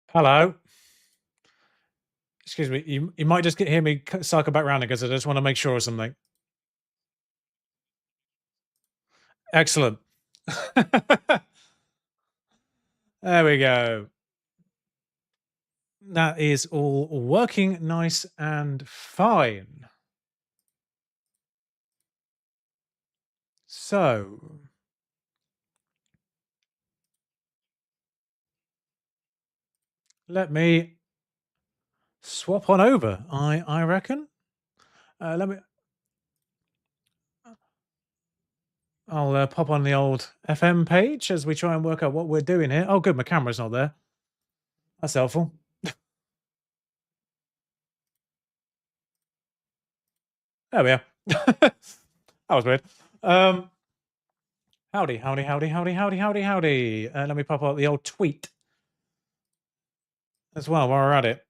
Hello. Excuse me. You might just hear me cycle back around because I just want to make sure of something. Excellent. There we go. That is all working nice and fine. So let me swap on over. I reckon. Let me. I'll pop on the old FM page as we try and work out what we're doing here. Oh, good. My camera's not there. That's helpful. There we are. That was weird. Howdy, howdy, howdy, howdy, howdy, howdy, howdy. Let me pop out the old tweet as well while we're at it.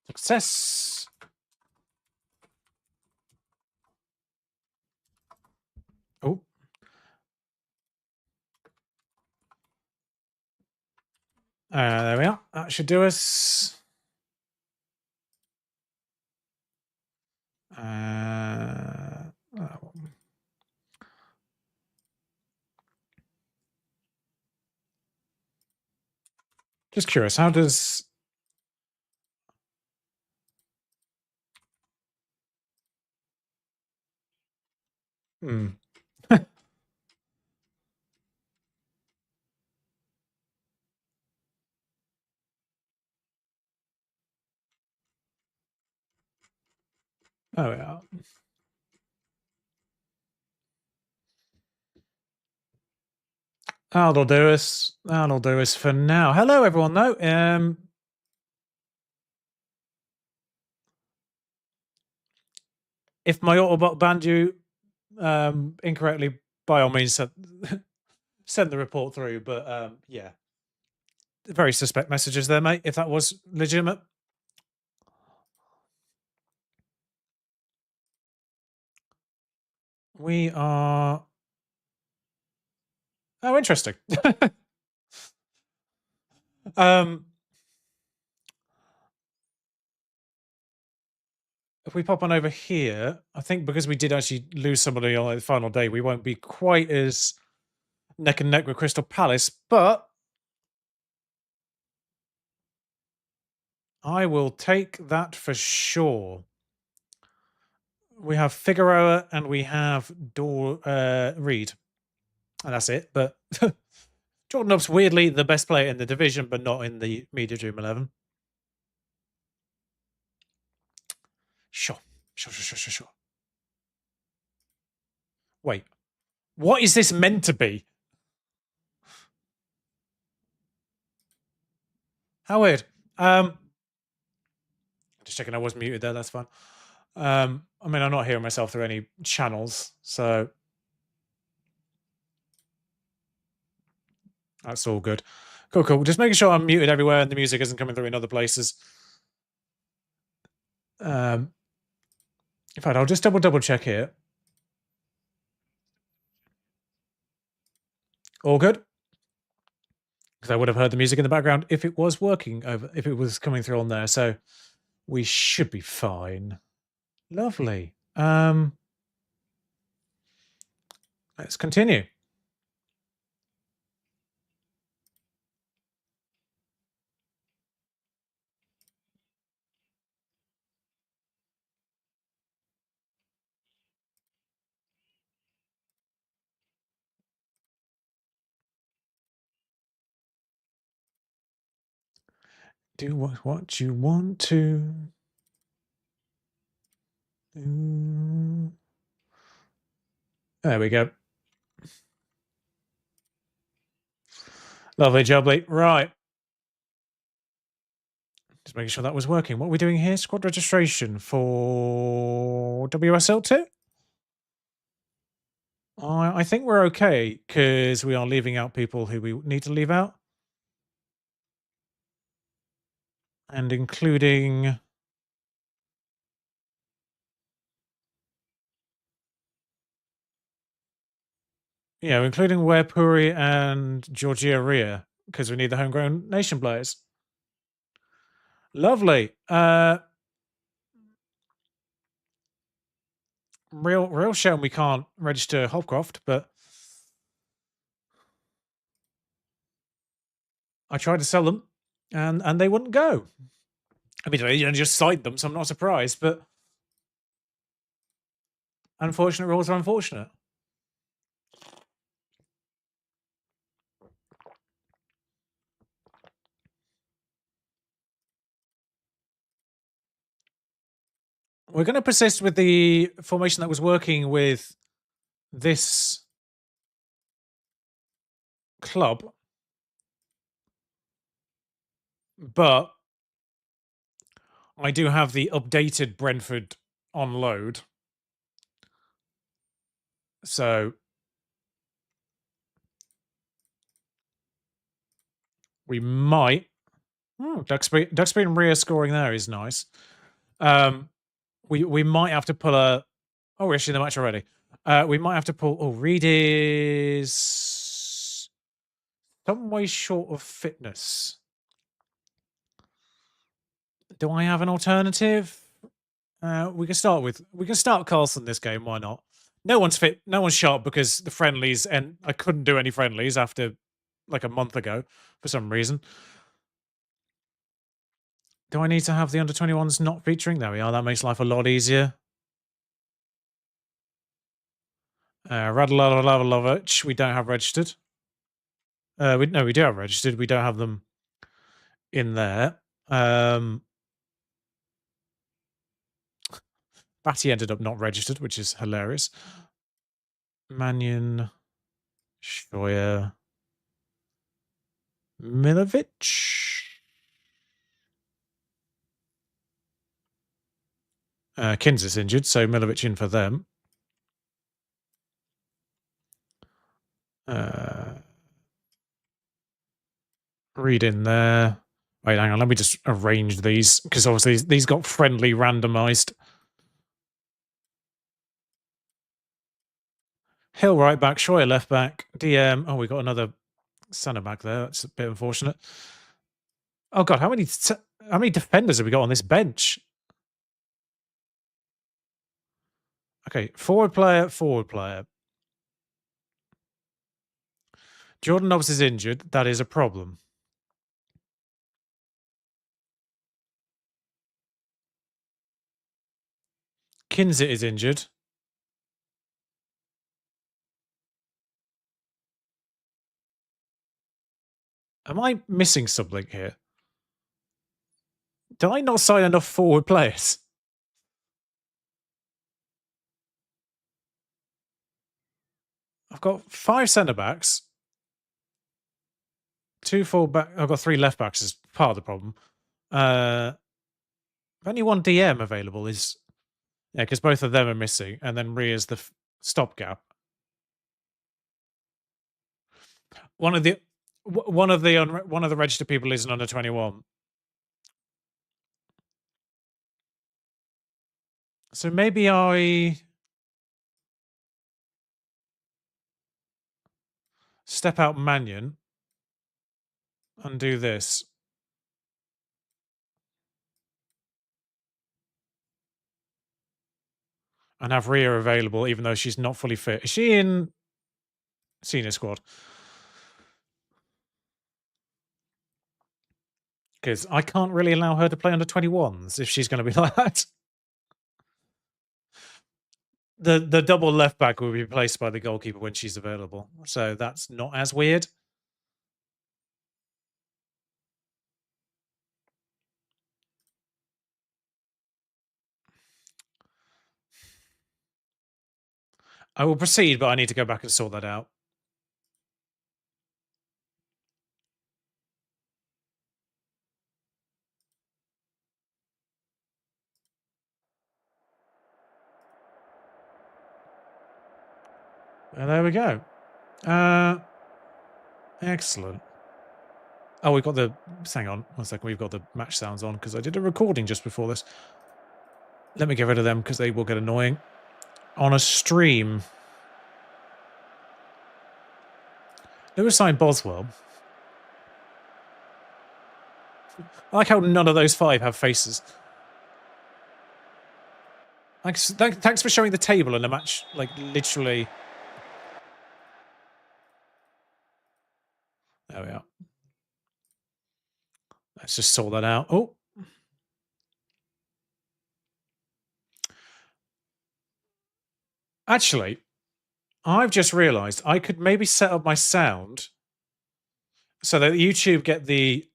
Success. Oh. There we are. That should do us. Oh. Just curious, how does... Hmm. Oh, yeah. That'll do us. That'll do us for now. Hello, everyone, though. If my Autobot banned you incorrectly, by all means, send the report through. But yeah, very suspect messages there, mate, if that was legitimate. We are... Oh, interesting. If we pop on over here, I think because we did actually lose somebody on the final day, we won't be quite as neck and neck with Crystal Palace, but I will take that for sure. We have Figueroa and we have Reed, and that's it. But Jordan Up's weirdly the best player in the division, but not in the Media Dream 11. Sure. Wait, what is this meant to be? How weird. Just checking I was muted there. That's fine. I mean, I'm not hearing myself through any channels, so that's all good. Cool. Just making sure I'm muted everywhere and the music isn't coming through in other places. In fact, I'll just double check here. All good. Because I would have heard the music in the background if it was working over, if it was coming through on there. So we should be fine. Lovely. Let's continue. Do what you want to. There we go. Lovely, jubbly. Right. Just making sure that was working. What are we doing here? Squad registration for WSL2? I think we're okay because we are leaving out people who we need to leave out. And including... Yeah, including Werpuri and Georgia Ria, because we need the homegrown nation players. Lovely. Real shame we can't register Hopcroft, but I tried to sell them and they wouldn't go. I mean, you just cite them, so I'm not surprised, but unfortunate rules are unfortunate. We're going to persist with the formation that was working with this club, but I do have the updated Brentford on load. So we might... Duxbury and Rhea scoring there is nice. We might have to pull a... Oh, we're actually in the match already. We might have to pull... Oh, Reed is some way short of fitness. Do I have an alternative? We can start Carlson this game. Why not? No one's fit. No one's sharp because the friendlies, and I couldn't do any friendlies after like a month ago for some reason. Do I need to have the under-21s not featuring? There we are. That makes life a lot easier. Radlovic, we don't have registered. We do have registered. We don't have them in there. Batty ended up not registered, which is hilarious. Mannion, Scheuer, Milovic. Kins is injured, so Milovic in for them. Read in there. Wait, hang on. Let me just arrange these because obviously these got friendly randomized. Hill right back, Scheuer left back, DM. Oh, we got another centre back there. That's a bit unfortunate. Oh god, how many defenders have we got on this bench? Okay, forward player. Jordan Nobbs is injured. That is a problem. Kinsit is injured. Am I missing something here? Did I not sign enough forward players? I've got 5 centre backs, 2 full back. I've got 3 left backs as part of the problem. Only 1 DM available is... Yeah, because both of them are missing, and then Ria's the stopgap. One of the registered people isn't under 21. So maybe I step out Mannion and do this. And have Ria available, even though she's not fully fit. Is she in senior squad? Because I can't really allow her to play under 21s if she's going to be like that. The double left back will be replaced by the goalkeeper when she's available. So that's not as weird. I will proceed, but I need to go back and sort that out. And there we go. Excellent. Oh, we've got the... Hang on 1 second. We've got the match sounds on because I did a recording just before this. Let me get rid of them because they will get annoying. On a stream. Lewiside Boswell. I like how none of those 5 have faces. Thanks for showing the table in the match, like, literally. There we are. Let's just sort that out. Oh. Actually, I've just realised I could maybe set up my sound so that YouTube get the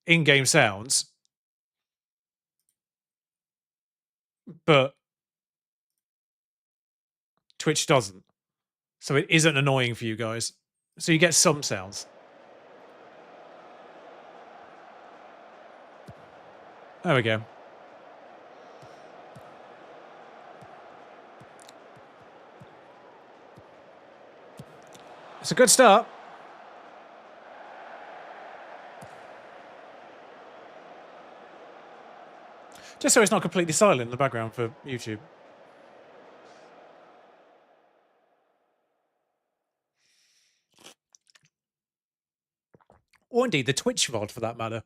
in-game sounds, but Twitch doesn't. So it isn't annoying for you guys. So you get some sounds. There we go. It's a good start. Just so it's not completely silent in the background for YouTube. Or indeed the Twitch VOD for that matter.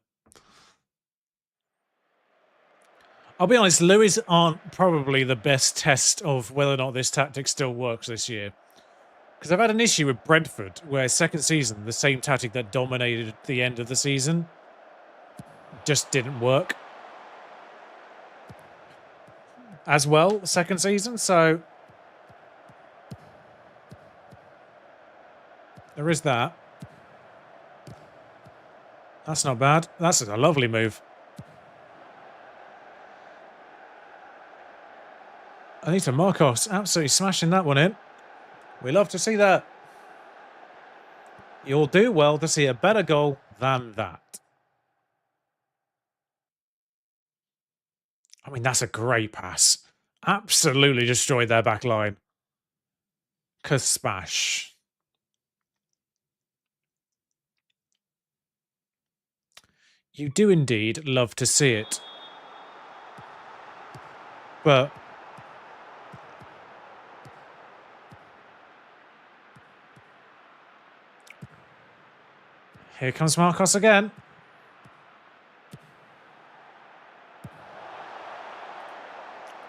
I'll be honest, Lewis aren't probably the best test of whether or not this tactic still works this year. Because I've had an issue with Brentford, where second season, the same tactic that dominated the end of the season just didn't work as well second season, so there is that. That's not bad. That's a lovely move. Anita Marcos absolutely smashing that one in. We love to see that. You'll do well to see a better goal than that. I mean, that's a great pass. Absolutely destroyed their back line. Kaspash. You do indeed love to see it. But here comes Marcos again.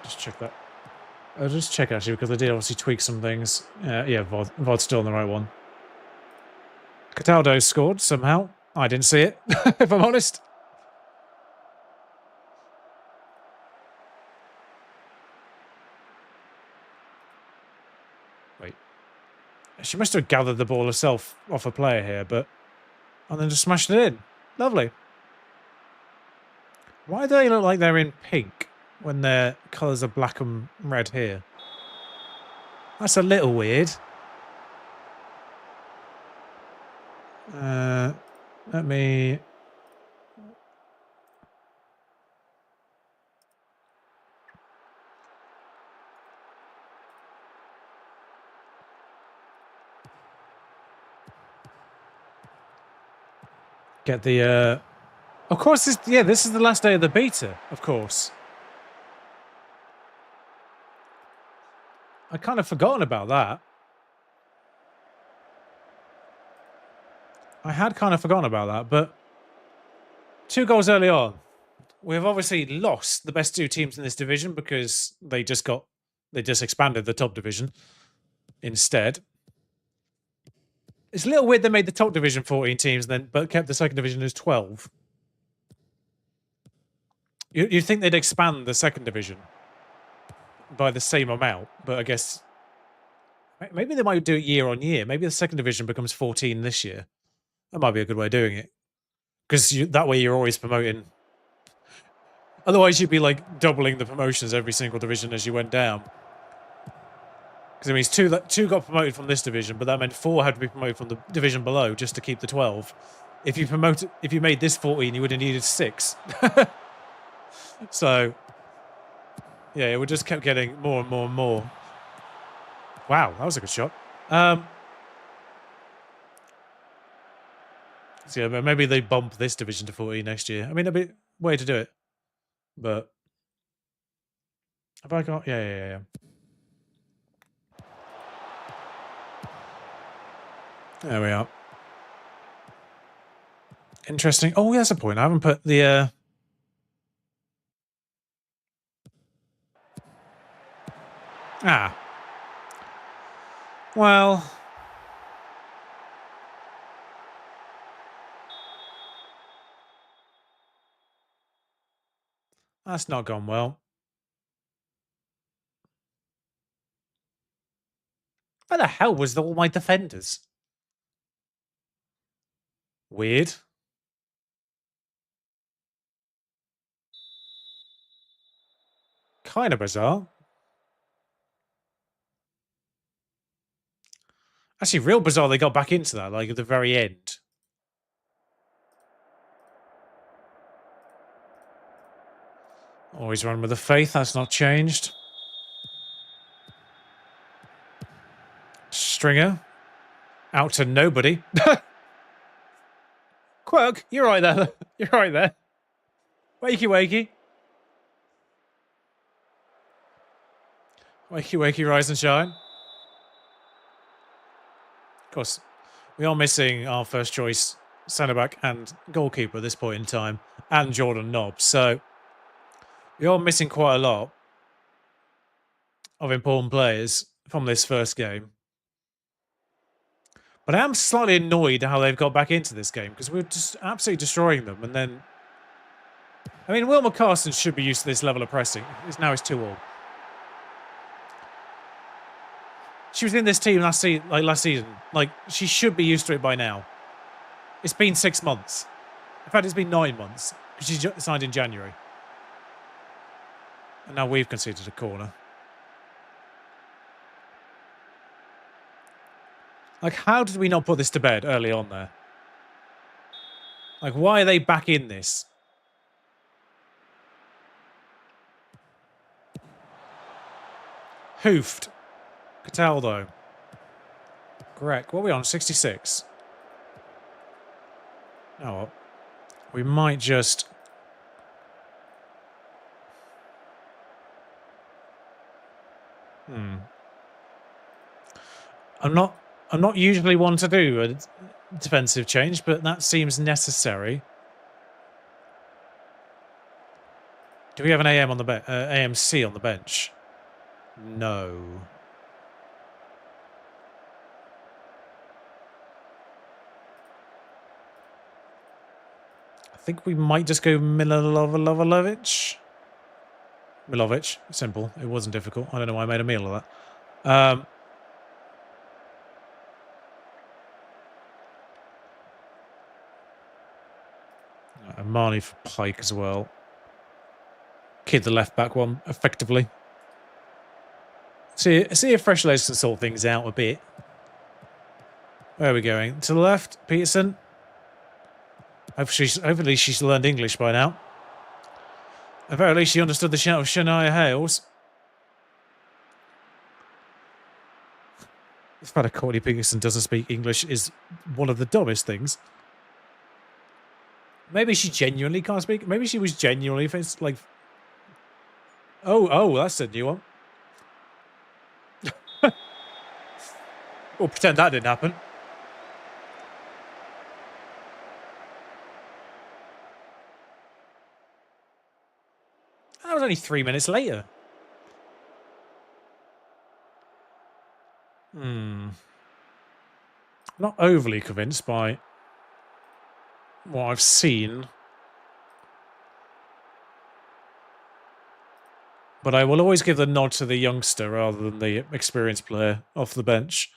Just check that. I'll just check actually because I did obviously tweak some things. Yeah, VOD's still on the right one. Cataldo scored somehow. I didn't see it, if I'm honest. Wait. She must have gathered the ball herself off a player here, but... And then just smashed it in. Lovely. Why do they look like they're in pink when their colours are black and red here? That's a little weird. Let me... Get the... Of course, this is the last day of the beta, of course. I'd kind of forgotten about that. I had kind of forgotten about that, but 2 goals early on. We've obviously lost the best 2 teams in this division because they just expanded the top division instead. It's a little weird they made the top division 14 teams but kept the second division as 12. You'd think they'd expand the second division by the same amount, but I guess maybe they might do it year on year. Maybe the second division becomes 14 this year. That might be a good way of doing it. Because that way you're always promoting. Otherwise, you'd be like doubling the promotions every single division as you went down. Because it means two got promoted from this division, but that meant 4 had to be promoted from the division below just to keep the 12. If you made this 14, you would have needed 6. So, yeah, it would just kept getting more and more and more. Wow, that was a good shot. So yeah, maybe they bump this division to 14 next year. I mean, that'd be a way to do it. But have I got? Yeah. There we are. Interesting. Oh, that's a point. I haven't put the. Well. That's not gone well. Where the hell was all my defenders? Weird. Kind of bizarre. Actually, real bizarre they got back into that, like, at the very end. Always run with the faith, that's not changed. Stringer. Out to nobody. Quirk, you're right there. You're right there. Wakey, wakey. Wakey, wakey, rise and shine. Of course, we are missing our first choice centre-back and goalkeeper at this point in time, and Jordan Nobbs. So we are missing quite a lot of important players from this first game. But I am slightly annoyed how they've got back into this game, because we're just absolutely destroying them. And then, I mean, Wilma Carson should be used to this level of pressing. Now it's 2-2. She was in this team last season. Like, she should be used to it by now. It's been 6 months. In fact, it's been 9 months, because she signed in January. And now we've conceded a corner. Like, how did we not put this to bed early on there? Like, why are they back in this? Hoofed. Cataldo. Greg, what are we on? 66. Oh, well. We might just... I'm not usually one to do a defensive change, but that seems necessary. Do we have an AM on the AMC on the bench? No. I think we might just go Milovic. Milovic, simple. It wasn't difficult. I don't know why I made a meal of that. Marnie for Pike as well. Kid the left back one, effectively. See if Fresh Legs can sort things out a bit. Where are we going? To the left, Peterson. Hopefully she's learned English by now. At very least she understood the shout of Shania Hales. The fact that Courtney Peterson doesn't speak English is one of the dumbest things. Maybe she genuinely can't speak. Maybe she was genuinely like... Oh, that's a new one. We'll pretend that didn't happen. That was only 3 minutes later. Not overly convinced by what I've seen. But I will always give the nod to the youngster rather than the experienced player off the bench.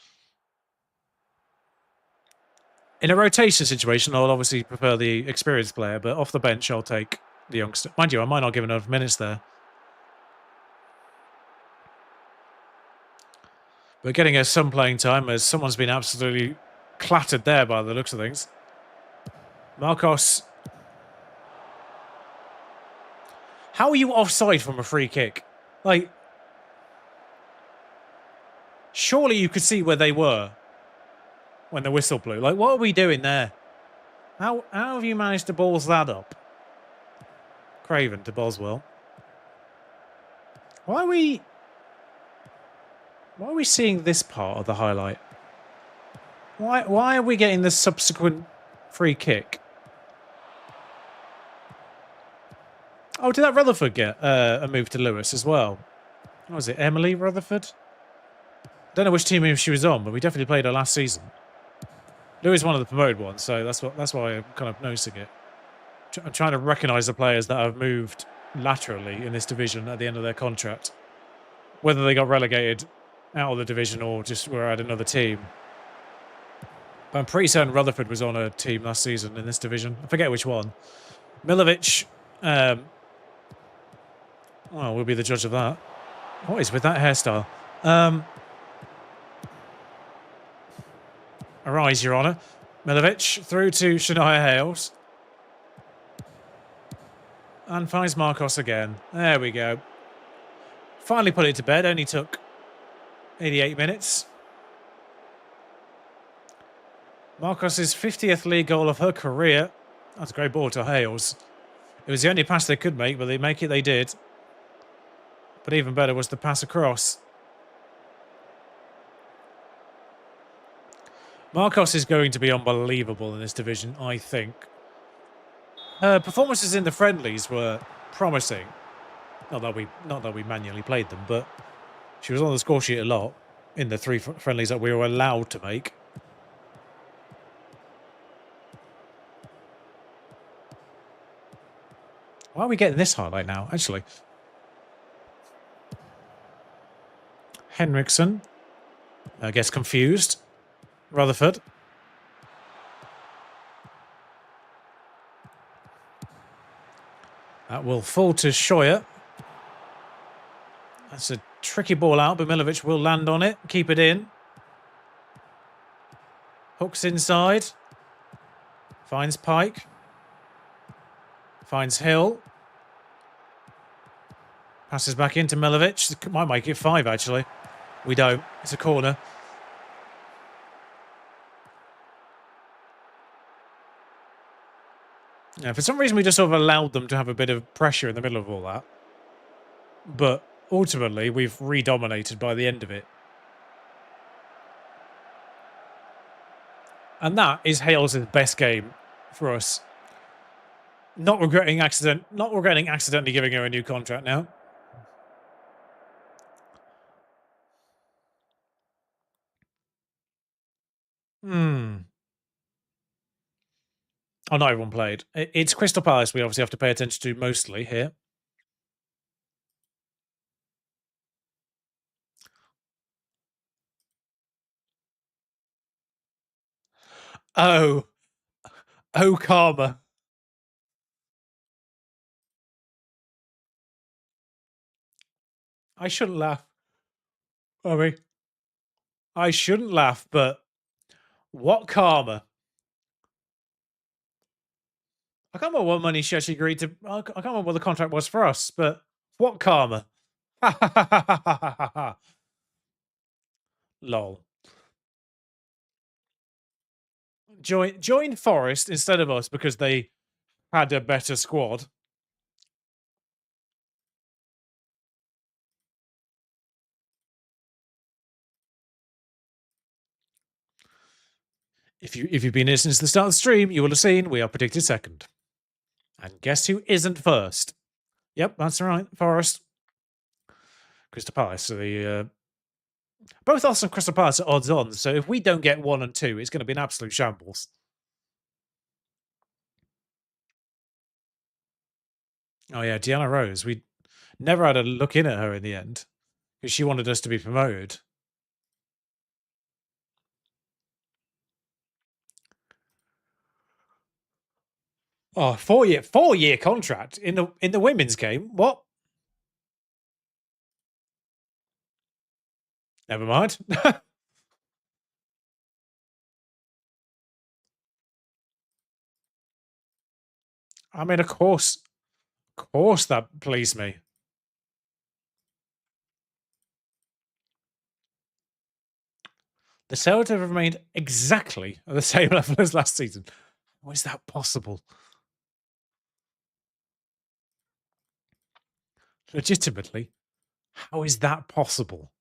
In a rotation situation, I'll obviously prefer the experienced player, but off the bench, I'll take the youngster. Mind you, I might not give enough minutes there. But getting her some playing time as someone's been absolutely clattered there by the looks of things. Marcos. How are you offside from a free kick? Like, Surely you could see where they were when the whistle blew. Like, what are we doing there? How have you managed to balls that up? Craven to Boswell. Why are we seeing this part of the highlight? Why are we getting the subsequent free kick? Oh, did that Rutherford get a move to Lewis as well? What was it, Emily Rutherford? Don't know which team she was on, but we definitely played her last season. Lewis one of the promoted ones, so that's why I'm kind of noticing it. I'm trying to recognise the players that have moved laterally in this division at the end of their contract, whether they got relegated out of the division or just were at another team. But I'm pretty certain Rutherford was on a team last season in this division. I forget which one. Milovic, well, we'll be the judge of that. What is with that hairstyle? Arise, Your Honour. Milovic through to Shania Hales. And finds Marcos again. There we go. Finally put it to bed. Only took 88 minutes. Marcos' 50th league goal of her career. That's a great ball to Hales. It was the only pass they could make, but they make it, they did. But even better was the pass across. Marcos is going to be unbelievable in this division, I think. Her performances in the friendlies were promising. Not that we manually played them, but she was on the score sheet a lot in the 3 friendlies that we were allowed to make. Why are we getting this highlight now, actually? Henriksen gets confused. Rutherford. That will fall to Scheuer. That's a tricky ball out, but Milovic will land on it, keep it in. Hooks inside. Finds Pike. Finds Hill. Passes back into Milovic. Might make it 5, actually. We don't. It's a corner. Yeah, for some reason, we just sort of allowed them to have a bit of pressure in the middle of all that. But ultimately, we've redominated by the end of it. And that is Hales' best game for us. Not regretting accidentally giving her a new contract now. Oh, not everyone played. It's Crystal Palace we obviously have to pay attention to mostly here. Oh, karma. I shouldn't laugh. I shouldn't laugh, but what karma? I can't remember what money she actually agreed to. I can't remember what the contract was for us, but what karma? Lol. Join Forest instead of us because they had a better squad. If you've been listening to the start of the stream, you will have seen we are predicted second. And guess who isn't first? Yep, that's right, Forest. Crystal Palace. So both us and Crystal Palace are odds on. So if we don't get 1 and 2, it's going to be an absolute shambles. Oh yeah, Deanna Rose. We never had a look in at her in the end because she wanted us to be promoted. Oh, 4-year contract in the women's game. What? Never mind. I mean, of course that pleased me. The sales have remained exactly at the same level as last season. How is that possible? Legitimately, how is that possible?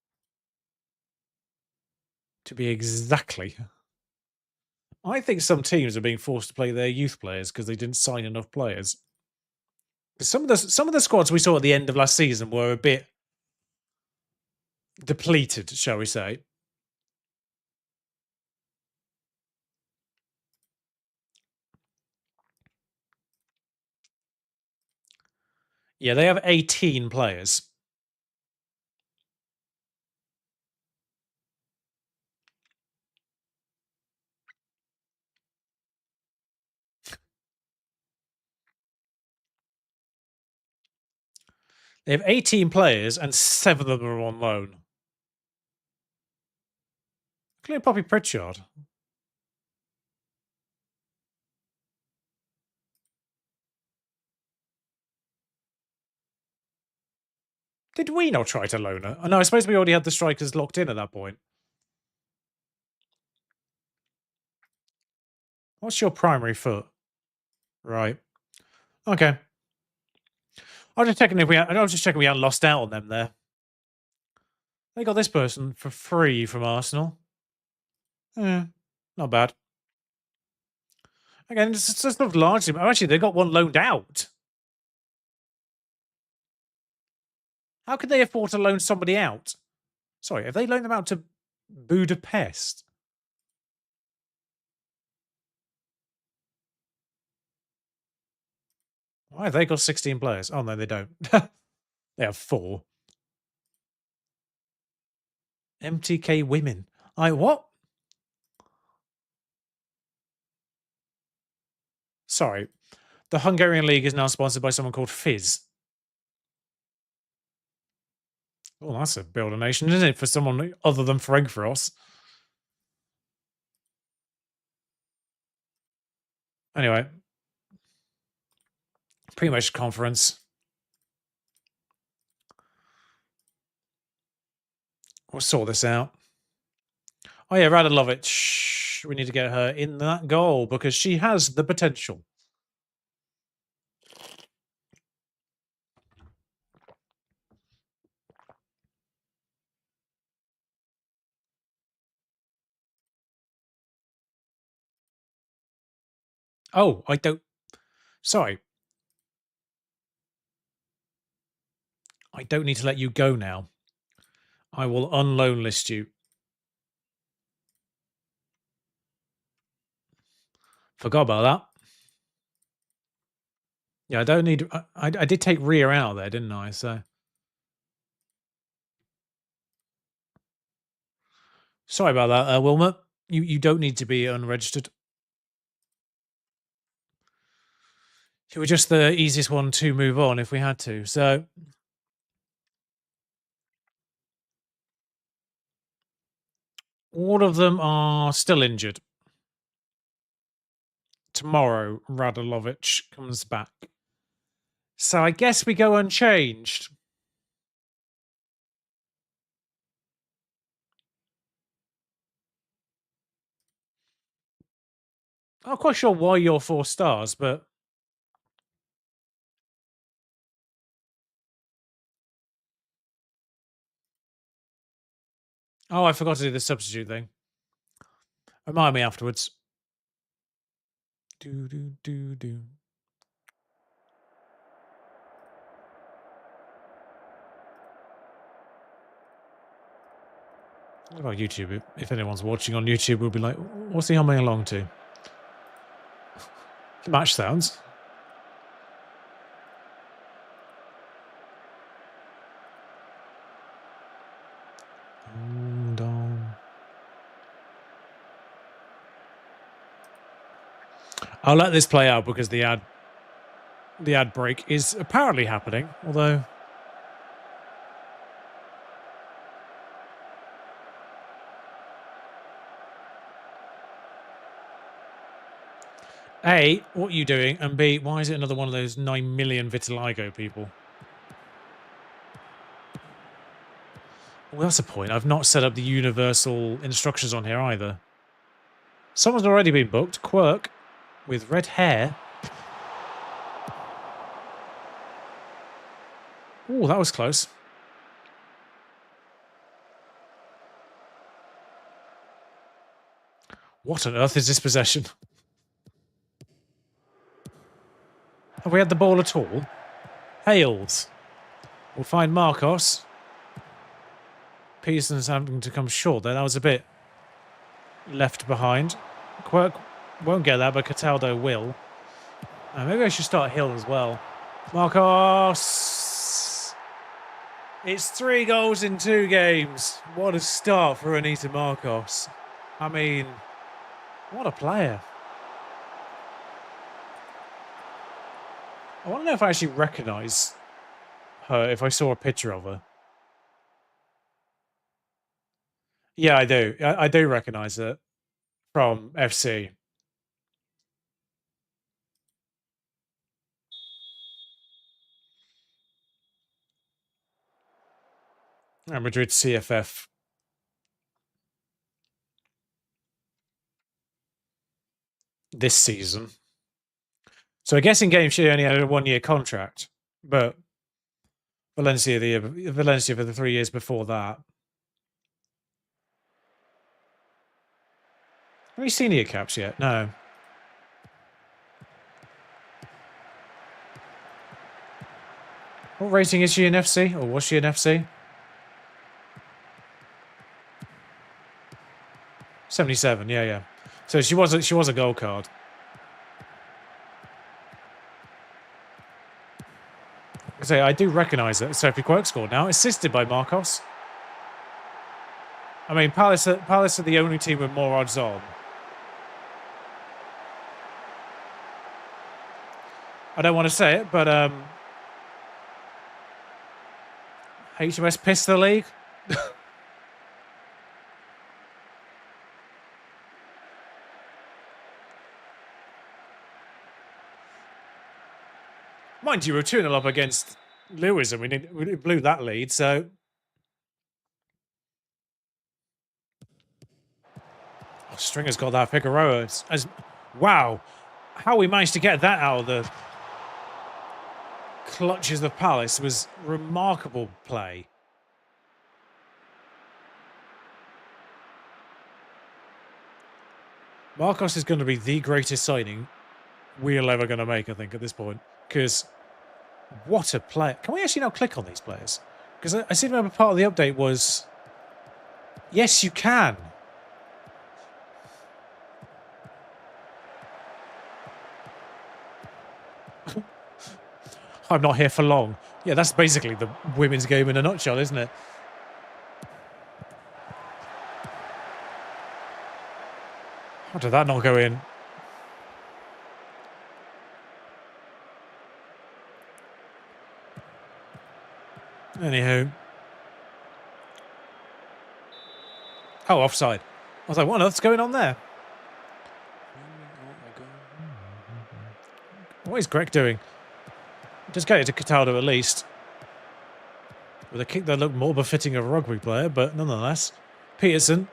To be exactly. I think some teams are being forced to play their youth players because they didn't sign enough players. Some of the squads we saw at the end of last season were a bit depleted, shall we say. Yeah, they have 18 players. They have 18 players and 7 of them are on loan. Including Poppy Pritchard. Did we not try to loan her? Oh, no, I suppose we already had the strikers locked in at that point. What's your primary foot? Right. Okay. I was just checking we hadn't lost out on them there. They got this person for free from Arsenal. Yeah, not bad. Again, it's not largely. Actually, they got one loaned out. How could they afford to loan somebody out? Sorry, have they loaned them out to Budapest? Why have they got 16 players? Oh, no, they don't. They have 4. MTK women. What? Sorry. The Hungarian League is now sponsored by someone called Fizz. Oh, that's a build a nation, isn't it? For someone other than Ferencváros. Anyway. Pre-match conference. We'll sort this out. Oh yeah, Radulovic. We need to get her in that goal because she has the potential. Oh, I don't. Sorry. I don't need to let you go now. I will unloan list you. Forgot about that. Yeah, I don't need. I did take Rhea out there, didn't I? So. Sorry about that, Wilmot. You don't need to be unregistered. You were just the easiest one to move on if we had to. So. All of them are still injured. Tomorrow, Radulovic comes back. So I guess we go unchanged. I'm not quite sure why you're 4 stars, but... Oh, I forgot to do the substitute thing. Remind me afterwards. Do. What about YouTube? If anyone's watching on YouTube, we'll be like, what's he humming along to? Match sounds. Hold on. I'll let this play out because the ad break is apparently happening, although... A, what are you doing? And B, why is it another one of those 9 million vitiligo people? Well, that's the point. I've not set up the universal instructions on here either. Someone's already been booked. Quirk with red hair. Oh, that was close. What on earth is this possession? Have we had the ball at all? Hales. We'll find Marcos. Peterson's having to come short there. That was a bit left behind. Quirk won't get that, but Cataldo will. Maybe I should start Hill as well. Marcos! It's 3 goals in 2 games. What a start for Anita Marcos. I mean, what a player. I want to know if I actually recognise her if I saw a picture of her. Yeah, I do. I do recognise it from FC. And Madrid CFF. This season. So I guess in game she only had a 1-year contract, but Valencia for the 3 years before that. Any senior caps yet? No. What rating is she in FC? Or was she in FC? 77, yeah. So she was a gold card. I do recognise that Sophie Quirk scored now, assisted by Marcos. I mean, Palace are the only team with more odds on. I don't want to say it, but HMS pissed the league. Mind you, we were 2-0 up against Lewis and we blew that lead, so... Oh, Stringer's got that Figueroa. Wow. How we managed to get that out of the clutches of Palace was remarkable play. Marcos is going to be the greatest signing we're ever going to make, I think, at this point. Because what a player. Can we actually now click on these players? Because I seem to remember part of the update was... Yes, you can. I'm not here for long. Yeah, that's basically the women's game in a nutshell, isn't it? How did that not go in? Anywho. Oh, offside. I was like, what on earth's going on there? What is Greg doing? Just get it to Cataldo at least. With a kick that looked more befitting of a rugby player, but nonetheless. Peterson.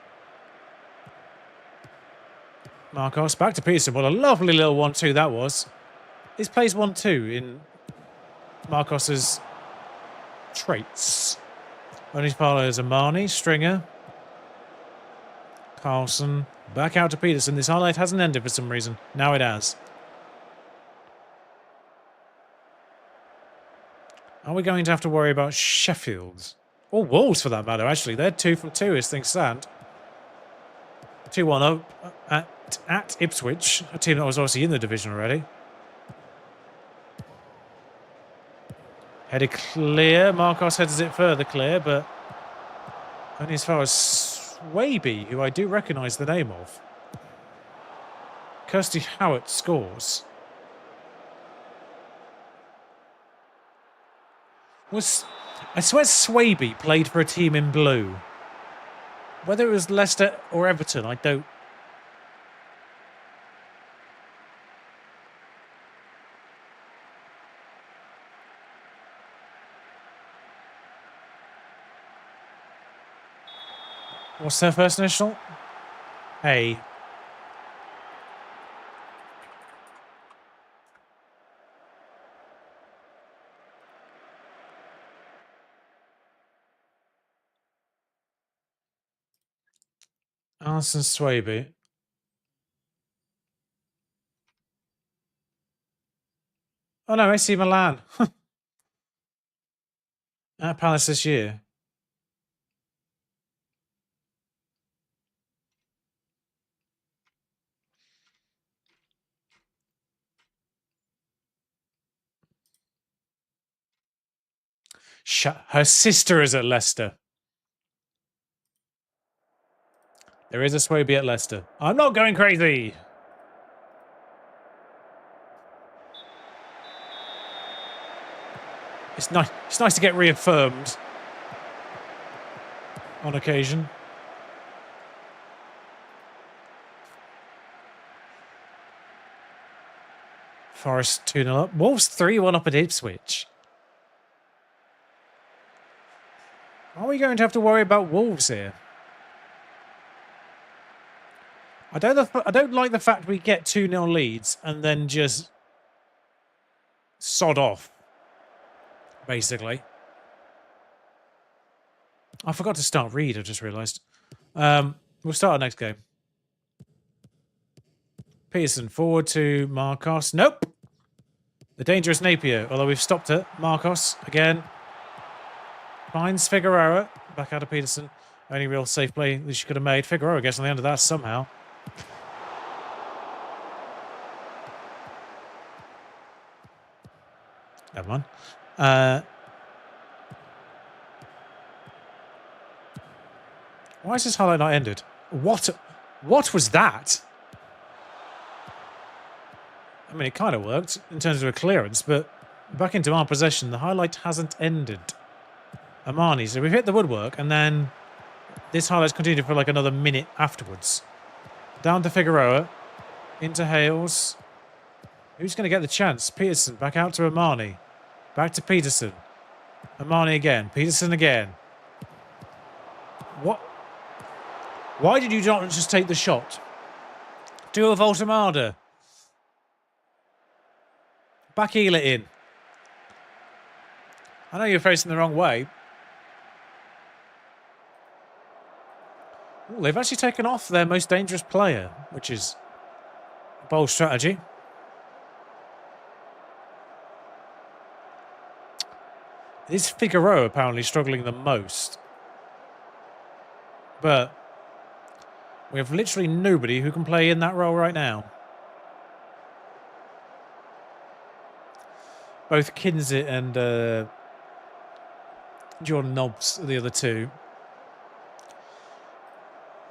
Marcos back to Peterson. What a lovely little 1-2 that was. This plays 1-2 in Marcos's traits. Only followers Amani, Stringer, Carlson. Back out to Peterson. This highlight hasn't ended for some reason. Now it has. Are we going to have to worry about Sheffield? Or Wolves, for that matter, actually. They're 2 from 2 as things stand. 2-1 up at Ipswich, a team that was obviously in the division already. Headed clear. Marcos heads it further clear, but only as far as Swaby, who I do recognise the name of. Kirsty Howard scores. I swear Swaby played for a team in blue. Whether it was Leicester or Everton, I don't... What's their first initial? A. Alison Swaby. Oh no, AC Milan. At Palace this year. Her sister is at Leicester. There is a Swaby at Leicester. I'm not going crazy. It's nice. It's nice to get reaffirmed on occasion. Forest 2-0 up. Wolves 3-1 up at Ipswich. Are we going to have to worry about Wolves here? I don't like the fact we get 2-0 leads and then just sod off, basically. I forgot to start Reed, I just realised. We'll start our next game. Pearson forward to Marcos. Nope. The dangerous Napier, although we've stopped it. Marcos again. Finds Figueroa. Back out of Peterson. Only real safe play that she could have made. Figueroa gets on the end of that somehow. Never mind. Why is this highlight not ended? What was that? I mean, it kind of worked in terms of a clearance, but back into our possession, the highlight hasn't ended. Amani, so we've hit the woodwork, and then this highlight's continued for like another minute afterwards. Down to Figueroa, into Hales. Who's going to get the chance? Peterson, back out to Amani. Back to Peterson. Amani again. Peterson again. What? Why did you not just take the shot? Do a Voltamada. Back heel it in. I know you're facing the wrong way. Ooh, they've actually taken off their most dangerous player, which is a bold strategy. It is Figueroa apparently struggling the most. But we have literally nobody who can play in that role right now. Both Kinsit and Jordan Nobbs are the other two.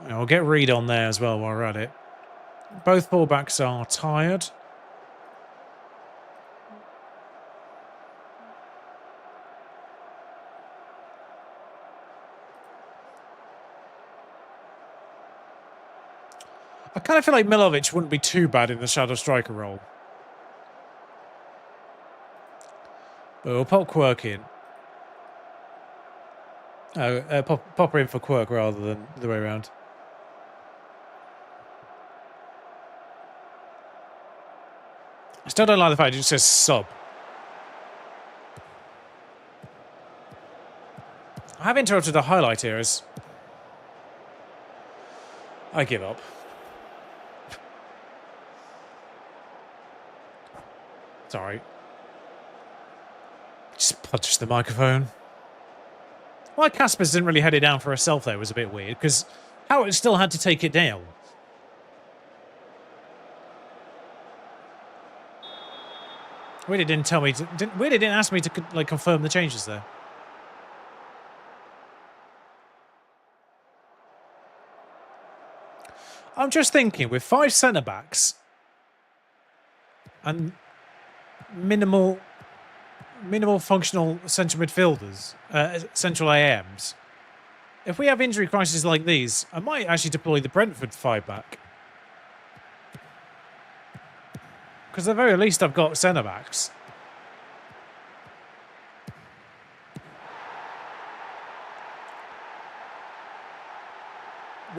I'll get Reed on there as well while we're at it. Both fullbacks are tired. I kind of feel like Milovic wouldn't be too bad in the shadow striker role. But we'll pop Quirk in. Pop her in for Quirk rather than the way around. I still don't like the fact it just says sub. I have interrupted the highlight here as I give up. Sorry. Just punched the microphone. Why Caspers didn't really head it down for herself there was a bit weird, because Howard still had to take it down. Really didn't tell me to, really didn't ask me to like confirm the changes there. I'm just thinking, with 5 centre-backs and minimal functional central midfielders, central AMs, if we have injury crises like these, I might actually deploy the Brentford 5-back. Because at the very least I've got centre-backs.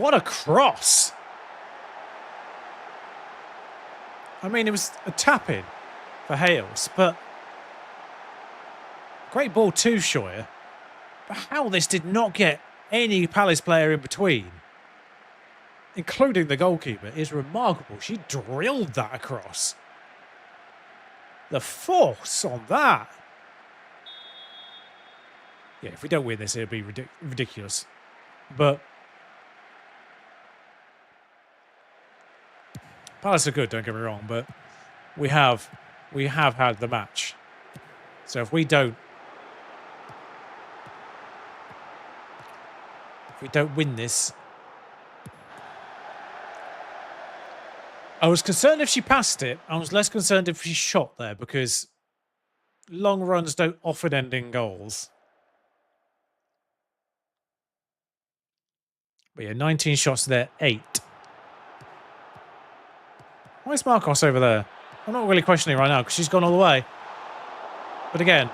What a cross! I mean, it was a tap-in for Hales, but great ball to Scheuer. But how this did not get any Palace player in between, including the goalkeeper, is remarkable. She drilled that across. The force on that. Yeah, if we don't win this, it'll be ridiculous. But Palace are good, don't get me wrong, but we have had the match. So if we don't win this, I was concerned if she passed it. I was less concerned if she shot there, because long runs don't often end in goals. But yeah, 19 shots there, 8. Why is Marcos over there? I'm not really questioning right now because she's gone all the way. But again,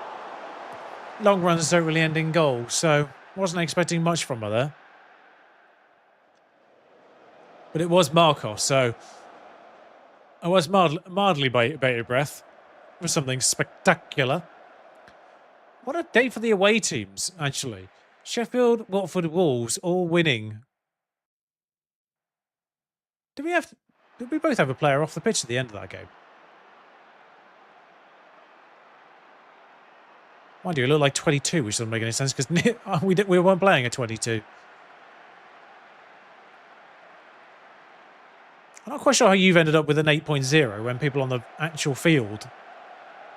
long runs don't really end in goal, so wasn't expecting much from her there. But it was Marcos, so I was mildly bated breath for something spectacular. What a day for the away teams, actually. Sheffield, Watford, Wolves all winning. Did we both have a player off the pitch at the end of that game? Mind you, it looked like 22, which doesn't make any sense because we weren't playing at 22. I'm not quite sure how you've ended up with an 8.0 when people on the actual field.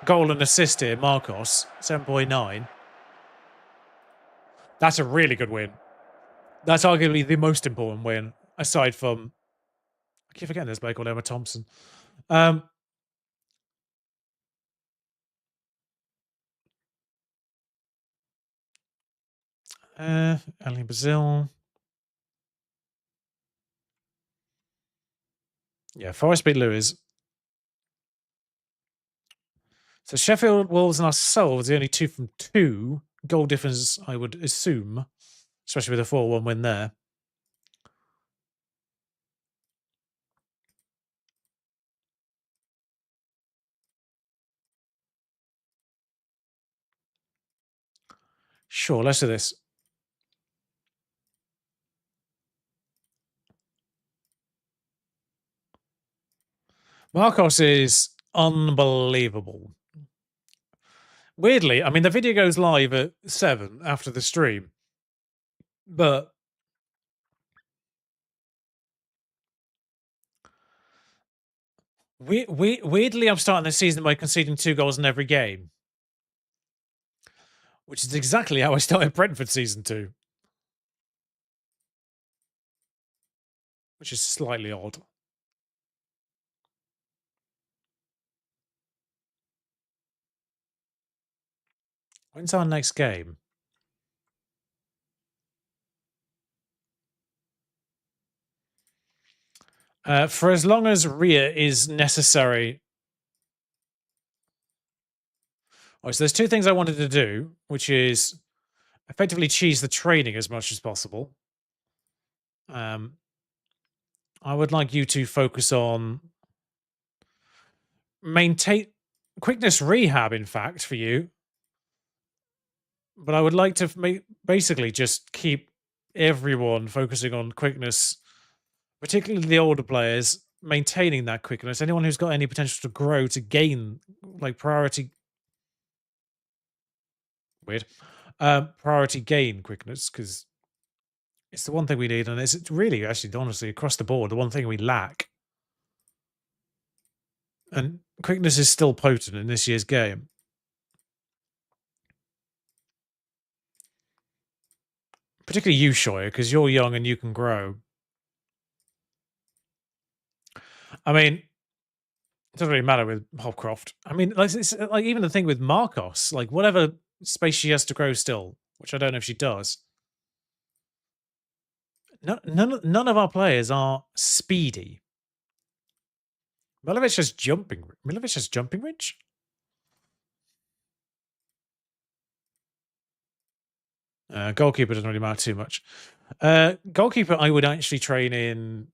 Goal and assist here, Marcos, 7.9. That's a really good win. That's arguably the most important win, aside from... I keep forgetting this bloke called Emma Thompson. Ali Brazil. Yeah, Forest beat Lewis. So Sheffield, Wolves and ourselves, the only 2 from 2. Goal difference, I would assume. Especially with a 4-1 win there. Sure, let's do this. Marcos is unbelievable. Weirdly, I mean, the video goes live at 7 after the stream. But weirdly, I'm starting the season by conceding 2 goals in every game. Which is exactly how I started Brentford Season 2. Which is slightly odd. When's our next game? For as long as Rhea is necessary. Oh, so there's 2 things I wanted to do, which is effectively cheese the training as much as possible. I would like you to focus on maintain quickness rehab, in fact, for you. But I would like to basically just keep everyone focusing on quickness, particularly the older players, maintaining that quickness. Anyone who's got any potential to grow, to gain, like, priority... Weird. Priority gain quickness, because it's the one thing we need, and it's really, actually, honestly, across the board, the one thing we lack. And quickness is still potent in this year's game. Particularly you, Scheuer, because you're young and you can grow. I mean, it doesn't really matter with Hopcroft. I mean, it's like even the thing with Marcos, like whatever space she has to grow still, which I don't know if she does. None of our players are speedy. Milovic has jumping. Milovic has jumping ridge? Goalkeeper doesn't really matter too much. Goalkeeper, I would actually train in.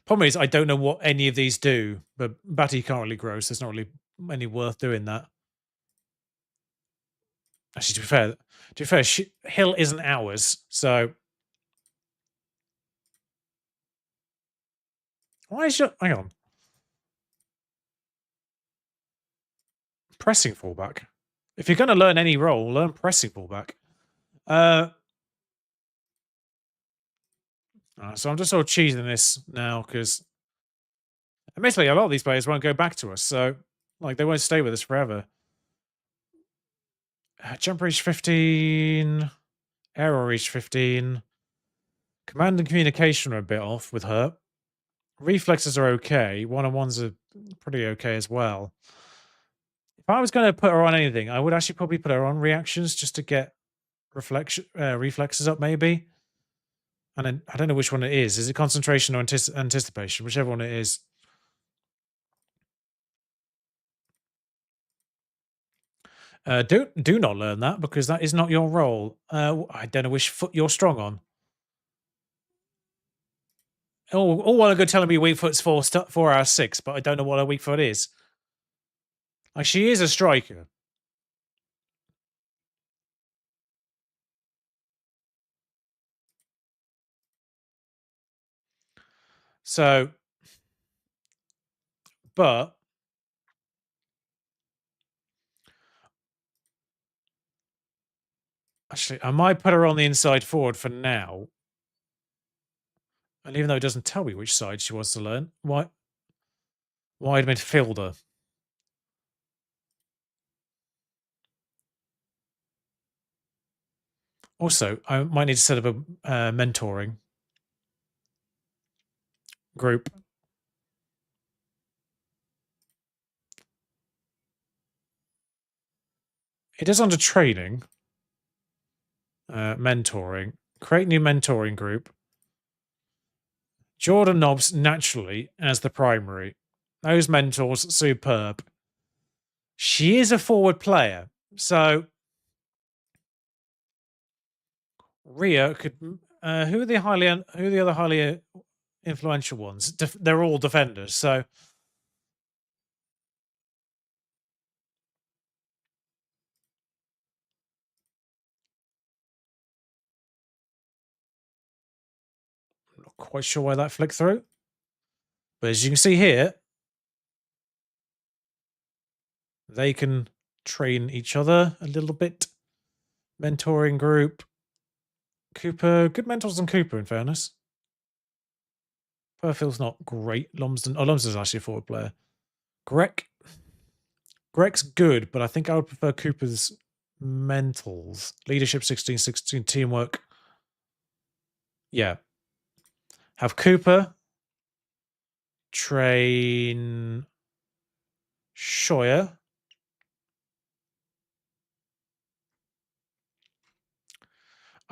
Problem is, I don't know what any of these do, but Batty can't really grow, so it's not really any worth doing that. Actually, to be fair, Hill isn't ours, so why is your hang on pressing fullback? If you're going to learn any role, learn pressing fullback. So I'm just sort of cheesing this now because, admittedly, a lot of these players won't go back to us, so like they won't stay with us forever. Jump reach 15, aerial reach 15. Command and communication are a bit off with her. Reflexes are okay. One-on-ones are pretty okay as well. If I was going to put her on anything, I would actually probably put her on reactions just to get reflexes up, maybe. And then I don't know which one it is. Is it concentration or anticipation? Whichever one it is. Do not learn that because that is not your role. I don't know which foot you're strong on. All while ago telling me weak foot's 4 out of 6, but I don't know what a weak foot is. Like she is a striker. So, but actually, I might put her on the inside forward for now. And even though it doesn't tell me which side she wants to learn, wide midfielder. Also, I might need to set up a mentoring group. It is under training. Mentoring. Create new mentoring group. Jordan Nobbs naturally as the primary. Those mentors, superb. She is a forward player, so Ria could. Who are the other highly influential ones? They're all defenders, so I'm not quite sure why that flicked through. But as you can see here, they can train each other a little bit. Mentoring group. Cooper, good mentors than Cooper, in fairness. Perfield's not great. Lumsden's actually a forward player. Greg's good, but I think I would prefer Cooper's mentals. Leadership 16, teamwork. Yeah. Have Cooper train Scheuer.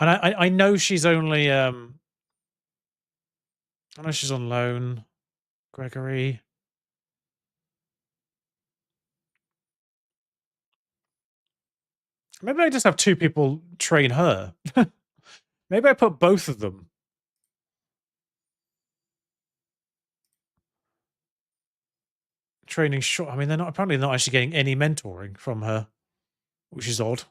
And I know she's only I know she's on loan. Gregory. Maybe I just have two people train her. Maybe I put both of them. Training short. I mean, they're not apparently not actually getting any mentoring from her, which is odd.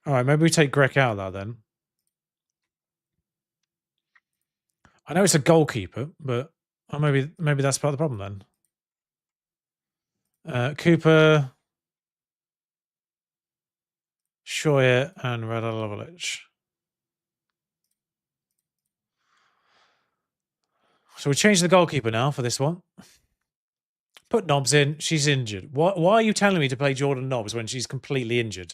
All right, maybe we take Greg out of that then. I know it's a goalkeeper, but maybe that's part of the problem then. Cooper, Scheuer, and Radalovic. So we change the goalkeeper now for this one. Put Nobbs in. She's injured. Why are you telling me to play Jordan Nobbs when she's completely injured?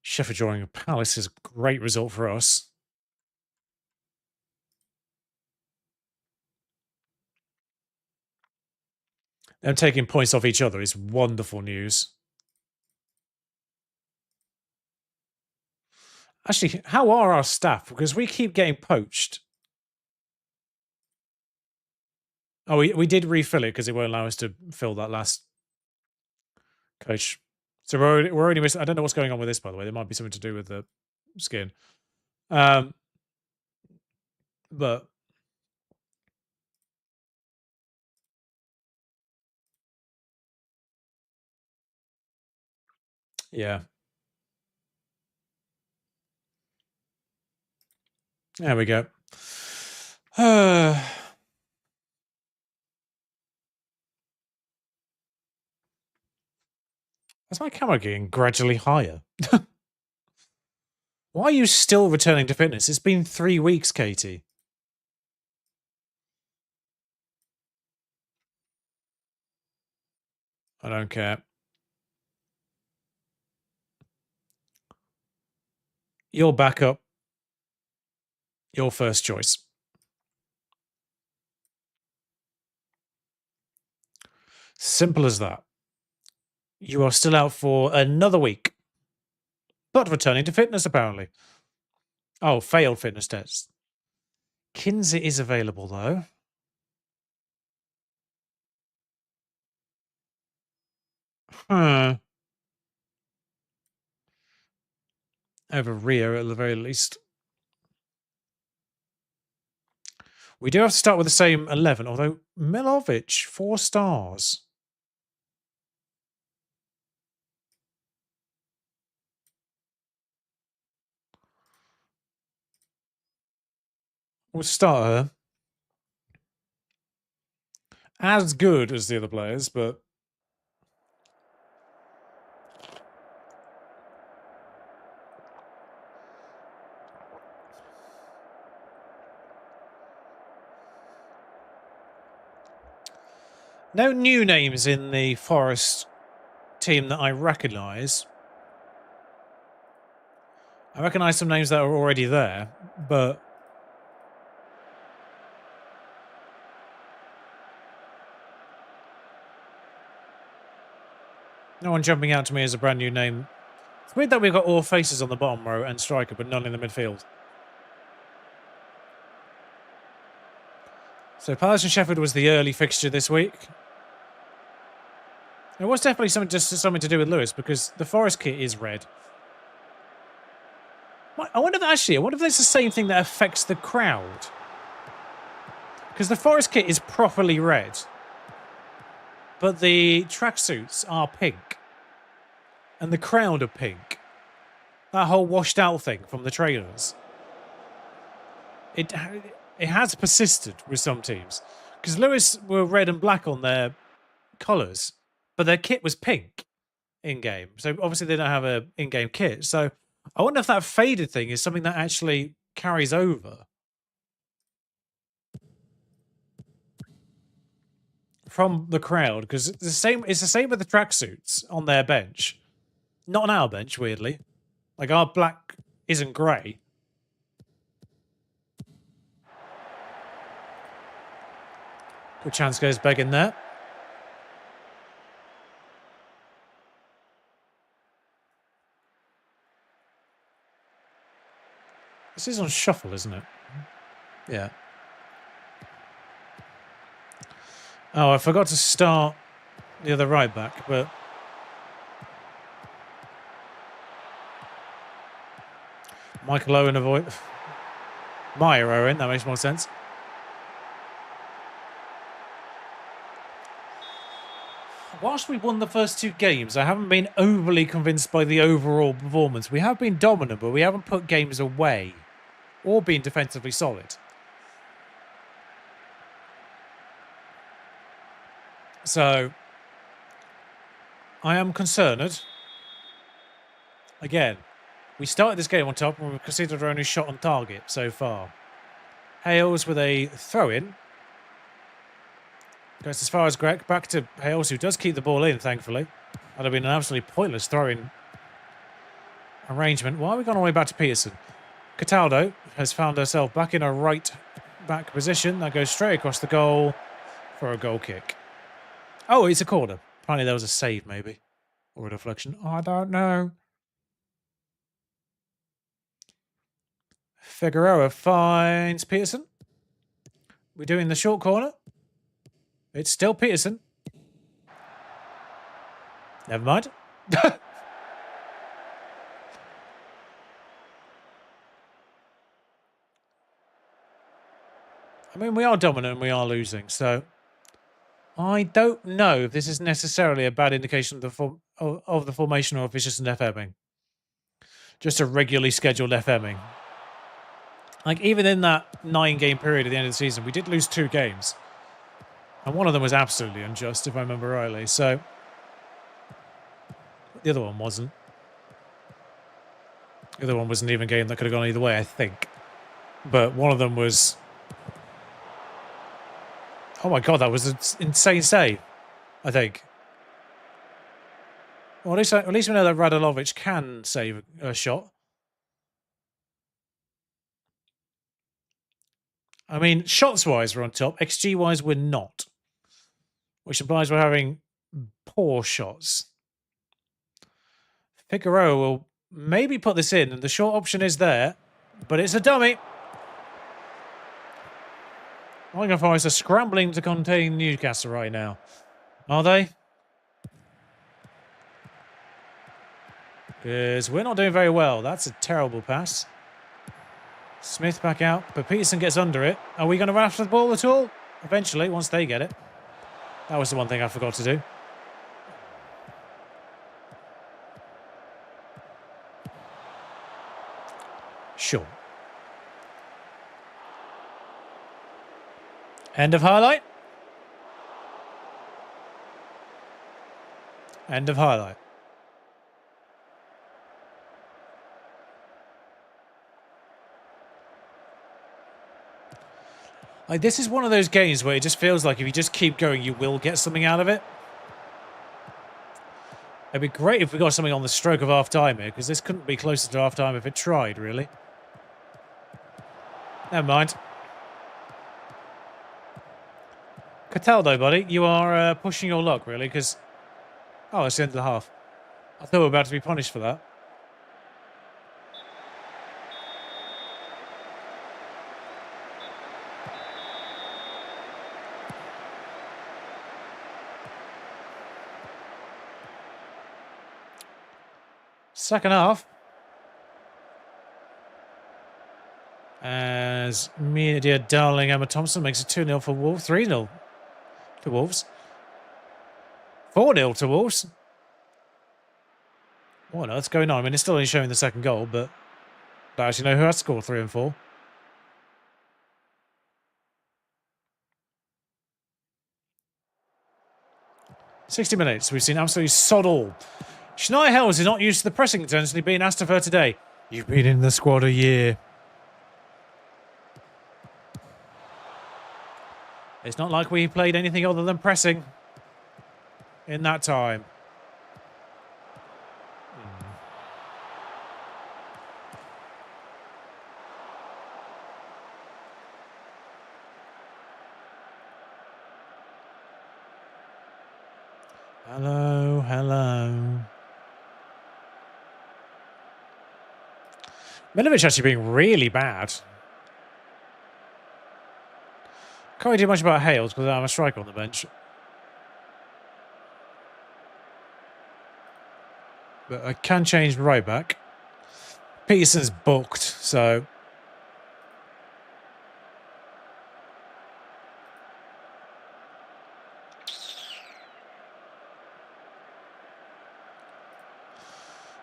Sheffield drawing a Palace is a great result for us. Them taking points off each other is wonderful news. Actually, how are our staff? Because we keep getting poached. Oh, we did refill it because it won't allow us to fill that last coach. So we're already missing. I don't know what's going on with this, by the way. There might be something to do with the skin. But yeah. There we go. Is my camera getting gradually higher? Why are you still returning to fitness? It's been 3 weeks, Katie. I don't care. Your backup. Your first choice. Simple as that. You are still out for another week. But returning to fitness, apparently. Oh, failed fitness test. Kinsey is available, though. Over Rio, at the very least. We do have to start with the same 11, although Milovic, 4 stars. We'll start her. As good as the other players, but... No new names in the Forest team that I recognise. I recognise some names that are already there, but... No one jumping out to me as a brand new name. It's weird that we've got all faces on the bottom row and striker, but none in the midfield. So Palace and Sheffield was the early fixture this week. It was definitely something to do with Lewis, because the Forest kit is red. I wonder if it's the same thing that affects the crowd. Because the Forest kit is properly red, but the tracksuits are pink. And the crowd are pink. That whole washed out thing from the trailers. It has persisted with some teams. Because Lewis were red and black on their colours, but their kit was pink in-game. So obviously they don't have an in-game kit. So I wonder if that faded thing is something that actually carries over from the crowd. Because it's the same with the tracksuits on their bench. Not on our bench, weirdly. Like, our black isn't grey. Good chance goes back in there. This is on shuffle, isn't it? Yeah. Oh, I forgot to start the other right back, but... Michael Owen avoid... Meyer Owen, that makes more sense. Whilst we won the first 2 games, I haven't been overly convinced by the overall performance. We have been dominant, but we haven't put games away or been defensively solid. So, I am concerned. Again, we started this game on top and we've considered our only shot on target so far. Hales with a throw-in. Goes as far as Greg. Back to Hales, who does keep the ball in, thankfully. That'd have been an absolutely pointless throw-in arrangement. Why are we going all the way back to Peterson? Cataldo has found herself back in a right back position. That goes straight across the goal for a goal kick. Oh, it's a corner. Apparently there was a save, maybe. Or a deflection. Oh, I don't know. Figueroa finds Peterson. We're doing the short corner. It's still Peterson. Never mind. I mean, we are dominant and we are losing, so I don't know if this is necessarily a bad indication of the formation or if it's just an FMing. Just a regularly scheduled FMing. Like, even in that 9-game period at the end of the season, we did lose 2 games. And one of them was absolutely unjust, if I remember rightly. So, the other one wasn't. The other one was an even game that could have gone either way, I think. But one of them was... Oh my god, that was an insane save, I think. Well, at least we know that Radulovic can save a shot. I mean, shots-wise, we're on top. XG-wise, we're not. Which implies we're having poor shots. Figueroa will maybe put this in, and the short option is there, but it's a dummy. Nottingham Forest are scrambling to contain Newcastle right now. Are they? Because we're not doing very well. That's a terrible pass. Smith back out, but Peterson gets under it. Are we going to run after the ball at all? Eventually, once they get it. That was the one thing I forgot to do. Sure. End of highlight. End of highlight. Like, this is one of those games where it just feels like if you just keep going, you will get something out of it. It'd be great if we got something on the stroke of half-time here, because this couldn't be closer to half-time if it tried, really. Never mind. Cataldo, buddy, you are pushing your luck, really, because... Oh, it's the end of the half. I thought we were about to be punished for that. Second half. As Media Darling Emma Thompson makes it 2-0 for Wolves. 3-0 to Wolves. 4-0 to Wolves. What on earth's going on? I mean, it's still only showing the second goal, but I don't actually know who has scored 3 and 4. "60 minutes. We've seen absolutely sod all. Shania Hells is not used to the pressing intensity being asked of her today. You've been in the squad a year. It's not like we played anything other than pressing in that time. Hello, hello. Milovic actually being really bad. Can't really do much about Hales because I'm a striker on the bench. But I can change right back. Peterson's booked, so...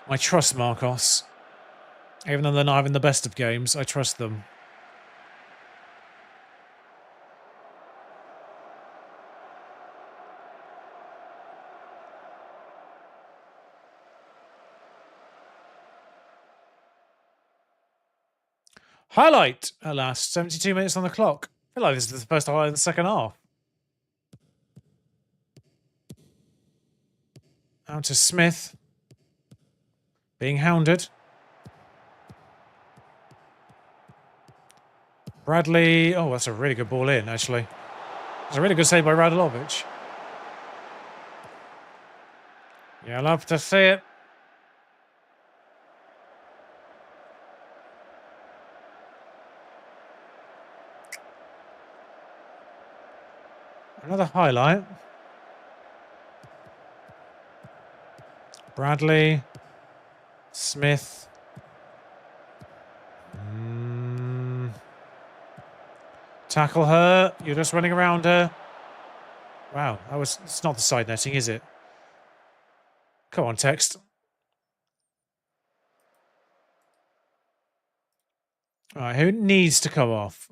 I trust Marcos. Even though they're not having the best of games, I trust them. Highlight, alas, 72 minutes on the clock. I feel like this is the first highlight in the second half. Out to Smith. Being hounded. Bradley. Oh, that's a really good ball in, actually. It's a really good save by Radulovic. You'll love to see it. Another highlight. Bradley. Smith. Tackle her. You're just running around her. Wow, it's not the side netting, is it? Come on, text. All right, who needs to come off?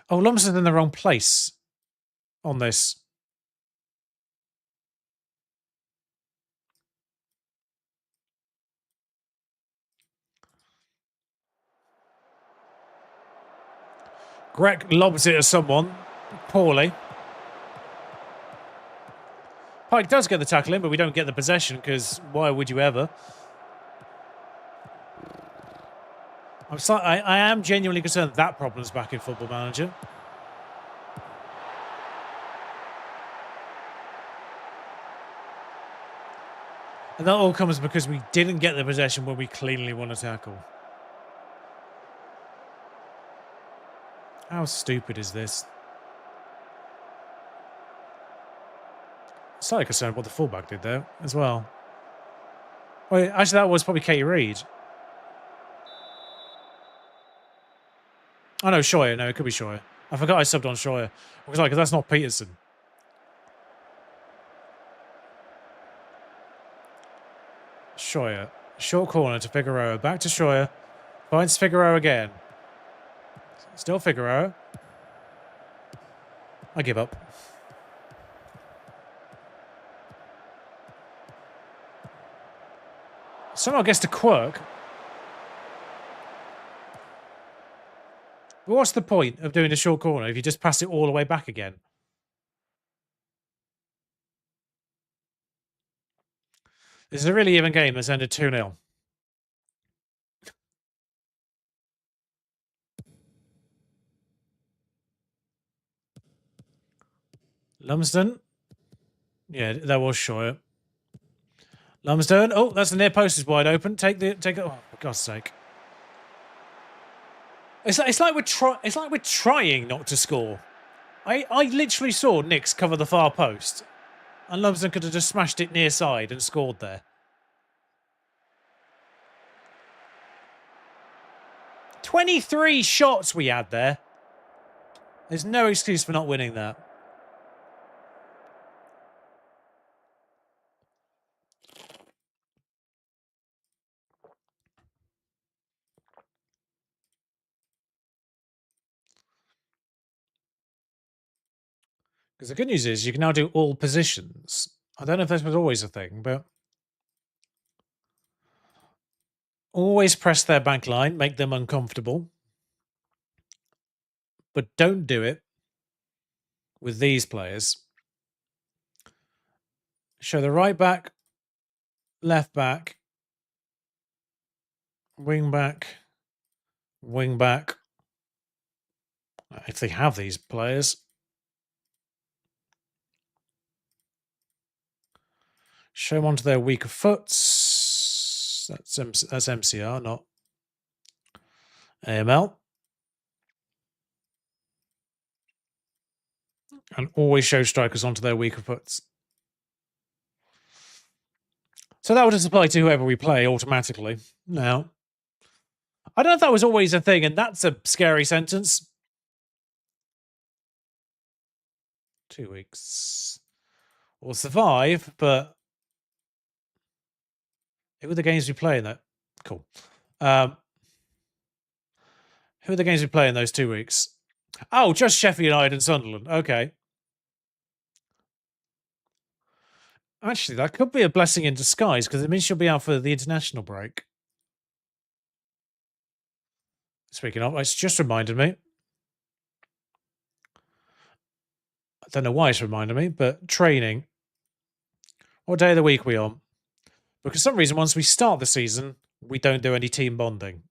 Oh, Lumsden's in the wrong place on this. Greg lobs it at someone poorly. Pike does get the tackle in, but we don't get the possession because why would you ever? I am genuinely concerned that problem's back in Football Manager. And that all comes because we didn't get the possession when we cleanly won a tackle. How stupid is this? Slightly concerned what the fullback did there as well. Well, actually, that was probably Katie Reid. Oh no, Scheuer. No, it could be Scheuer. I forgot I subbed on Scheuer. I was like, that's not Peterson. Scheuer. Short corner to Figueroa. Back to Scheuer. Finds Figueroa again. Still Figueroa. I give up. Somehow gets to Quirk. But what's the point of doing a short corner if you just pass it all the way back again? This is a really even game that's ended 2-0. Lumsden. Yeah, that was Scheuer. Lumsden. Oh, that's the near post is wide open. Take it. Oh, for God's sake! It's like we're trying not to score. I literally saw Nix cover the far post, and Lumsden could have just smashed it near side and scored there. 23 shots we had there. There's no excuse for not winning that. Because the good news is you can now do all positions. I don't know if this was always a thing, but always press their back line, make them uncomfortable. But don't do it with these players. Show the right back, left back, wing back, wing back. If they have these players. Show them onto their weaker foots. That's MCR, not AML. And always show strikers onto their weaker foots. So that would just apply to whoever we play automatically. Now, I don't know if that was always a thing, and that's a scary sentence. 2 weeks. We'll survive, but who are the games we play in that? Cool. Who are the games we play in those 2 weeks? Oh, just Sheffield United and Sunderland. Okay. Actually, that could be a blessing in disguise because it means she'll be out for the international break. Speaking of, it's just reminded me. I don't know why it's reminded me, but training. What day of the week are we on? Because for some reason, once we start the season, we don't do any team bonding.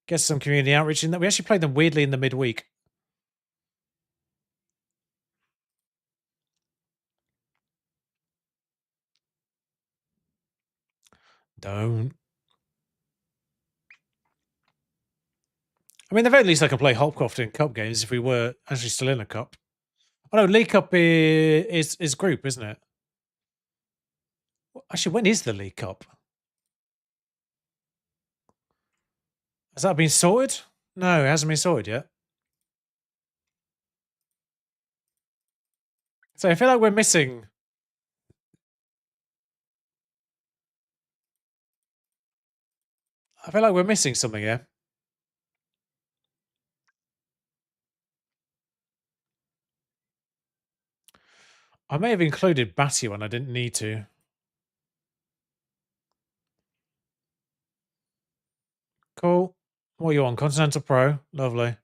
Get some community outreach in that. We actually played them weirdly in the midweek. Don't. I mean, the very least I can play Hopcroft in cup games if we were actually still in a cup. Oh no, League Cup is group, isn't it? Actually, when is the League Cup? Has that been sorted? No, it hasn't been sorted yet. So I feel like we're missing. I feel like we're missing something here. I may have included Batty when I didn't need to. Cool. What are you on? Continental Pro. Lovely.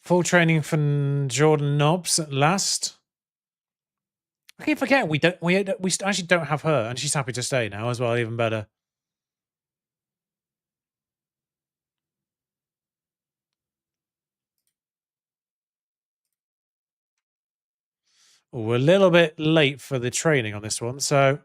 Full training from Jordan Nobbs at last. I keep forgetting we actually don't have her, and she's happy to stay now as well. Even better. Oh, we're a little bit late for the training on this one, so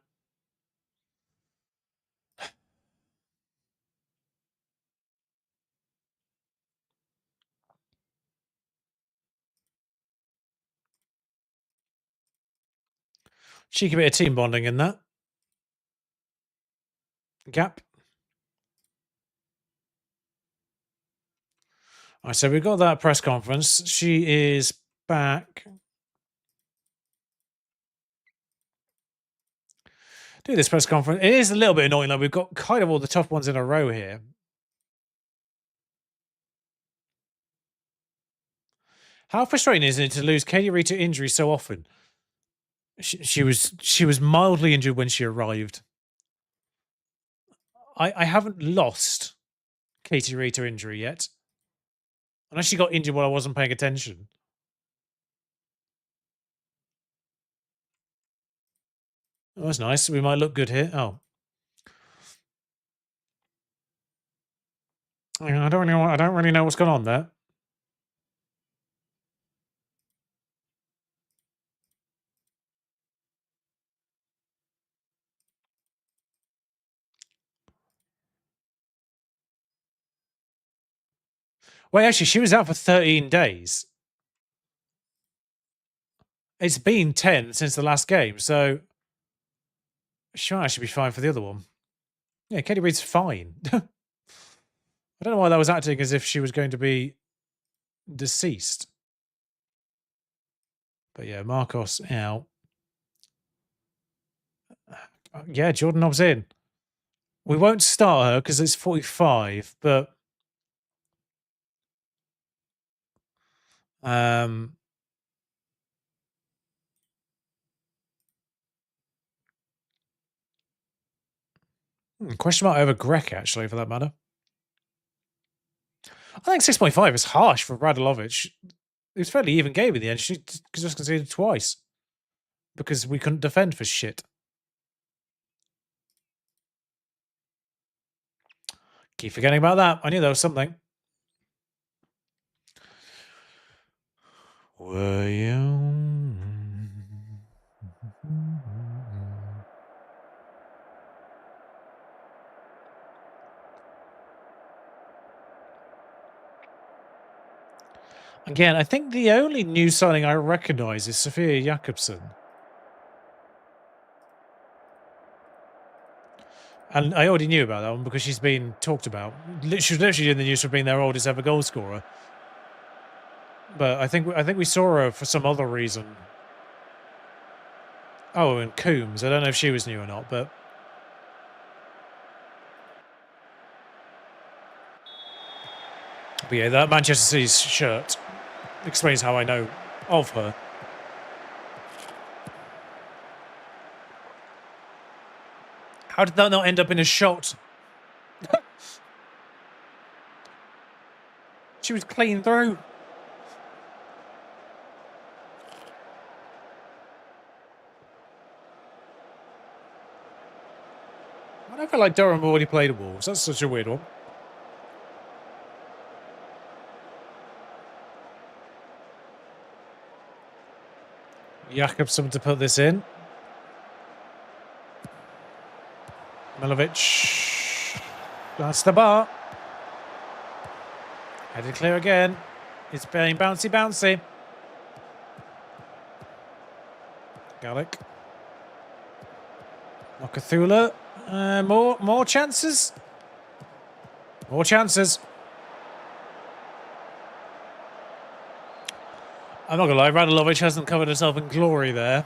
cheeky bit of team bonding in that. Gap. All right, so we've got that press conference. She is back. Do this press conference. It is a little bit annoying. Like we've got kind of all the tough ones in a row here. How frustrating is it to lose Katie Reed to injury so often? She was mildly injured when she arrived. I haven't lost Katie Reed to injury yet. Unless she got injured while I wasn't paying attention. Oh, that's nice. We might look good here. Oh. I don't really know what's going on there. Well, actually, she was out for 13 days. It's been 10 since the last game, so she might actually be fine for the other one. Yeah, Katie Reed's fine. I don't know why that was acting as if she was going to be deceased. But yeah, Marcos out. Yeah, Jordan Nobbs in. We won't start her because it's 45, but question mark over Grek, actually, for that matter. I think 6.5 is harsh for Radulovic. It was fairly even game in the end. She just conceded twice because we couldn't defend for shit. Keep forgetting about that. I knew there was something. Were you? Again, I think the only new signing I recognise is Sophia Jakobsen. And I already knew about that one because she's been talked about. She's literally in the news for being their oldest ever goal scorer. But I think we saw her for some other reason. Oh, and Coombs. I don't know if she was new or not, but yeah, that Manchester City's shirt explains how I know of her. How did that not end up in a shot? She was clean through. I don't feel like Durham already played Wolves. That's such a weird one. Jakobsen to put this in. Milovic. That's the bar. Headed clear again. It's being bouncy. Gallic. Nokathula. More chances. More chances. I'm not going to lie, Radulovic hasn't covered himself in glory there.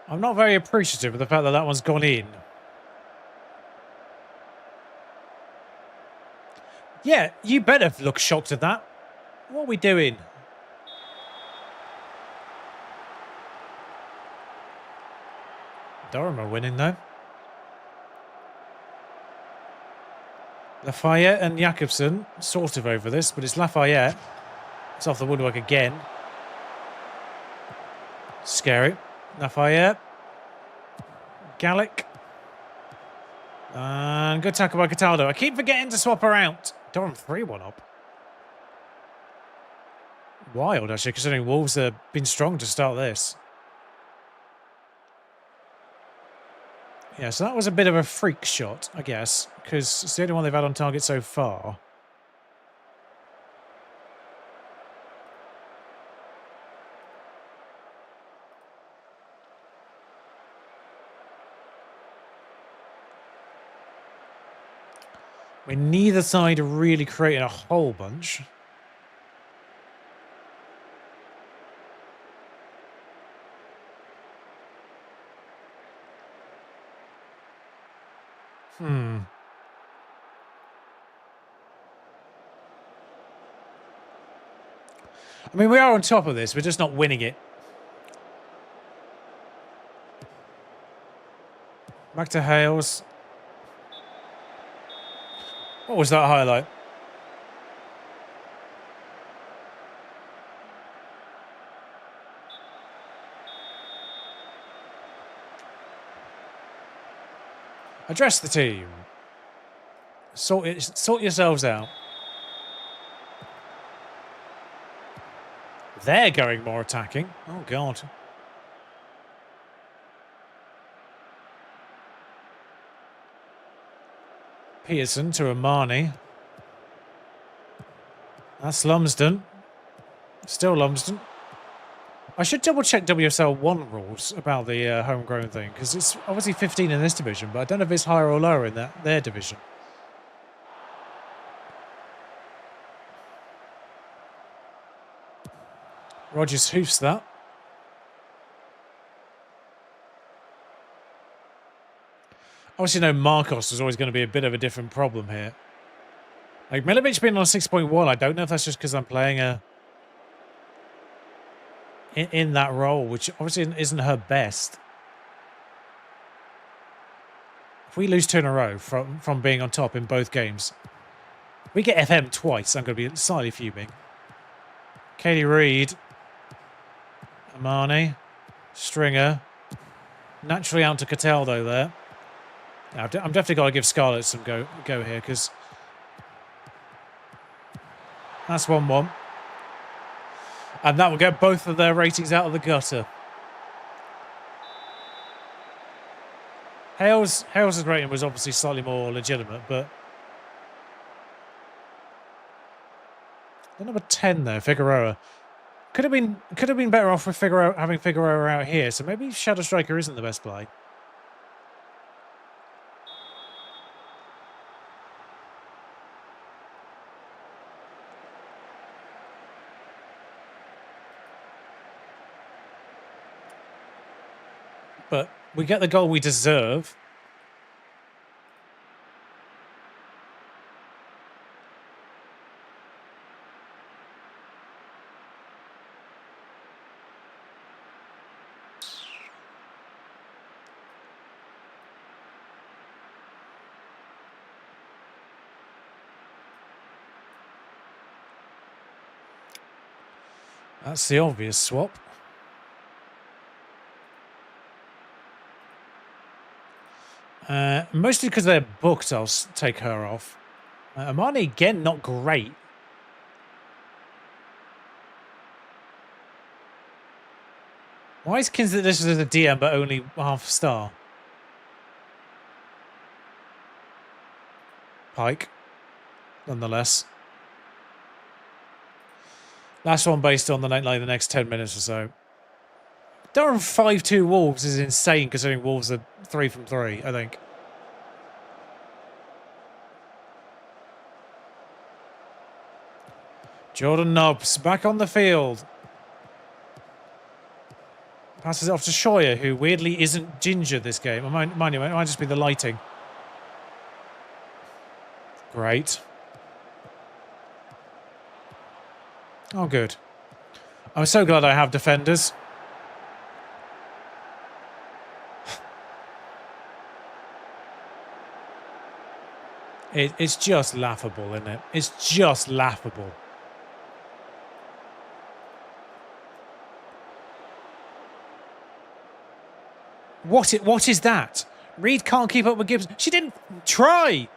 I'm not very appreciative of the fact that that one's gone in. Yeah, you better look shocked at that. What are we doing? Durham are winning, though. Lafayette and Jakobsen sort of over this, but it's Lafayette. It's off the woodwork again. Scary. Lafayette. Gallic. And good tackle by Cataldo. I keep forgetting to swap her out. Durham 3-1 up. Wild, actually, considering Wolves have been strong to start this. Yeah, so that was a bit of a freak shot, I guess, because it's the only one they've had on target so far. I mean, neither side are really creating a whole bunch. I mean, we are on top of this. We're just not winning it. Back to Hales. What was that highlight? Address the team. Sort yourselves out. They're going more attacking. Oh, God. Pearson to Amani. That's Lumsden. Still Lumsden. I should double check WSL 1 rules about the homegrown thing, because it's obviously 15 in this division, but I don't know if it's higher or lower in their division. Rogers hoofs that. Obviously, no, Marcos was always going to be a bit of a different problem here. Like, Milovic being on 6.1, I don't know if that's just because I'm playing in that role, which obviously isn't her best. If we lose 2 in a row from being on top in both games, we get FM twice, I'm going to be slightly fuming. Katie Reed. Amani. Stringer. Naturally out to Cataldo there. Now, I'm definitely got to give Scarlett some go here, because that's 1-1. And that will get both of their ratings out of the gutter. Hales' rating was obviously slightly more legitimate, but the number 10 there, Figueroa, could have been better off with having Figueroa out here. So maybe Shadow Striker isn't the best play. But we get the goal we deserve. That's the obvious swap. Mostly because they're booked, I'll take her off. Amani, again, not great. Why is Kinsley listed as a DM but only half star? Pike, nonetheless. Last one based on the next 10 minutes or so. Durham 5-2 Wolves is insane considering Wolves are 3 from 3, I think. Jordan Nobbs back on the field. Passes it off to Scheuer, who weirdly isn't ginger this game. Mind you, it might just be the lighting. Great. Oh, good. I'm so glad I have defenders. It's just laughable, isn't it? It's just laughable. What is that? Reed can't keep up with Gibson. She didn't try.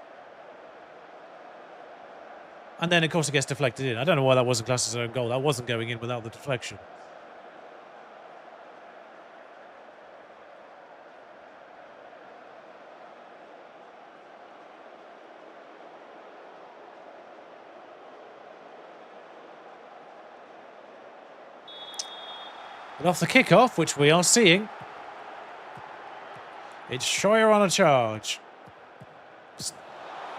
And then, of course, it gets deflected in. I don't know why that wasn't classed as an own goal. That wasn't going in without the deflection. But off the kickoff, which we are seeing, it's Scheuer on a charge. Just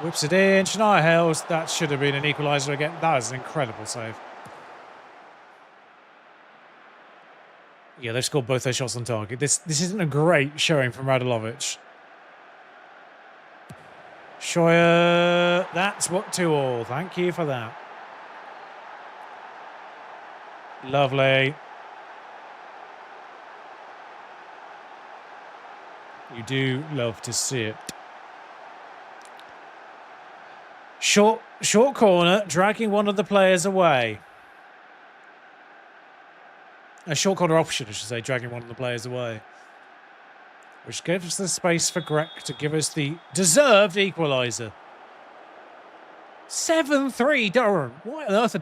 whips it in. Shania Hales. That should have been an equaliser again. That is an incredible save. Yeah, they've scored both their shots on target. This isn't a great showing from Radulovic. Scheuer. That's what 2-2. Thank you for that. Lovely. You do love to see it. Short corner, dragging one of the players away. A short corner option, I should say, dragging one of the players away. Which gives the space for Greg to give us the deserved equaliser. 7-3 Durham. What on earth?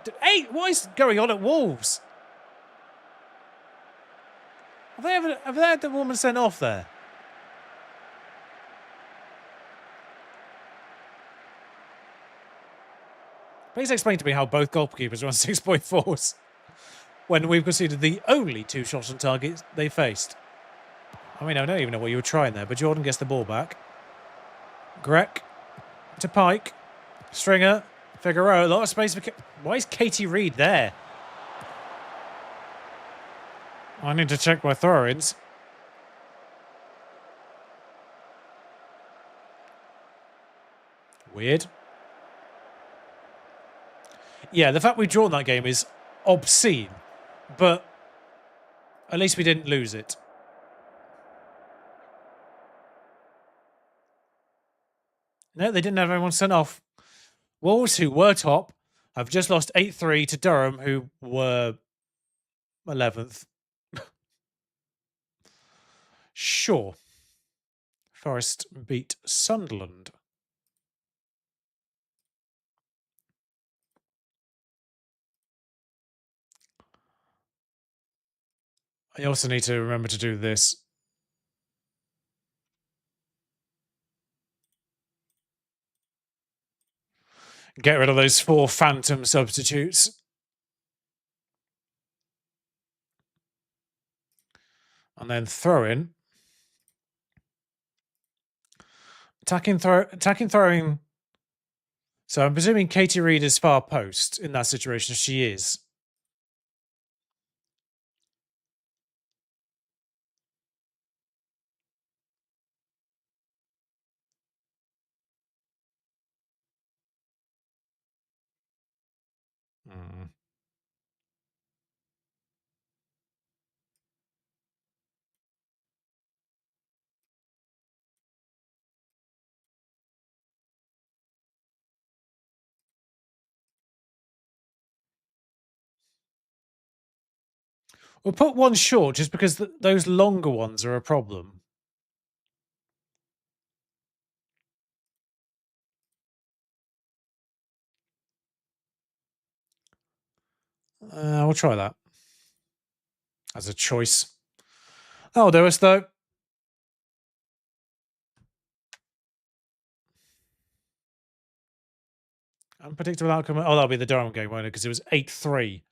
What is going on at Wolves? Have they had the woman sent off there? Please explain to me how both goalkeepers are on 6.4s when we've conceded the only 2 shots on target they faced. I mean, I don't even know what you were trying there, but Jordan gets the ball back. Greg to Pike. Stringer. Figueroa. A lot of space for... Why is Katie Reed there? I need to check my throw-ins. Weird. Yeah, the fact we've drawn that game is obscene, but at least we didn't lose it. No, they didn't have anyone sent off. Wolves, who were top, have just lost 8-3 to Durham, who were 11th. Sure. Forest beat Sunderland. I also need to remember to do this. Get rid of those 4 phantom substitutes. And then throw in. Attacking, throwing. So I'm presuming Katie Reed is far post in that situation. She is. Mm. We'll put one short just because those longer ones are a problem. We'll try that as a choice. That'll do us, though. Unpredictable outcome. Oh, that'll be the Durham game, won't it? Because it was 8-3.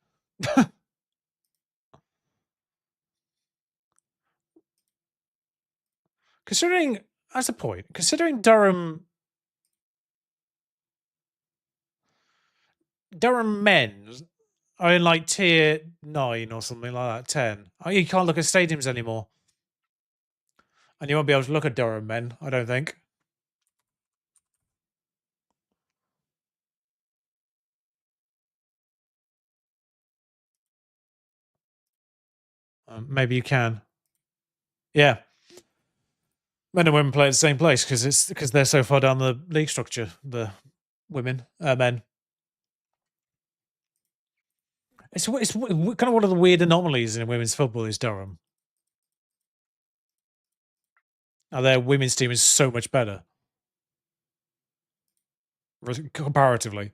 Considering, that's a point. Considering Durham men are in like tier 9 or something like that, 10. Oh, you can't look at stadiums anymore. And you won't be able to look at Durham men, I don't think. Maybe you can. Yeah. Men and women play at the same place because they're so far down the league structure, the men. It's kind of one of the weird anomalies in women's football is Durham. Now their women's team is so much better comparatively.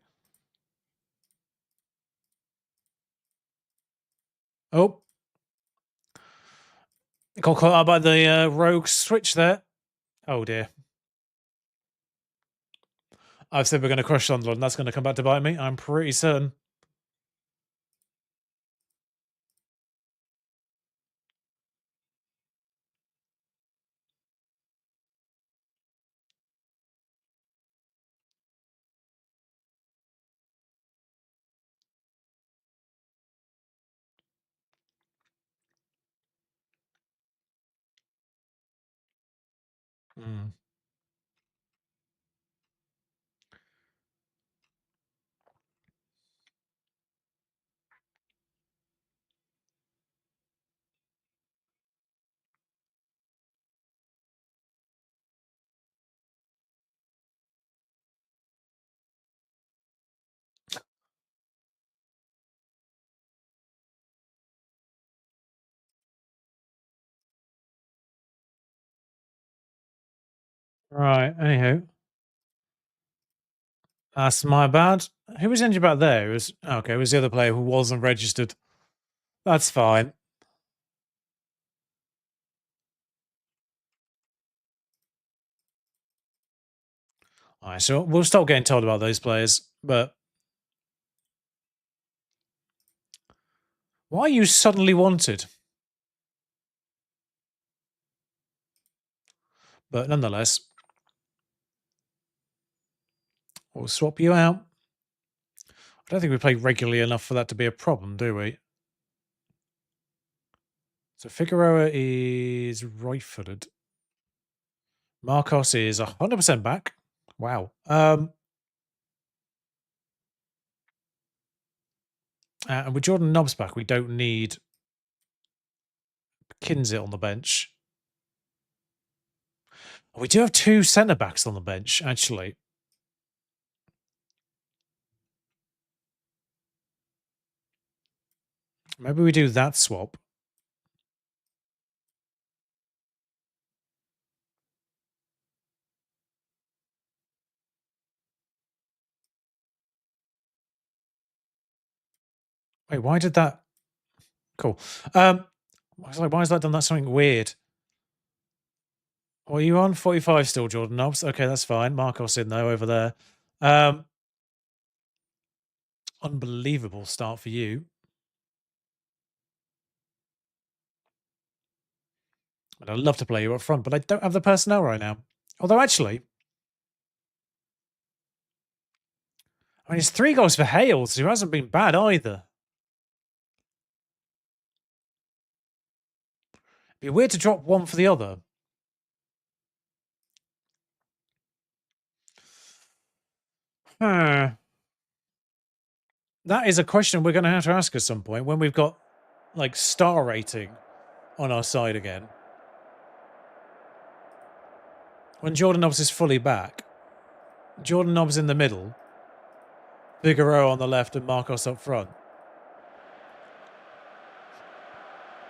Oh, got caught out by the rogue switch there. Oh dear. I've said we're going to crush Sunderland. And that's going to come back to bite me. I'm pretty certain. Mm. Right. Anyhow, that's my bad. Who was injured back there? It was okay. It was the other player who wasn't registered. That's fine. All right, so we'll stop getting told about those players. But why are you suddenly wanted? But nonetheless, we'll swap you out. I don't think we play regularly enough for that to be a problem, do we? So Figueroa is right-footed. Marcos is 100% back. Wow. And with Jordan Nobbs back, we don't need Kinsey on the bench. We do have 2 centre-backs on the bench, actually. Maybe we do that swap. Wait, why did that? Cool. Why has that done that something weird? What are you on? 45 still, Jordan Nobbs. Okay, that's fine. Marcos in though over there. Unbelievable start for you. And I'd love to play you up front, but I don't have the personnel right now. Although actually, I mean, it's 3 goals for Hales, who hasn't been bad either. It'd be weird to drop one for the other. That is a question we're going to have to ask at some point when we've got like star rating on our side again. When Jordan Nobbs is fully back, Jordan Nobbs in the middle, Figueroa on the left and Marcos up front.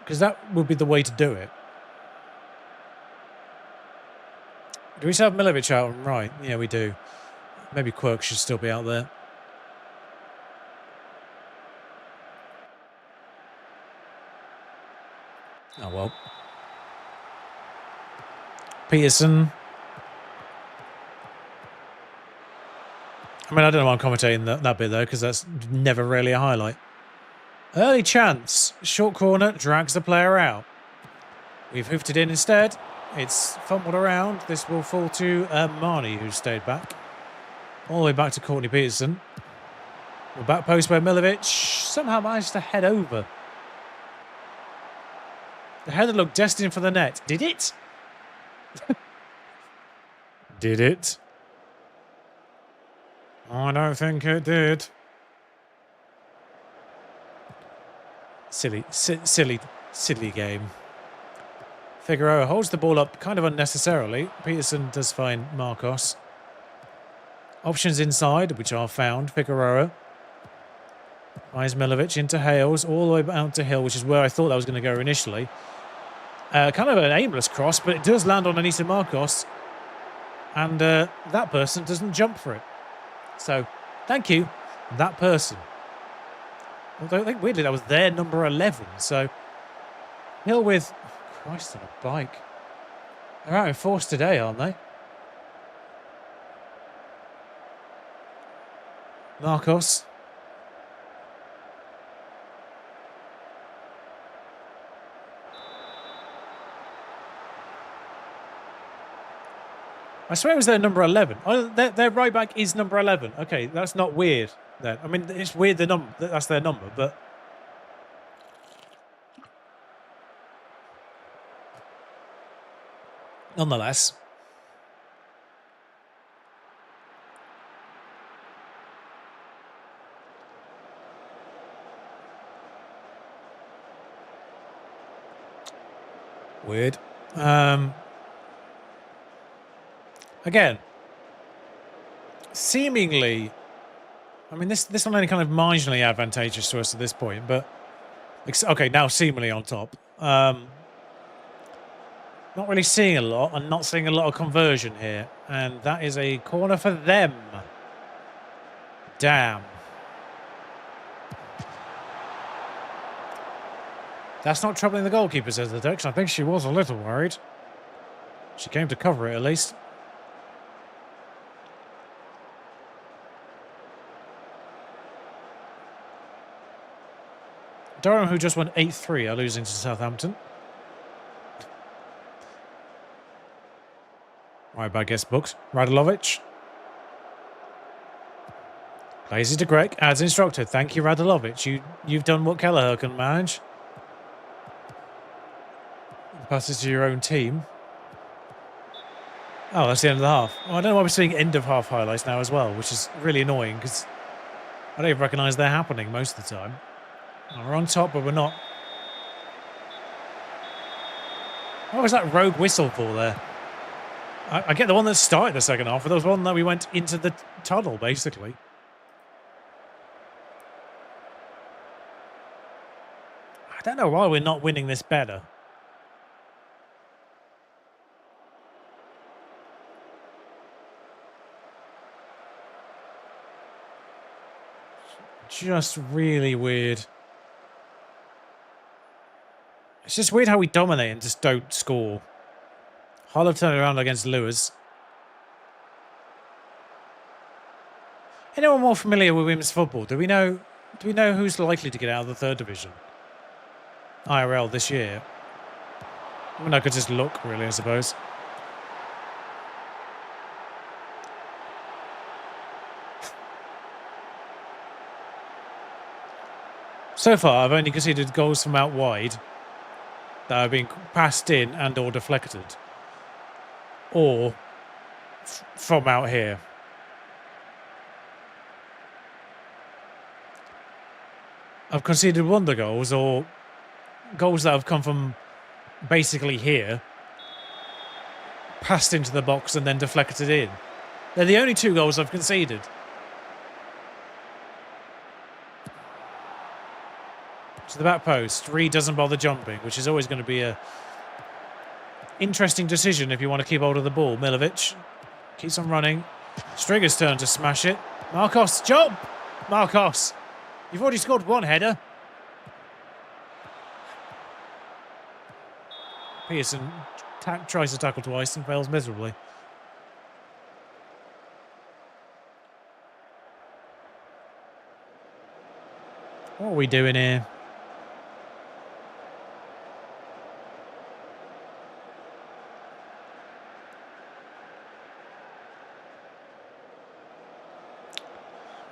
because that would be the way to do it. Do we still have Milovic out? Right, yeah, we do. Maybe Quirk should still be out there. Oh, well. Peterson. I mean, I don't know why I'm commentating that bit, though, because that's never really a highlight. Early chance. Short corner, drags the player out. We've hoofed it in instead. It's fumbled around. This will fall to Marnie, who stayed back. All the way back to Courtney Peterson. The back post where Milovic somehow managed to head over. The header looked destined for the net. Did it? Did it? I don't think it did. Silly game. Figueroa holds the ball up kind of unnecessarily. Peterson does find Marcos. Options inside, which are found. Figueroa finds Milovic into Hales, all the way out to Hill, which is where I thought that was going to go initially. Kind of an aimless cross, but it does land on Anita Marcos. And that person doesn't jump for it. So, thank you, that person. Although I think weirdly that was their number 11. So, Hill with... Christ on a bike. They're out in force today, aren't they? Marcos. I swear it was their number 11. Oh, their right back is number 11. Okay, that's not weird then. I mean, it's weird that's their number, but... Nonetheless. Weird. Again, seemingly, I mean, this one only kind of marginally advantageous to us at this point, but okay, now seemingly on top. Not really seeing a lot, and not seeing a lot of conversion here, and that is a corner for them. Damn. That's not troubling the goalkeeper, says the Dutch. I think she was a little worried. She came to cover it, at least. Durham, who just won 8-3, are losing to Southampton. Right back gets booked. Radulovic. Plays it to Greg. As instructed. Thank you, Radulovic. You've done what Kelleher can manage. Passes to your own team. Oh, that's the end of the half. Well, I don't know why we're seeing end of half highlights now as well, which is really annoying because I don't even recognise they're happening most of the time. We're on top, but we're not. What was that rogue whistle for there? I get the one that started the second half, but there was one that we went into the tunnel, basically. I don't know why we're not winning this better. Just really weird. It's just weird how we dominate and just don't score. Hull have turned around against Lewis. Anyone more familiar with women's football? Do we know who's likely to get out of the third division? IRL this year. I mean, I could just look, really, I suppose. So far, I've only conceded goals from out wide that have been passed in and or deflected. Or from out here. I've conceded wonder goals or goals that have come from basically here, passed into the box and then deflected in. They're the only two goals I've conceded. to the back post. Reed doesn't bother jumping, which is always going to be a interesting decision if you want to keep hold of the ball. Milovic keeps on running. Strigger's turn to smash it. Marcos, jump! Marcos, you've already scored one header. Pearson tries to tackle twice and fails miserably. What are we doing here?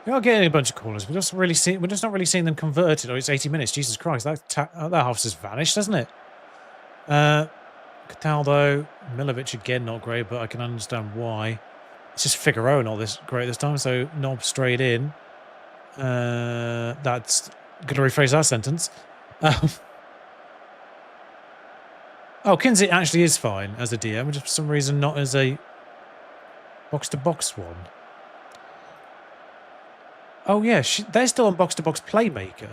We are getting a bunch of corners. We're just not really seeing them converted. Oh, it's 80 minutes. Jesus Christ, that half's just vanished, doesn't it? Cataldo, Milovic again, not great, but I can understand why. It's just Figueroa not this great this time, so knob straight in. That's going to rephrase that sentence. Oh, Kinsey actually is fine as a DM, just for some reason not as a box-to-box one. Oh, yeah, they're still on box-to-box playmaker.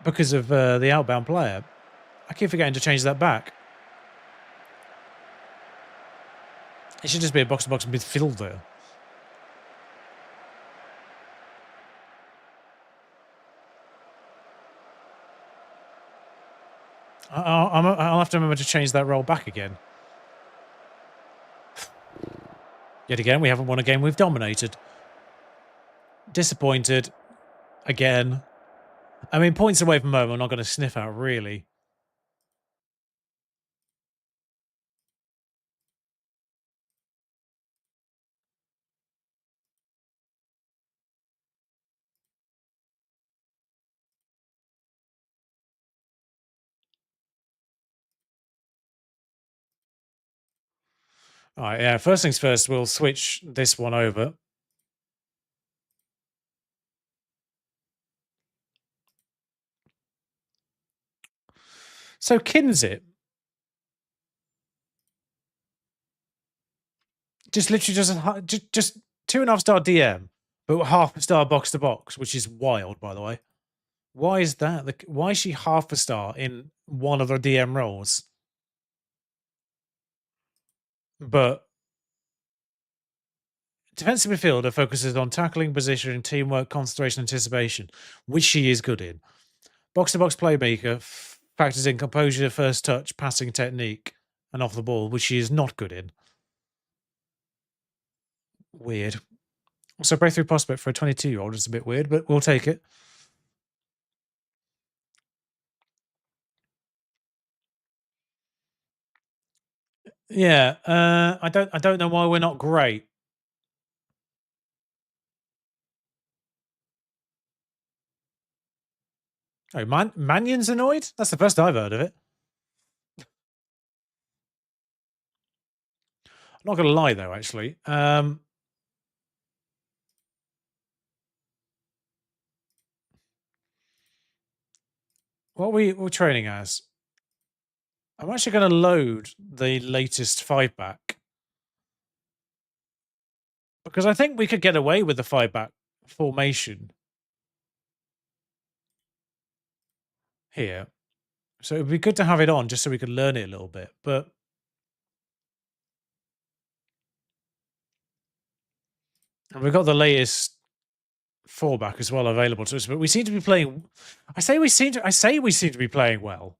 Because of the outbound player. I keep forgetting to change that back. It should just be a box-to-box midfielder. I'll have to remember to change that role back again. Yet again, we haven't won a game we've dominated. Disappointed. Again. I mean, points away from home, I'm not going to sniff out, really. All right, yeah, first things first, we'll switch this one over. So, Kinzit. Just literally just 2.5-star DM, but half a star box to box, which is wild, by the way. Why is that? Why is she half a star in one of the DM roles? But defensive midfielder focuses on tackling, positioning, teamwork, concentration, anticipation, which she is good in. Box to box playmaker factors in composure, first touch, passing technique, and off the ball, which she is not good in. Weird. So breakthrough prospect for a 22-year-old is a bit weird, but we'll take it. Yeah, I don't know why we're not great. Oh, Mannion's annoyed? That's the first I've heard of it. I'm not going to lie, though, actually. What we're training as? I'm actually going to load the latest 5-back. Because I think we could get away with the 5-back formation here. So it would be good to have it on just so we could learn it a little bit. But and we've got the latest 4-back as well available to us. But we seem to be playing. I say we seem to be playing well.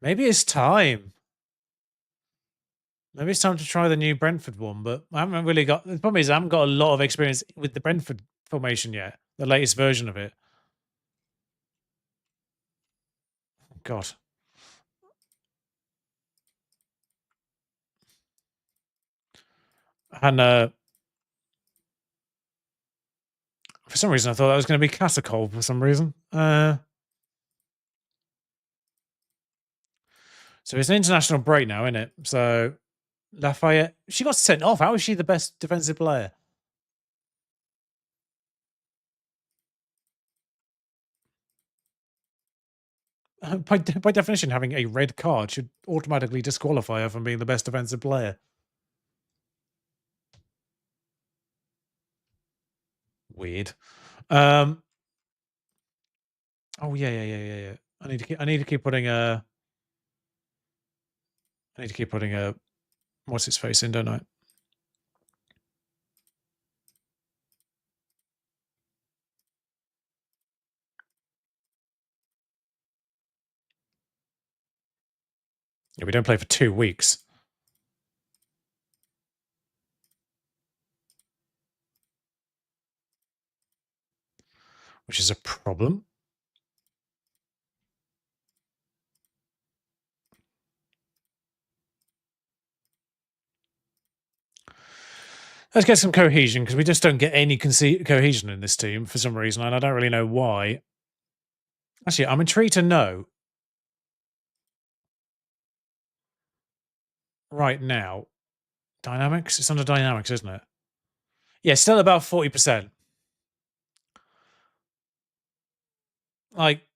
Maybe it's time. Maybe it's time to try the new Brentford one, but I haven't really got. The problem is I haven't got a lot of experience with the Brentford formation yet, the latest version of it. God. And for some reason, I thought that was going to be Casacol for some reason. So it's an international break now, isn't it? So Lafayette, she got sent off. How is she the best defensive player? By definition, having a red card should automatically disqualify her from being the best defensive player. Weird. Oh yeah. I need to keep putting a what's its face in, don't I? Yeah, we don't play for 2 weeks, which is a problem. Let's get some cohesion because we just don't get any cohesion in this team for some reason, and I don't really know why. Actually, I'm intrigued to know right now. Dynamics? It's under dynamics, isn't it? Yeah, still about 40%. Like,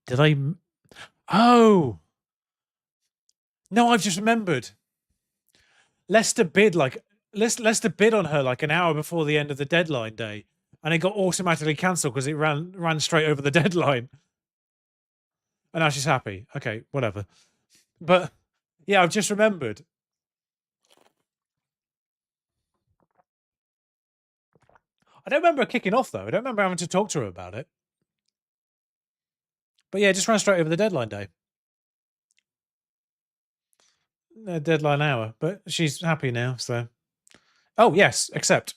did I? Oh no, I've just remembered. Leicester bid on her like an hour before the end of the deadline day, and it got automatically cancelled because it ran straight over the deadline. And now she's happy. Okay, whatever. But yeah, I've just remembered. I don't remember her kicking off though. I don't remember having to talk to her about it. But yeah, it just ran straight over the deadline day. Deadline hour. But she's happy now, so. Oh yes, accept.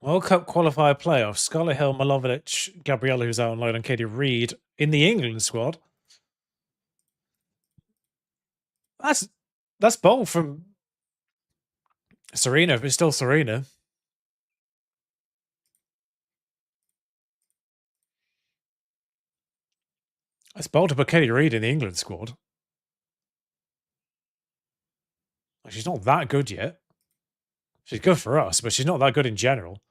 World Cup qualifier playoffs. Scarlett Hill, Milovic, Gabriella, who's out on loan, and Katie Reid in the England squad. That's bold from Serena, but it's still Serena. It's bold to put Katie Reid in the England squad. She's not that good yet. She's good for us, but she's not that good in general.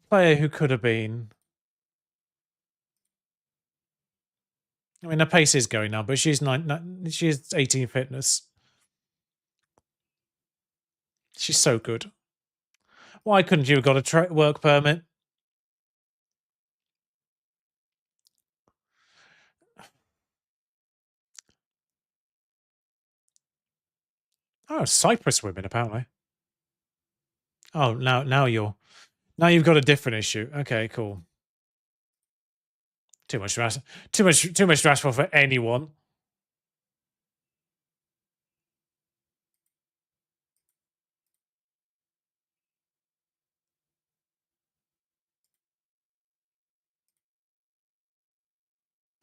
Player who could have been. I mean, her pace is going now, but she's she's 18 fitness. She's so good. Why couldn't you have got a work permit? Oh, Cyprus women apparently. Oh, now you've got a different issue. Okay, cool. Too much stressful for anyone.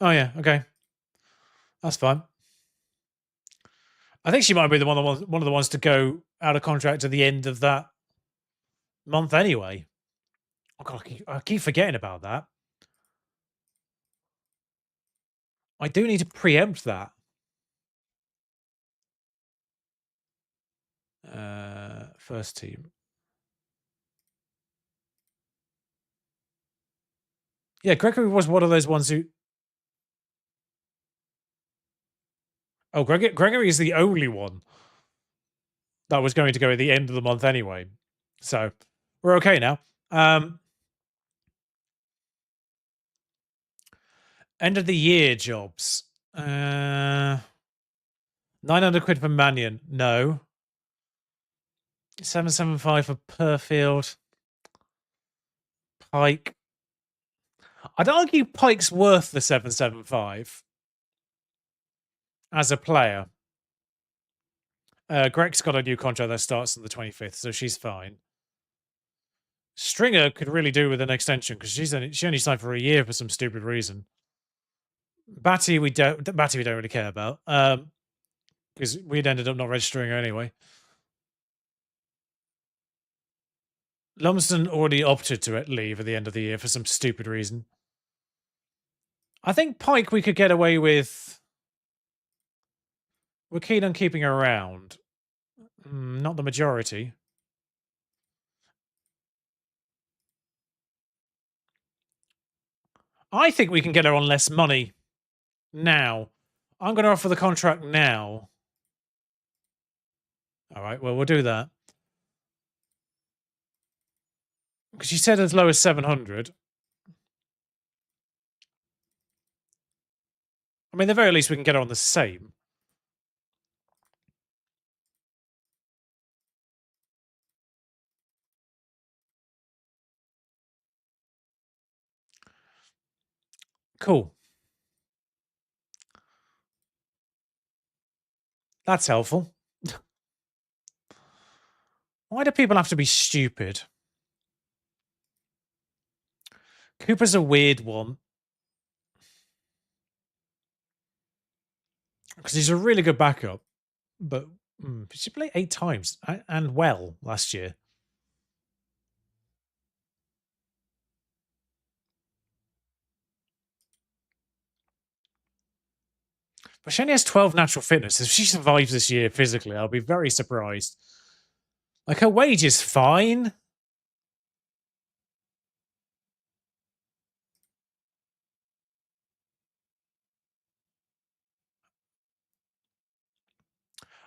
Oh yeah, okay, that's fine. I think she might be one of the ones to go out of contract at the end of that month anyway. Oh god, I keep forgetting about that. I do need to preempt that. First team. Yeah, Gregory was one of those ones who. Oh, Gregory is the only one that was going to go at the end of the month anyway. So we're okay now. End of the year jobs. 900 quid for Mannion. No. 775 for Perfield. Pike. I'd argue Pike's worth the 775 as a player. Greg's got a new contract that starts on the 25th, so she's fine. Stringer could really do with an extension because she only signed for a year for some stupid reason. Batty we don't really care about because we'd ended up not registering her anyway. Lumsden already opted to leave at the end of the year for some stupid reason. I think Pike we could get away with. We're keen on keeping her around. Not the majority. I think we can get her on less money now. I'm going to offer the contract now. All right, well, we'll do that. Because she said as low as 700. I mean, at the very least, we can get her on the same. Cool. That's helpful. Why do people have to be stupid? Cooper's a weird one. Because he's a really good backup. But she played 8 times and well last year. But she only has 12 natural fitness. If she survives this year physically, I'll be very surprised. Like, her wage is fine.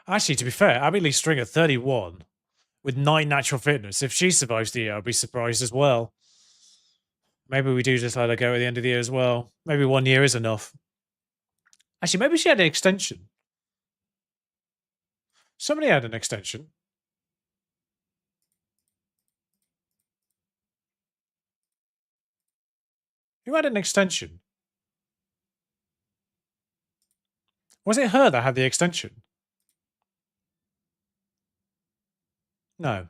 Actually, to be fair, Abby Lee Stringer, 31, with 9 natural fitness. If she survives the year, I'll be surprised as well. Maybe we do just let her go at the end of the year as well. Maybe 1 year is enough. Actually, maybe she had an extension. Somebody had an extension. Who had an extension? Was it her that had the extension? No.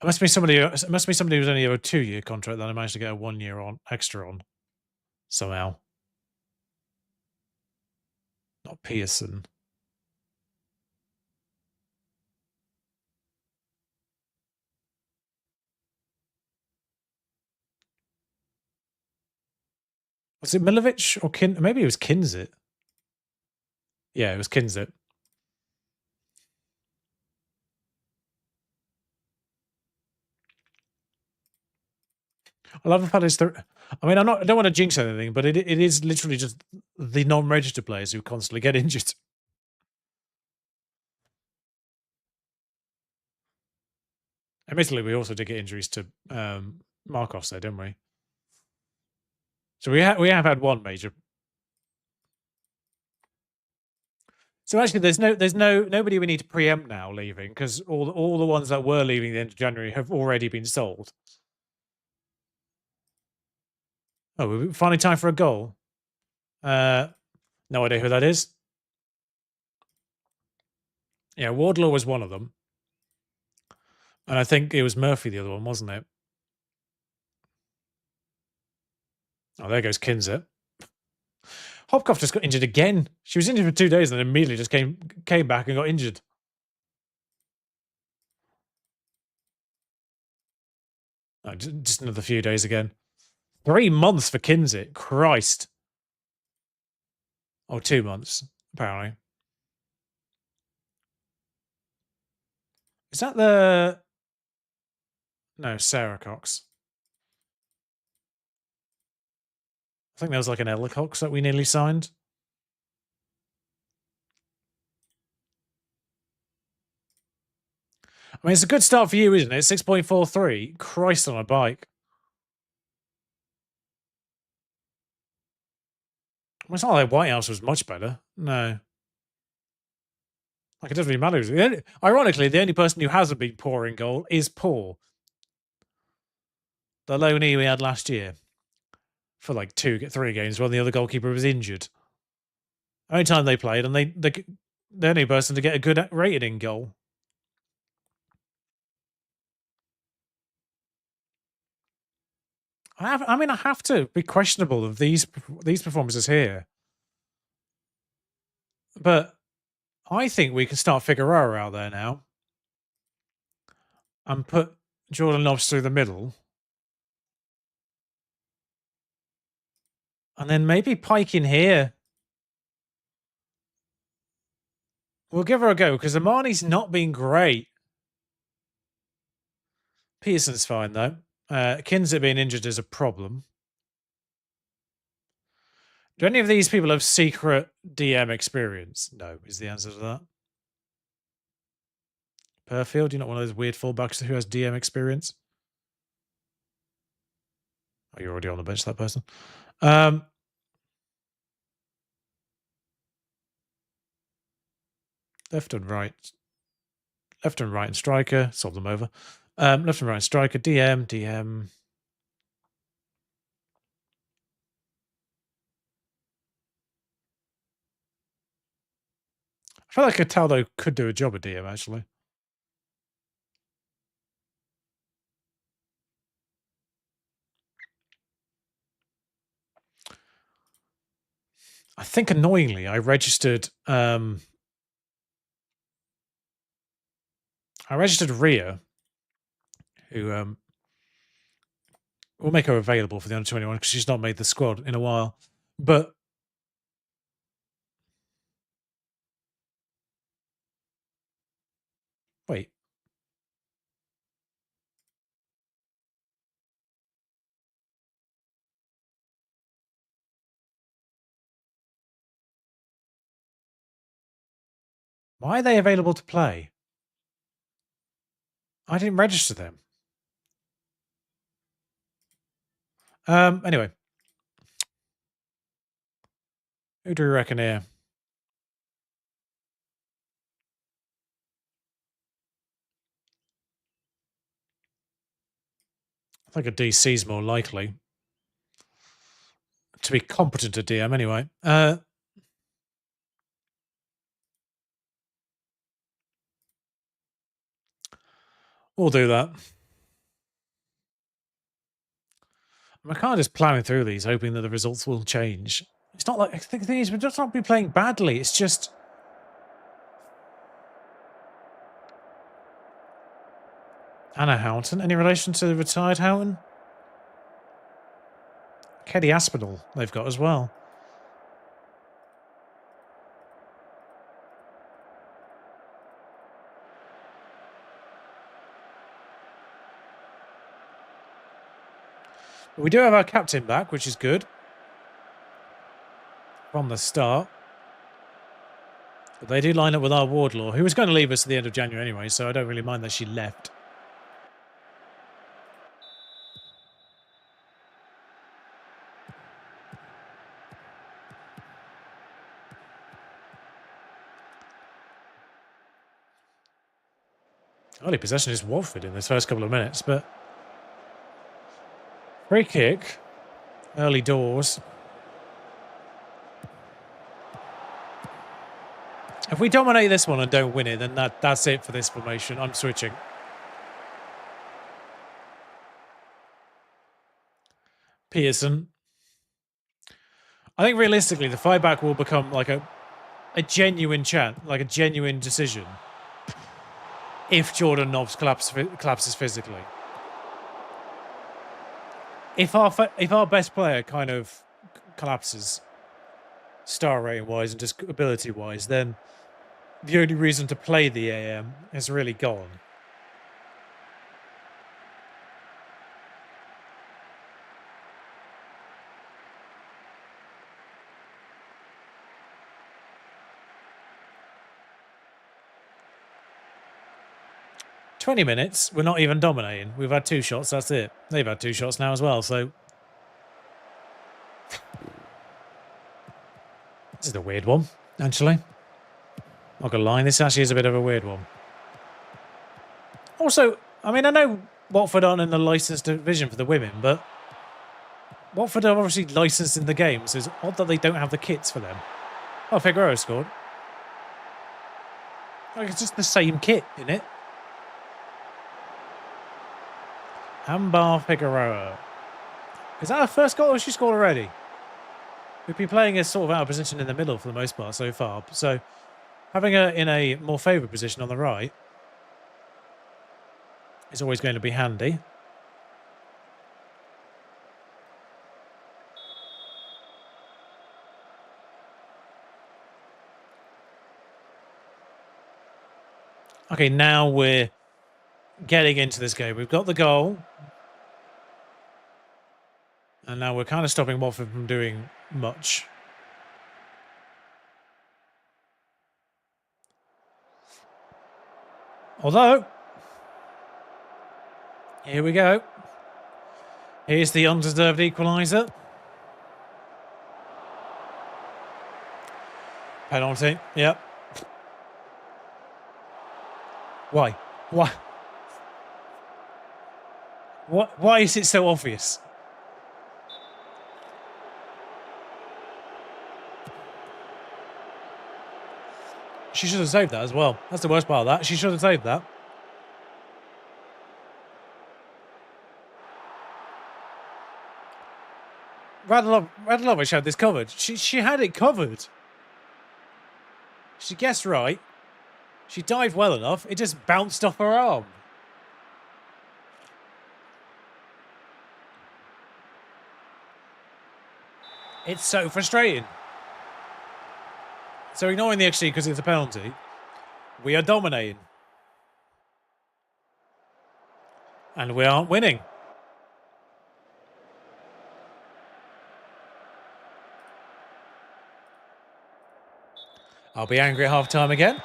It must be somebody. It must be somebody who's only a 2-year contract that I managed to get a 1 year on extra on somehow. Not Pearson. Was it Milovic or Maybe it was Kinzit. Yeah, it was Kinzit. I love the fact it's I mean, I don't want to jinx anything, but it is literally just the non-registered players who constantly get injured. Admittedly, we also did get injuries to Markovs there, didn't we? So we have had one major. So actually, there's nobody we need to preempt now leaving, because all the ones that were leaving the end of January have already been sold. Oh, finally time for a goal. No idea who that is. Yeah, Wardlaw was one of them. And I think it was Murphy, the other one, wasn't it? Oh, there goes Kinzer. Hopkoff just got injured again. She was injured for 2 days and then immediately just came back and got injured. Oh, just another few days again. 3 months for Kinzit. Christ. Oh, 2 months, apparently. Is that the... No, Sarah Cox. I think there was like an Ella Cox that we nearly signed. I mean, it's a good start for you, isn't it? 6.43. Christ on a bike. Well, it's not like White House was much better. No. Like, it doesn't really matter. Ironically, the only person who hasn't been poor in goal is Paul. The loanee we had last year. For like 3 games when the other goalkeeper was injured. Only time they played, and the only person to get a good rating in goal. I mean, I have to be questionable of these performances here. But I think we can start Figueroa out there now. and put Jordan Nobbs through the middle. And then maybe Pike in here. We'll give her a go because Amani's not been great. Pearson's fine though. Kinzer being injured is a problem. Do any of these people have secret DM experience? No, is the answer to that. Perfield, you're not one of those weird fullbacks who has DM experience? Oh, you're already on the bench, that person. Left and right. Left and right and striker. Solve them over. Left and right and striker. DM. I feel like Cataldo could do a job at DM, actually. I think annoyingly, I registered Rhea, who we'll make her available for the under-21 because she's not made the squad in a while. But wait. Why are they available to play? I didn't register them. Anyway. Who do we reckon here? I think a DC is more likely to be competent at DM anyway. We'll do that. I'm kind of just plowing through these, hoping that the results will change. It's not like, the thing is, we're just not be playing badly. It's just... Anna Houghton. Any relation to the retired Houghton? Keddy Aspinall they've got as well. But we do have our captain back, which is good. From the start. But they do line up with our Wardlaw, who was going to leave us at the end of January anyway, so I don't really mind that she left. Early possession is Watford in this first couple of minutes, but free kick, early doors. If we dominate this one and don't win it, then that's it for this formation. I'm switching. Pearson. I think realistically, the 5-back will become like a genuine like a genuine decision if Jordan Nobbs collapses physically. If our best player kind of collapses star rating wise and just ability wise, then the only reason to play the AM has really gone. "20 minutes, we're not even dominating. We've had 2 shots, that's it. They've had 2 shots now as well, so... This is a weird one, actually. Not gonna lie, this actually is a bit of a weird one. Also, I mean, I know Watford aren't in the licensed division for the women, but Watford are obviously licensed in the game, so it's odd that they don't have the kits for them. Oh, Figueroa scored. Like, it's just the same kit, isn't it? Ambar Figueroa. Is that her first goal or has she scored already? We've been playing a sort of out of position in the middle for the most part so far. So having her in a more favoured position on the right. is always going to be handy. Okay, now we're getting into this game. We've got the goal. And now we're kind of stopping Watford from doing much. Although, here we go. Here's the undeserved equaliser. Penalty, yep. Why? Why? Why is it so obvious? She should have saved that as well. That's the worst part of that. She should have saved that. Radlovic had this covered. She had it covered. She guessed right. She dived well enough. It just bounced off her arm. It's so frustrating. So ignoring the XG because it's a penalty, we are dominating. And we aren't winning. I'll be angry at half-time again.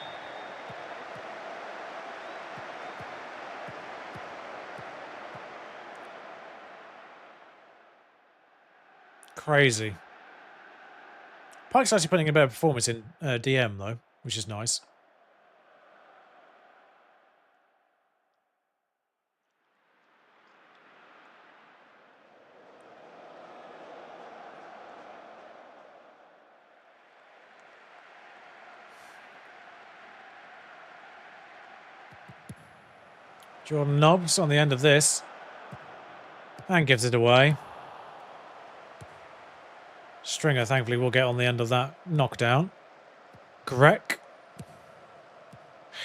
Crazy. Pike's actually putting a better performance in DM, though, which is nice. Jordan Nobbs on the end of this. And gives it away. Stringer, thankfully, will get on the end of that knockdown. Grek.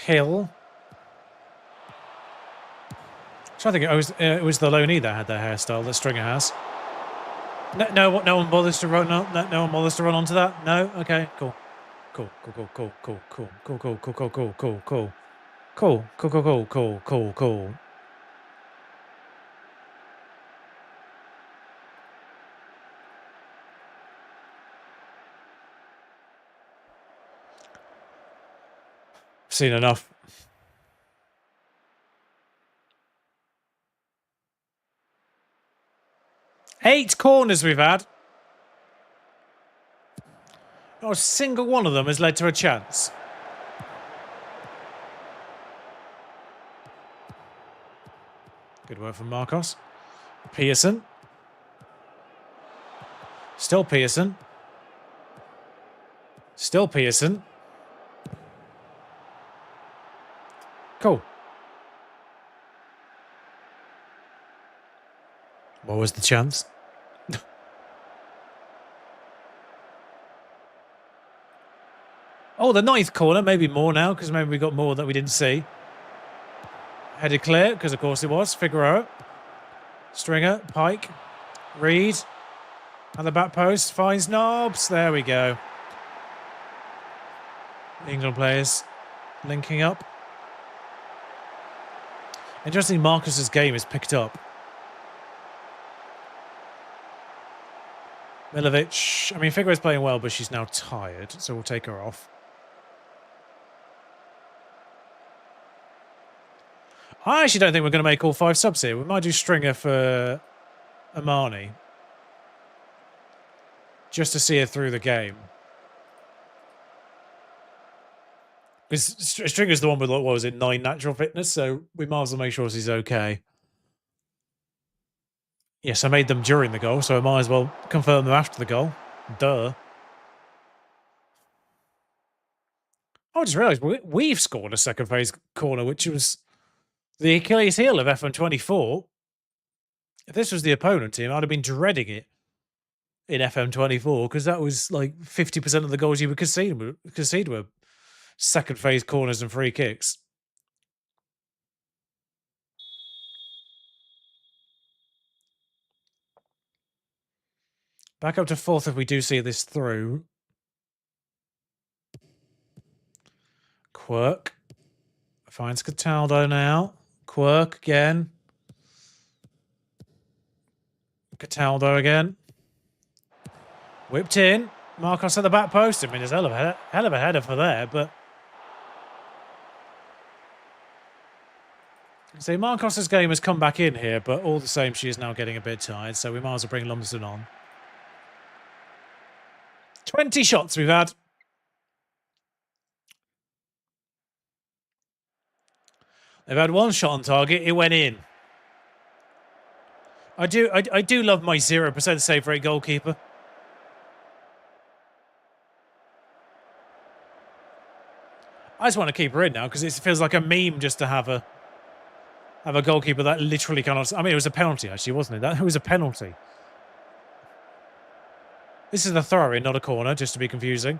Hill. So I think it was the Loney that had that hairstyle that Stringer has. No one bothers to run. No one bothers to run onto that. No. Okay. Cool. Cool. Seen enough. Eight corners we've had. Not a single one of them has led to a chance. Good work from Marcos. Pearson. Still Pearson. Still Pearson. Cool. What was the chance? Oh, the ninth corner. Maybe more now, because maybe we got more that we didn't see. Headed clear, because of course it was. Figueroa. Stringer. Pike. Reed. And the back post finds Nobbs. There we go. England players linking up. Interesting, Marcus's game is picked up. Milovic. I mean, Figueroa's playing well, but she's now tired, so we'll take her off. I actually don't think we're going to make all 5 subs here. We might do Stringer for Amani. Just to see her through the game. Because Stringer's the one with, what was it, 9 natural fitness, so we might as well make sure she's okay. Yes, I made them during the goal, so I might as well confirm them after the goal. Duh. I just realised we've scored a second phase corner, which was the Achilles heel of FM24. If this was the opponent team, I'd have been dreading it in FM24, because that was like 50% of the goals you would concede were second phase corners and free kicks. Back up to 4th if we do see this through. Quirk. Finds Cataldo now. Quirk again. Cataldo again. Whipped in. Marcos at the back post. I mean, there's hell of a header for there, but... See, Marcos's game has come back in here, but all the same, she is now getting a bit tired, so we might as well bring Lumsden on. 20 shots we've had. They've had one shot on target. It went in. I do love my 0% save rate goalkeeper. I just want to keep her in now because it feels like a meme just to have a goalkeeper that literally cannot... I mean, it was a penalty, actually, wasn't it? It was a penalty. This is a throw-in, not a corner, just to be confusing.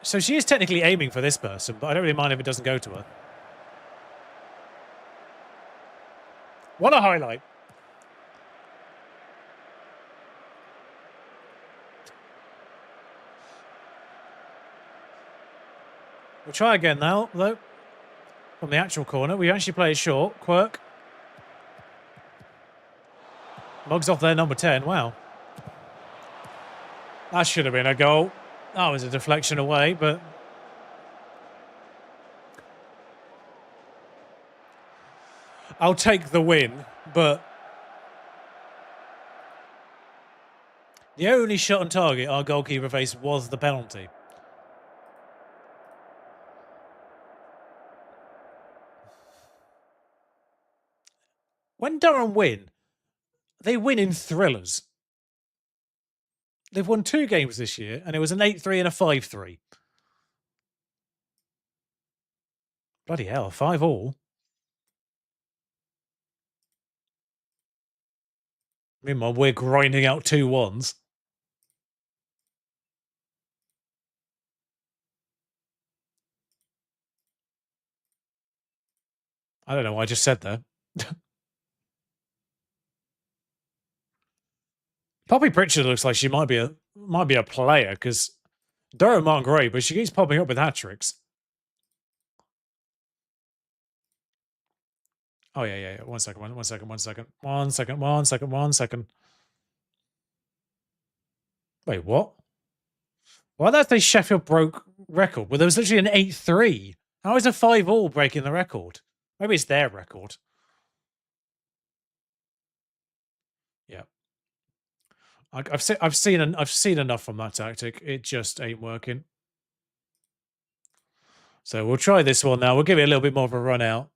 So she is technically aiming for this person, but I don't really mind if it doesn't go to her. What a highlight. We'll try again now, though. From the actual corner. We actually play it short. Quirk. Mugs off their number 10. Wow. That should have been a goal. That was a deflection away, but... I'll take the win, but... The only shot on target our goalkeeper faced was the penalty. When Durham win, they win in thrillers. They've won 2 games this year, and it was an 8-3 and a 5-3. Bloody hell, 5-all. Meanwhile, we're grinding out 2-1s. I don't know what I just said there. Poppy Pritchard looks like she might be a player because Durham aren't great, but she keeps popping up with hat tricks. Oh yeah. 1 second. Wait, what? Why did they Sheffield broke record? Well, there was literally an 8-3. How is a 5-all breaking the record? Maybe it's their record. Yeah. I've seen enough from that tactic. It just ain't working. So we'll try this one now. We'll give it a little bit more of a run out.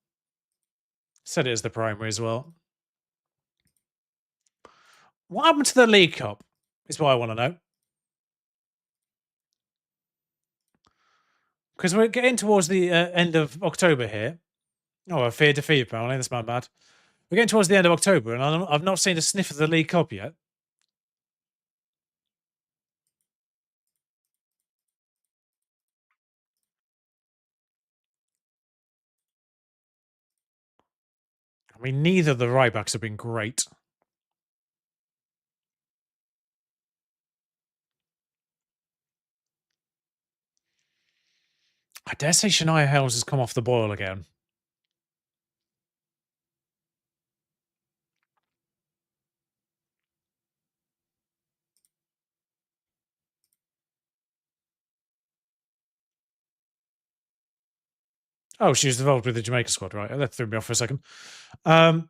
Set it as the primary as well. What happened to the League Cup is what I want to know. Because we're getting towards the end of October here. Oh, a fair defeat, apparently. That's my bad. We're getting towards the end of October, and I've not seen a sniff of the League Cup yet. I mean, neither of the right backs have been great. I dare say Shania Helms has come off the boil again. Oh, she was involved with the Jamaica squad, right? That threw me off for a second. So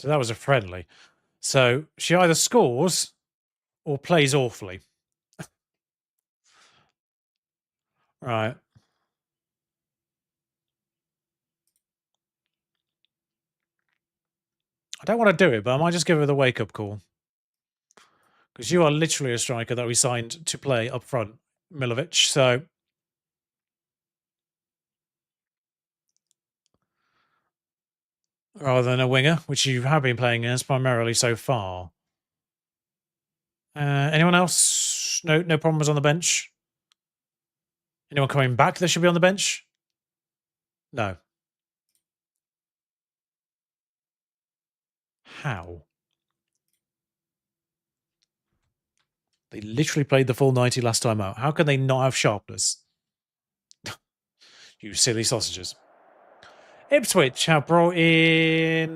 that was a friendly. So she either scores or plays awfully. Right. I don't want to do it, but I might just give her the wake-up call. Because you are literally a striker that we signed to play up front, Milovic, so... Rather than a winger, which you have been playing as primarily so far. Anyone else? No problems on the bench? Anyone coming back that should be on the bench? No. How? They literally played the full 90 last time out. How can they not have sharpness? You silly sausages. Ipswich have brought in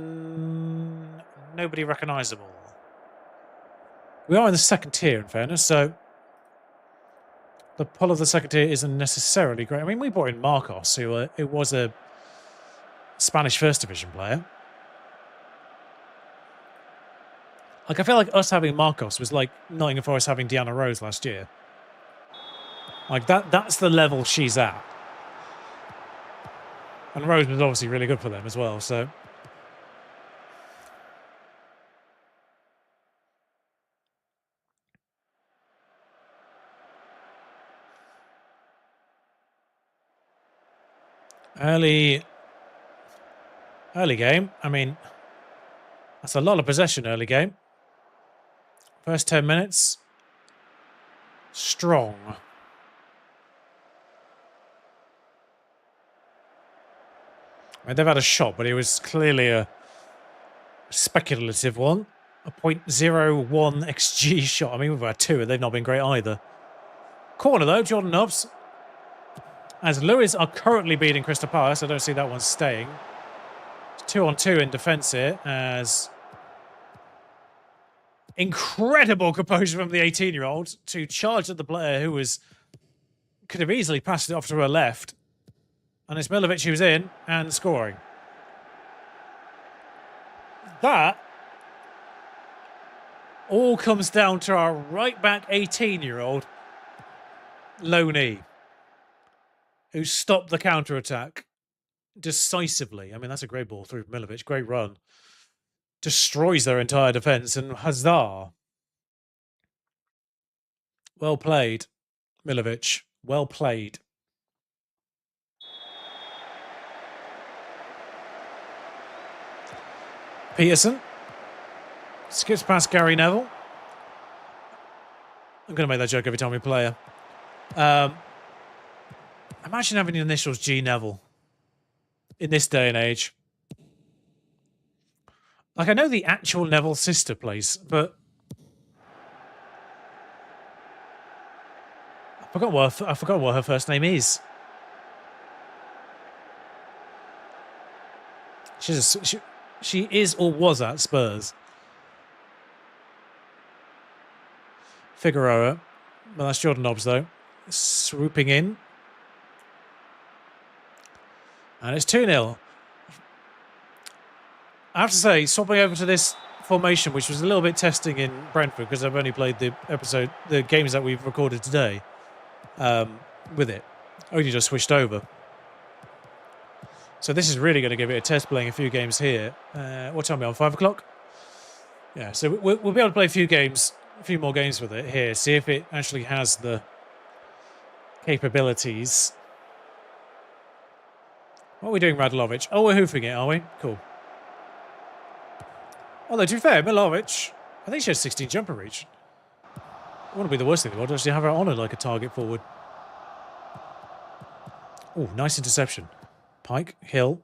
nobody recognisable. We are in the second tier, in fairness, so the pull of the second tier isn't necessarily great. I mean, we brought in Marcos, who it was a Spanish First Division player. Like, I feel like us having Marcos was like Nottingham Forest having Deanna Rose last year. Like, that's the level she's at. And Rose was obviously really good for them as well, so... Early game. I mean, that's a lot of possession early game. First 10 minutes. Strong. I mean, they've had a shot, but it was clearly a speculative one. A .01 XG shot. I mean, we've had two, and they've not been great either. Corner, though, Jordan Nobbs. As Lewis are currently beating Crystal Palace, I don't see that one staying. It's 2-on-2 in defence here, as... Incredible composure from the 18-year-old to charge at the player who could have easily passed it off to her left. And it's Milovic who's in and scoring. That all comes down to our right-back 18-year-old, Loney, who stopped the counter-attack decisively. I mean, that's a great ball through Milovic. Great run. Destroys their entire defence. And huzzah. Well played, Milovic. Well played. Peterson skips past Gary Neville. I'm going to make that joke every time we play her. Imagine having the initials G Neville in this day and age. Like, I know the actual Neville sister plays, but I forgot what her first name is. She is or was at Spurs. Figueroa. Well, that's Jordan Nobbs, though. Swooping in. And it's 2-0. I have to say, swapping over to this formation, which was a little bit testing in Brentford, because I've only played the games that we've recorded today with it. Only just switched over. So this is really going to give it a test, playing a few games here. What time are we on? 5 o'clock? Yeah, so we'll be able to play a few more games with it here. See if it actually has the capabilities. What are we doing, Radlovic? Oh, we're hoofing it, are we? Cool. Although, to be fair, Milovic, I think she has 16 jumper reach. It wouldn't be the worst thing in the world to actually have her on her like a target forward. Oh, nice interception. Pike, Hill,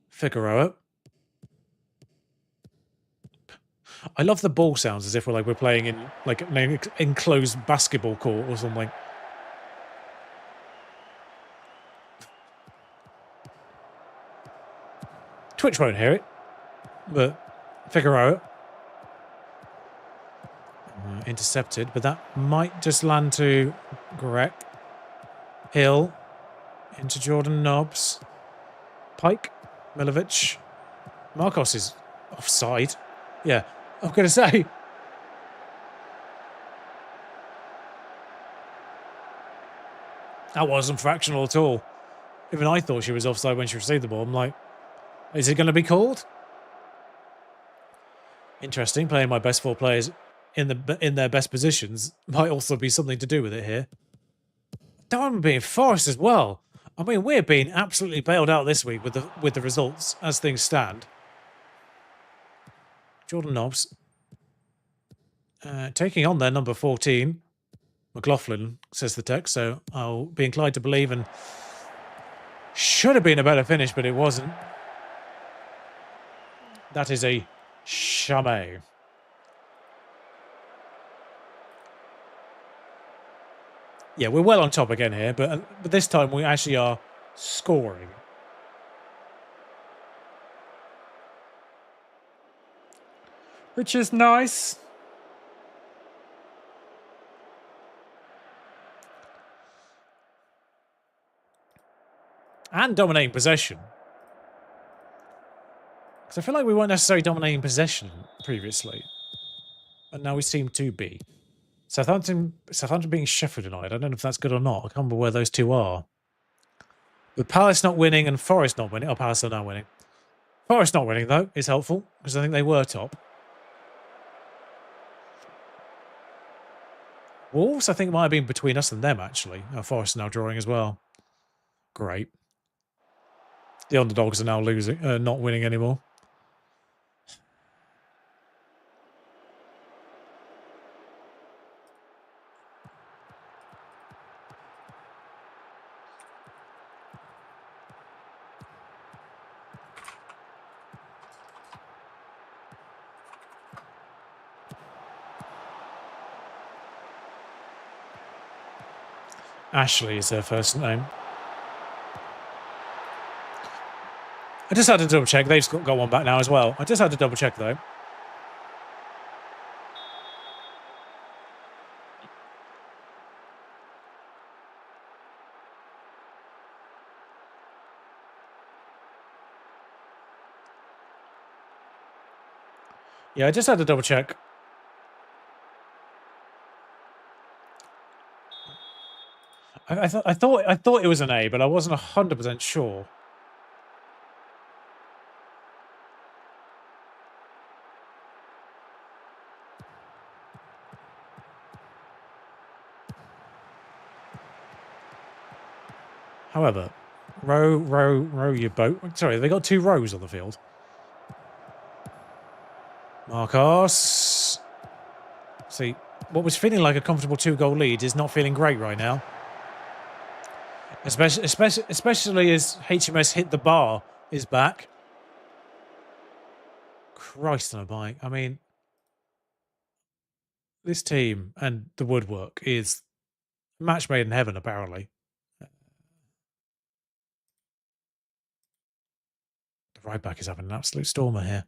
Figueroa. I love the ball sounds as if we're playing in like an enclosed basketball court or something. Twitch won't hear it, but Figueroa intercepted, but that might just land to Greg. Hill into Jordan Nobbs. Pike, Milovic. Marcos is offside. Yeah, I'm going to say. That wasn't fractional at all. Even I thought she was offside when she received the ball. I'm like, is it going to be called? Interesting. Playing my best four players in their best positions might also be something to do with it here. Darwin being Forest as well. I mean, we're being absolutely bailed out this week with the results as things stand. Jordan Nobbs taking on their number 14. McLaughlin, says the text, so I'll be inclined to believe, and should have been a better finish, but it wasn't. That is a shame. Yeah, we're well on top again here, but this time we actually are scoring. Which is nice. And dominating possession. Because I feel like we weren't necessarily dominating possession previously. And now we seem to be. Southampton being Sheffield United. I don't know if that's good or not. I can't remember where those two are. But Palace not winning and Forest not winning. Oh, Palace are now winning. Forest not winning, though, is helpful. Because I think they were top. Wolves, I think, might have been between us and them, actually. Oh, Forest are now drawing as well. Great. The underdogs are now losing, not winning anymore. Ashley is their first name. I just had to double check. They've got one back now as well. I just had to double check, though. Yeah, I just had to double check. I thought it was an A, but I wasn't 100% sure. However, row your boat. Sorry, they got two rows on the field. Marcos. See, what was feeling like a comfortable 2-goal lead is not feeling great right now. Especially as HMS hit the bar is back. Christ on a bike. I mean, this team and the woodwork is a match made in heaven, apparently. The right back is having an absolute stormer here.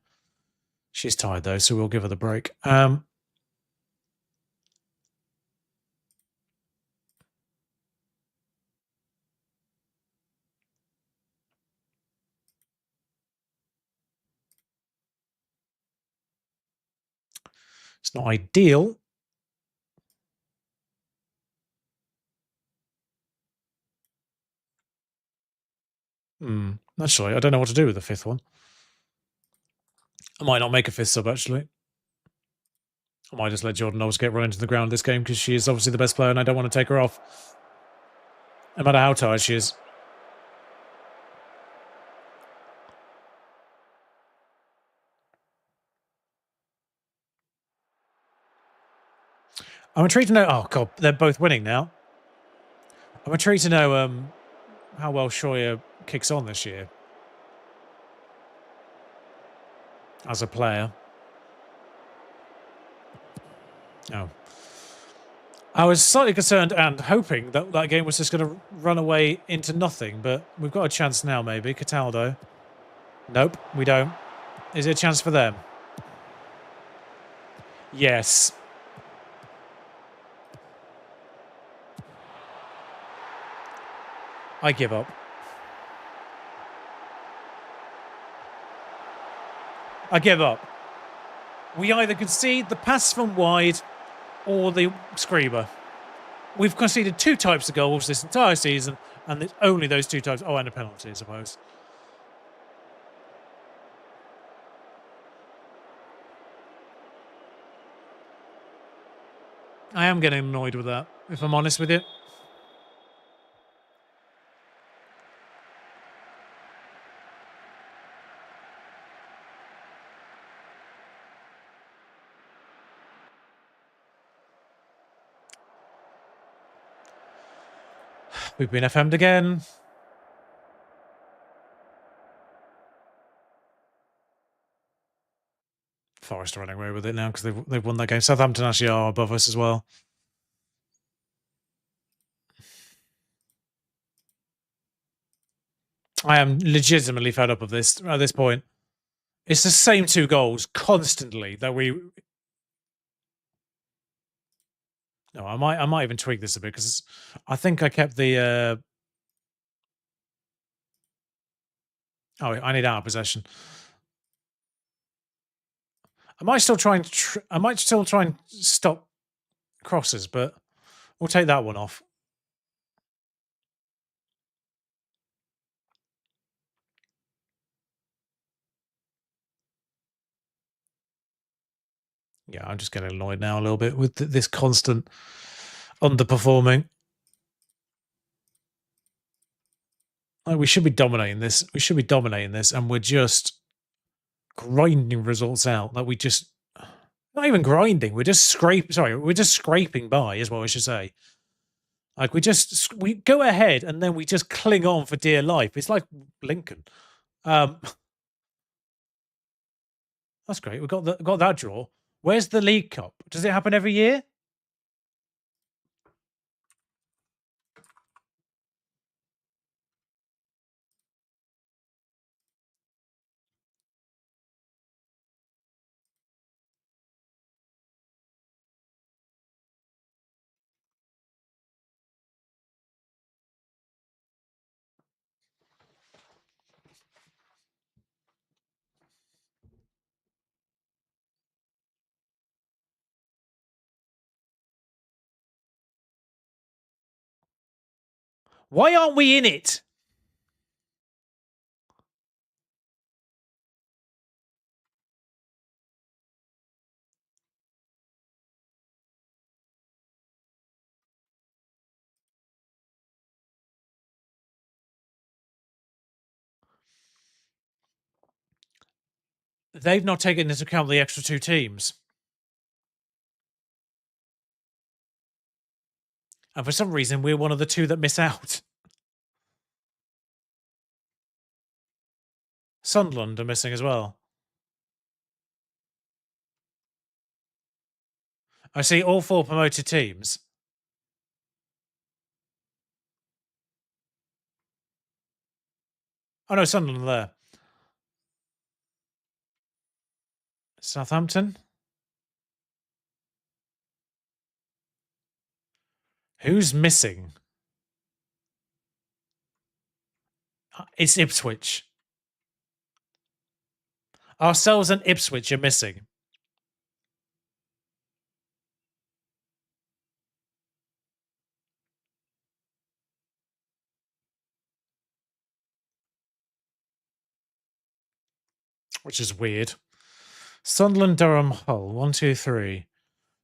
She's tired though, so we'll give her the break. It's not ideal. Actually, I don't know what to do with the fifth one. I might not make a fifth sub, actually. I might just let Jordan Knowles get run into the ground this game because she is obviously the best player and I don't want to take her off. No matter how tired she is. I'm intrigued to know... Oh, God, they're both winning now. I'm intrigued to know how well Shoya kicks on this year. As a player. Oh. I was slightly concerned and hoping that that game was just going to run away into nothing, but we've got a chance now, maybe. Cataldo. Nope, we don't. Is it a chance for them? Yes. I give up. I give up. We either concede the pass from wide or the screamer. We've conceded two types of goals this entire season, and it's only those two types. Oh, and a penalty, I suppose. I am getting annoyed with that, if I'm honest with you. We've been FM'd again. Forest are running away with it now because they've won that game. Southampton actually are above us as well. I am legitimately fed up of this at this point. It's the same 2 goals constantly that we. No, I might even tweak this a bit because I think I kept the. Oh, I need out of possession. I might still try and stop crosses, but we'll take that one off. Yeah, I'm just getting annoyed now a little bit with this constant underperforming. Like, we should be dominating this. And we're just grinding results out. Like, we just not even grinding. We're just scraping by, is what I should say. Like, we go ahead and then we just cling on for dear life. It's like Lincoln. That's great. We got that draw. Where's the League Cup? Does it happen every year? Why aren't we in it? They've not taken into account the extra 2 teams. And for some reason, we're one of the 2 that miss out. Sunderland are missing as well. I see all 4 promoted teams. Oh no, Sunderland are there. Southampton. Who's missing? It's Ipswich. Ourselves and Ipswich are missing. Which is weird. Sunderland, Durham, Hull. 1, 2, 3.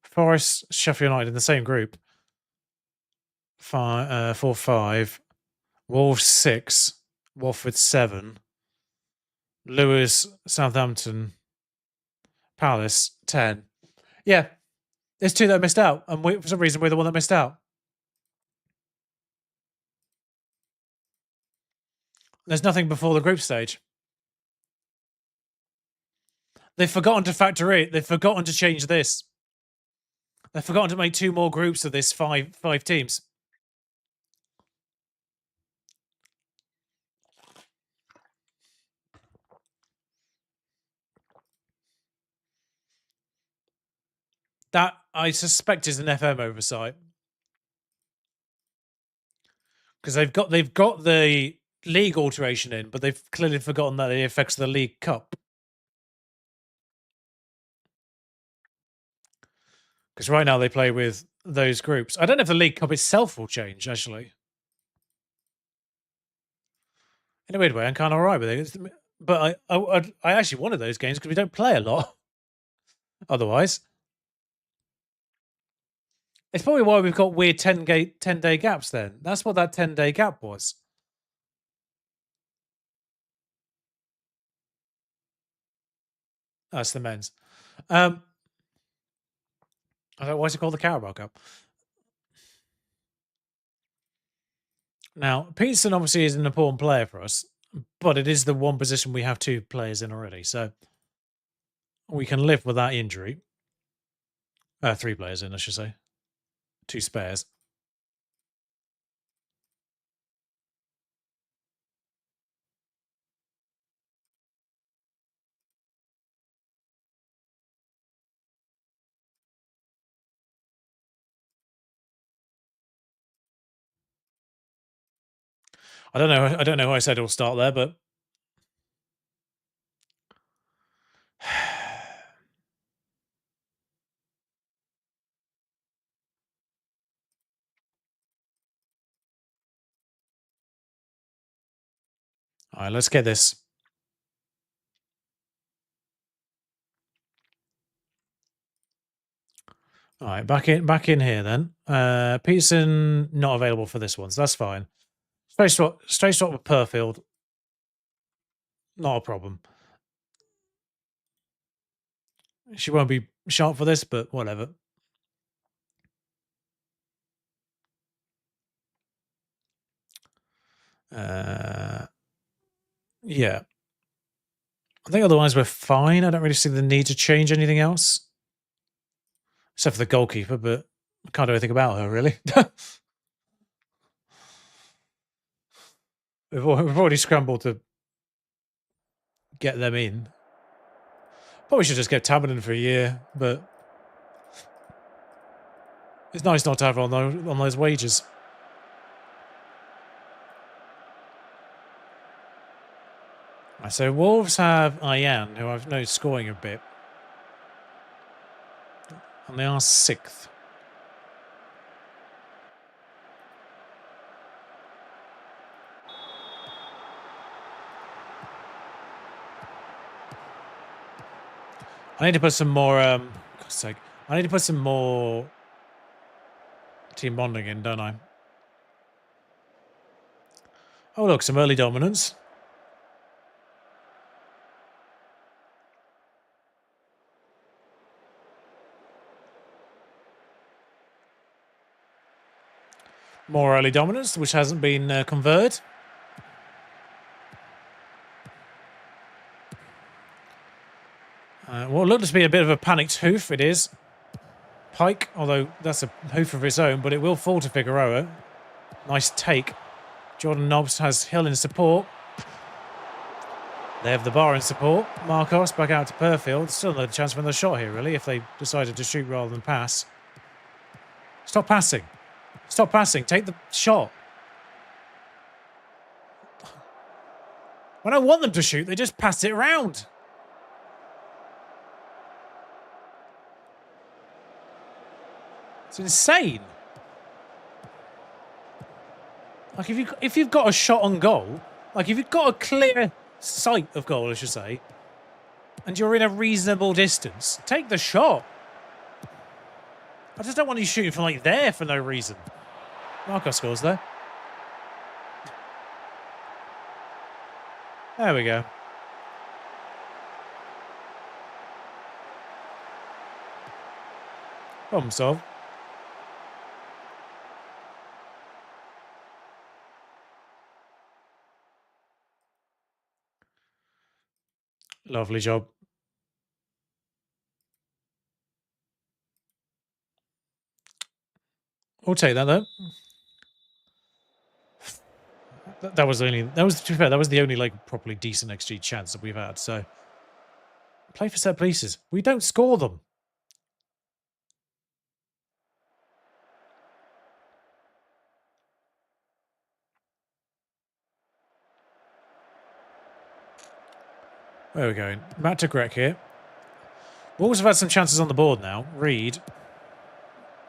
Forest, Sheffield United in the same group. 4, 5. Wolves 6. Watford 7. Lewis, Southampton, Palace 10. Yeah, there's 2 that missed out, and for some reason we're the one that missed out. There's nothing before the group stage. They've forgotten to factor it. They've forgotten to change this. They've forgotten to make 2 more groups of this 5 teams. That, I suspect, is an FM oversight. Because they've got the league alteration in, but they've clearly forgotten that it affects the League Cup. Because right now they play with those groups. I don't know if the League Cup itself will change, actually. In a weird way, I'm kind of alright with it. But I actually wanted those games because we don't play a lot otherwise. It's probably why we've got weird 10-day gaps then. That's what that 10-day gap was. That's the men's. I don't know, why is it called the Carabao Cup? Now, Peterson obviously is an important player for us, but it is the one position we have 2 players in already, so we can live with that injury. 3 players in, I should say. 2 spares. I don't know who I said will start there, but all right, let's get this. All right, back in here then. Peterson not available for this one, so that's fine. Straight swap with Perfield. Not a problem. She won't be sharp for this, but whatever. Yeah. I think otherwise we're fine. I don't really see the need to change anything else. Except for the goalkeeper, but I can't do anything about her, really. We've already scrambled to get them in. Probably should just get Tabernan for a year, but it's nice not to have her on those wages. So Wolves have Ayan, who I've noticed scoring a bit. And they are 6th. I need to put some more, God's sake. I need to put some more team bonding in, don't I? Oh, look, some early dominance. More early dominance, which hasn't been converted. Well, it looks to be a bit of a panicked hoof, it is. Pike, although that's a hoof of its own, but it will fall to Figueroa. Nice take. Jordan Nobbs has Hill in support. They have the bar in support. Marcos back out to Perfield. Still another chance for another shot here, really, if they decided to shoot rather than pass. Stop passing. Stop passing. Take the shot. When I want them to shoot, they just pass it around. It's insane. Like, if you've got a shot on goal, like if you've got a clear sight of goal, I should say, and you're in a reasonable distance, take the shot. I just don't want you shooting from like there for no reason. Marcos scores there. There we go. Problem solved. Lovely job. We'll take that though. That was to be fair, that was the only like properly decent XG chance that we've had. So play for set pieces. We don't score them. Where are we going? Back to Greg here. Wolves have had some chances on the board now. Reed.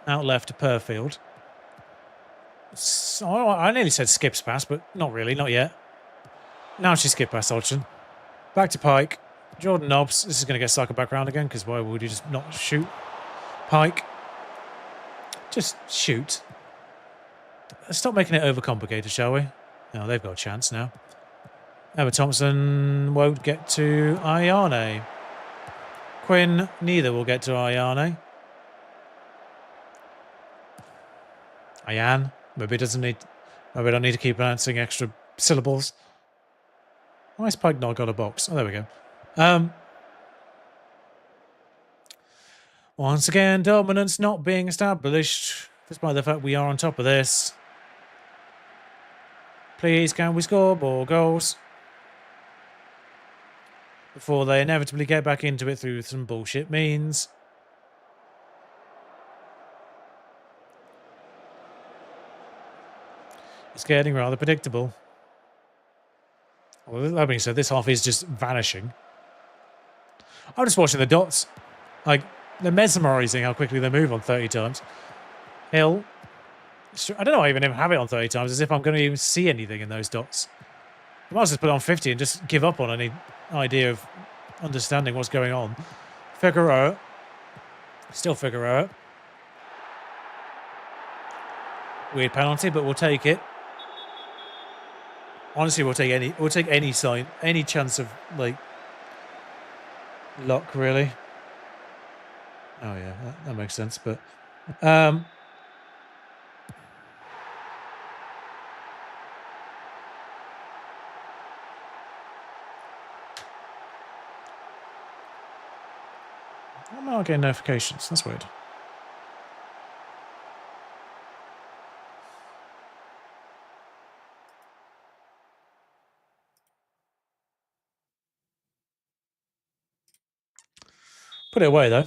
Out left to Perfield. So, I nearly said skips pass, but not really, not yet. Now she skip pass option. Back to Pike. Jordan Nobbs. This is going to get cycled back around again, because why would you just not shoot? Pike. Just shoot. Let's stop making it overcomplicated, shall we? No, they've got a chance now. Emma Thompson won't get to Ayane. Quinn, neither will get to Ayane. Ayan, maybe doesn't need... Maybe I don't need to keep answering extra syllables. Why has Pike not got a box? Oh, there we go. Once again, dominance not being established, despite the fact we are on top of this. Please, can we score more goals before they inevitably get back into it through some bullshit means? It's getting rather predictable. Well, that being said, this half is just vanishing. I'm just watching the dots. Like, they're mesmerising how quickly they move on 30 times. Hill. I don't know I even have it on 30 times, as if I'm going to even see anything in those dots. I might as well put it on 50 and just give up on any idea of understanding what's going on. Figueroa. Still Figueroa. Weird penalty, but we'll take it. Honestly, we'll take any sign, any chance of like luck, really. Oh yeah, that makes sense. But I'm not getting notifications. That's weird. Put it away though.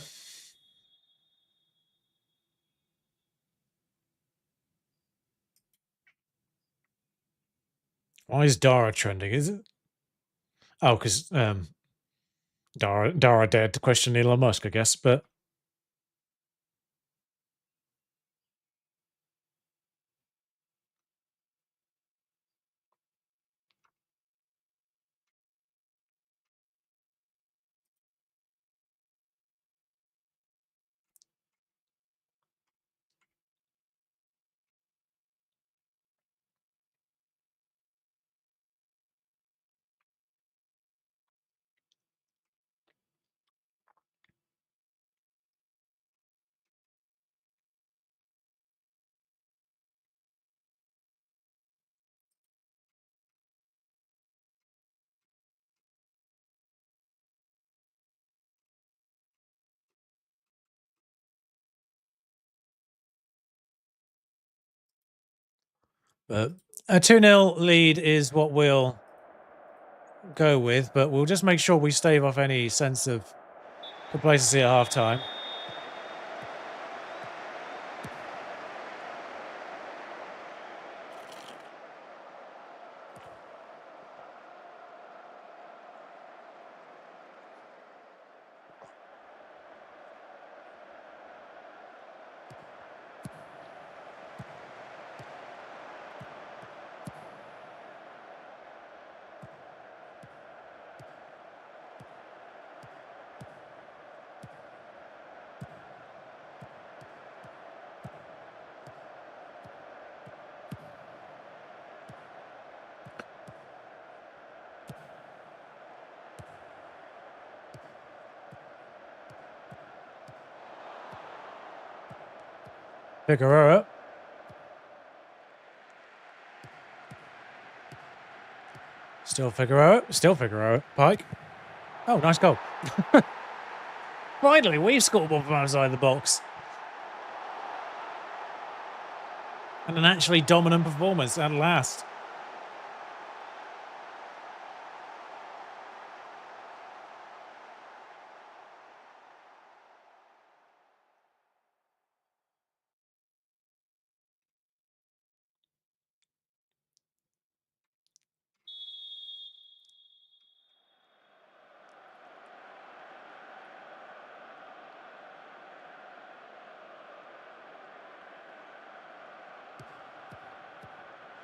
Why is Dara trending? Is it? Oh, because Dara dared to question Elon Musk, I guess. But a 2-0 lead is what we'll go with, but we'll just make sure we stave off any sense of complacency at half-time. Figueroa. Still Figueroa. Pike. Oh, nice goal. Finally, we've scored one from outside the box. And an actually dominant performance at last.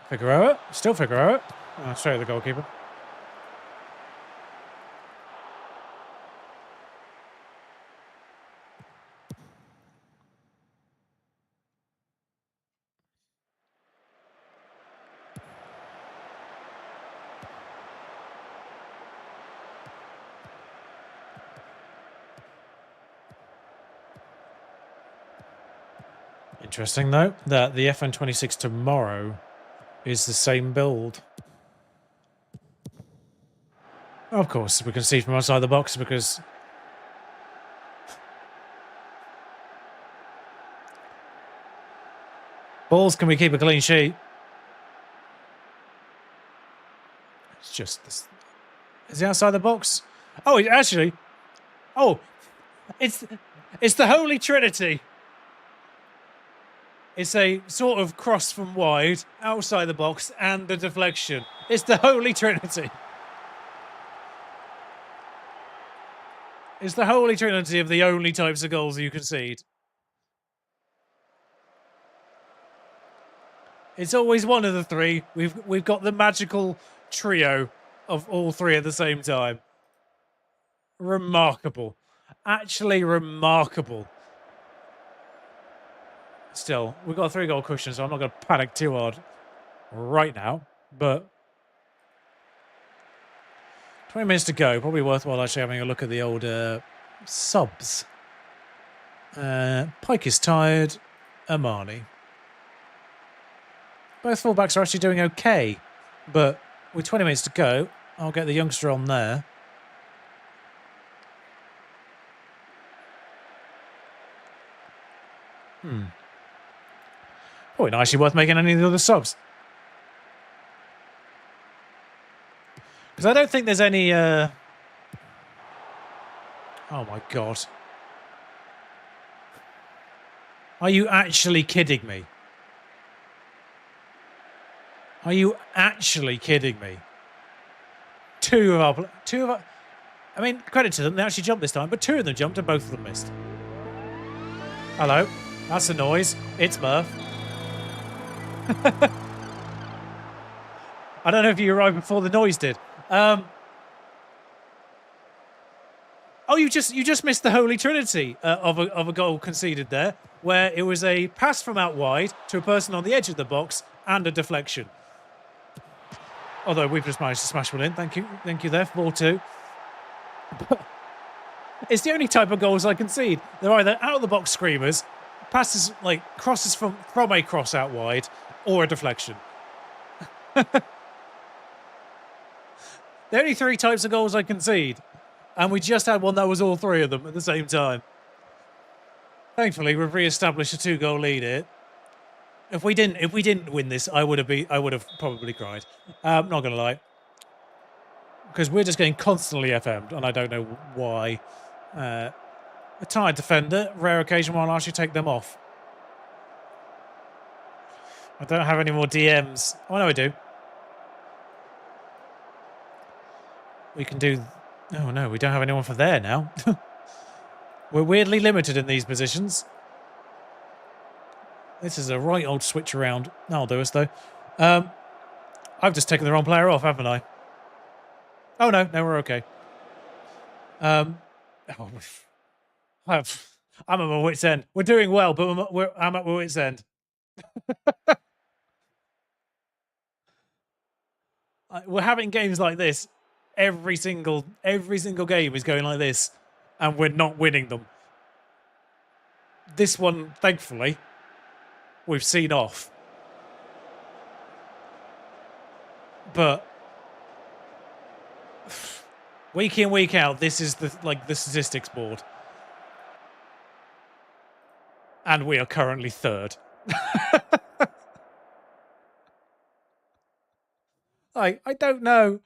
Figueroa. Still Figueroa. Oh, straight at the goalkeeper. Interesting, though, that the FM26 tomorrow is the same build. Of course, we can see from outside the box because balls, can we keep a clean sheet? It's just this. Is he outside the box? Oh, actually. Oh, it's the Holy Trinity. It's a sort of cross from wide, outside the box, and the deflection. It's the Holy Trinity. It's the Holy Trinity of the only types of goals you concede. It's always one of the three. We've got the magical trio of all three at the same time. Remarkable. Actually remarkable. Still, we've got a 3-goal cushion, so I'm not going to panic too hard right now. But 20 minutes to go. Probably worthwhile actually having a look at the old subs. Pike is tired. Amani. Both fullbacks are actually doing okay. But with 20 minutes to go, I'll get the youngster on there. Probably not actually worth making any of the other subs. Because I don't think there's any... Oh my God. Are you actually kidding me? Are you actually kidding me? Two of our... I mean, credit to them, they actually jumped this time, but 2 of them jumped and both of them missed. Hello, that's a noise. It's Murph. I don't know if you arrived before the noise did. Oh, you just missed the Holy Trinity of a goal conceded there, where it was a pass from out wide to a person on the edge of the box and a deflection. Although we've just managed to smash one in. Thank you there, 4-2. It's the only type of goals I concede. They're either out of the box screamers, passes like crosses from a cross out wide, or a deflection. The only 3 types of goals I concede. And we just had one that was all 3 of them at the same time. Thankfully, we've re-established a 2-goal lead here. If we didn't win this, I would have probably cried. Not gonna lie. Because we're just getting constantly FM'd, and I don't know why. A tired defender, rare occasion where I'll actually take them off. I don't have any more DMs. Oh, no, I do. We can do... Oh, no, we don't have anyone for there now. We're weirdly limited in these positions. This is a right old switch around. That'll do us, though. I've just taken the wrong player off, haven't I? Oh, no, we're okay. I'm at my wit's end. We're doing well, but I'm at my wit's end. We're having games like this. Every single game is going like this, and we're not winning them. This one, thankfully, we've seen off. But week in, week out, this is the statistics board. And we are currently 3rd. I don't know.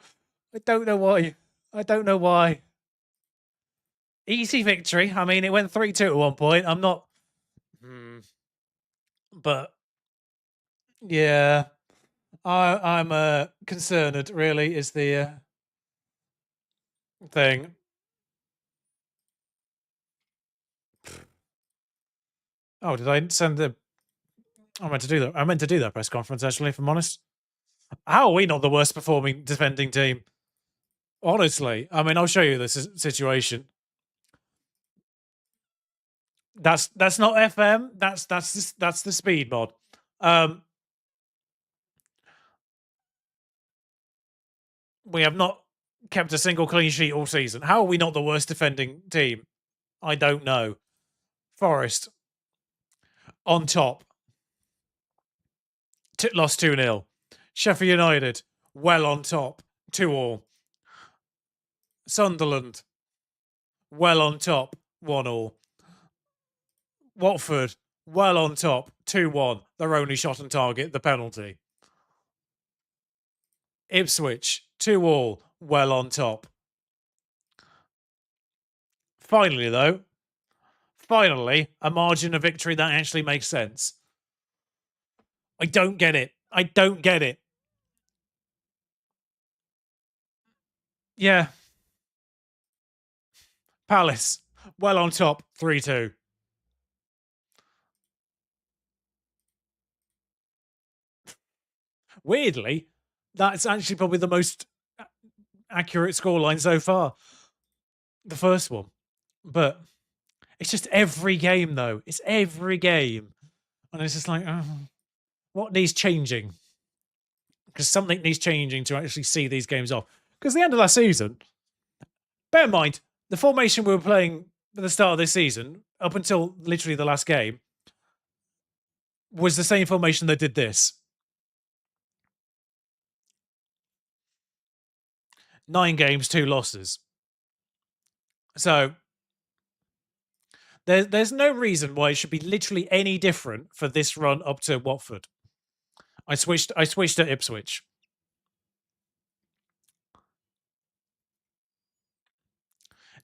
I don't know why. I don't know why. Easy victory. I mean, it went 3-2 at one point. I'm not... But, yeah. I'm concerned, really, is the thing. Oh, did I send the... I meant to do that. I meant to do that press conference, actually, if I'm honest. How are we not the worst performing defending team? Honestly, I mean, I'll show you this situation. That's not FM. That's the speed mod. We have not kept a single clean sheet all season. How are we not the worst defending team? I don't know. Forest on top. Lost 2-0. Sheffield United, well on top, 2-2. Sunderland, well on top, 1-1. Watford, well on top, 2-1. Their only shot on target, the penalty. Ipswich, 2-2, well on top. Finally, though, a margin of victory that actually makes sense. I don't get it. I don't get it. Yeah. Palace, well on top, 3-2. Weirdly, that's actually probably the most accurate scoreline so far. The first one. But it's just every game, though. It's every game. And it's just like, what needs changing? Because something needs changing to actually see these games off. Because the end of last season, bear in mind, the formation we were playing at the start of this season, up until literally the last game, was the same formation that did this. 9 games, 2 losses. So there's no reason why it should be literally any different for this run up to Watford. I switched to Ipswich.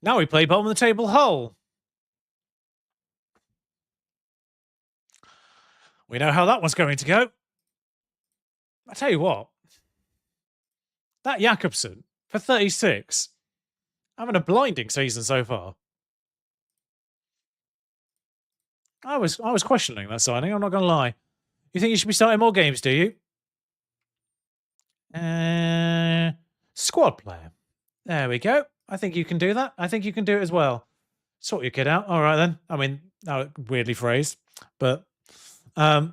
Now we play bottom of the table Hull. We know how that one's going to go. I tell you what, that Jakobsen for 36, having a blinding season so far. I was questioning that signing. I'm not going to lie. You think you should be starting more games? Do you? Squad player. There we go. I think you can do that. I think you can do it as well. Sort your kid out. All right then. I mean, weirdly phrased, but I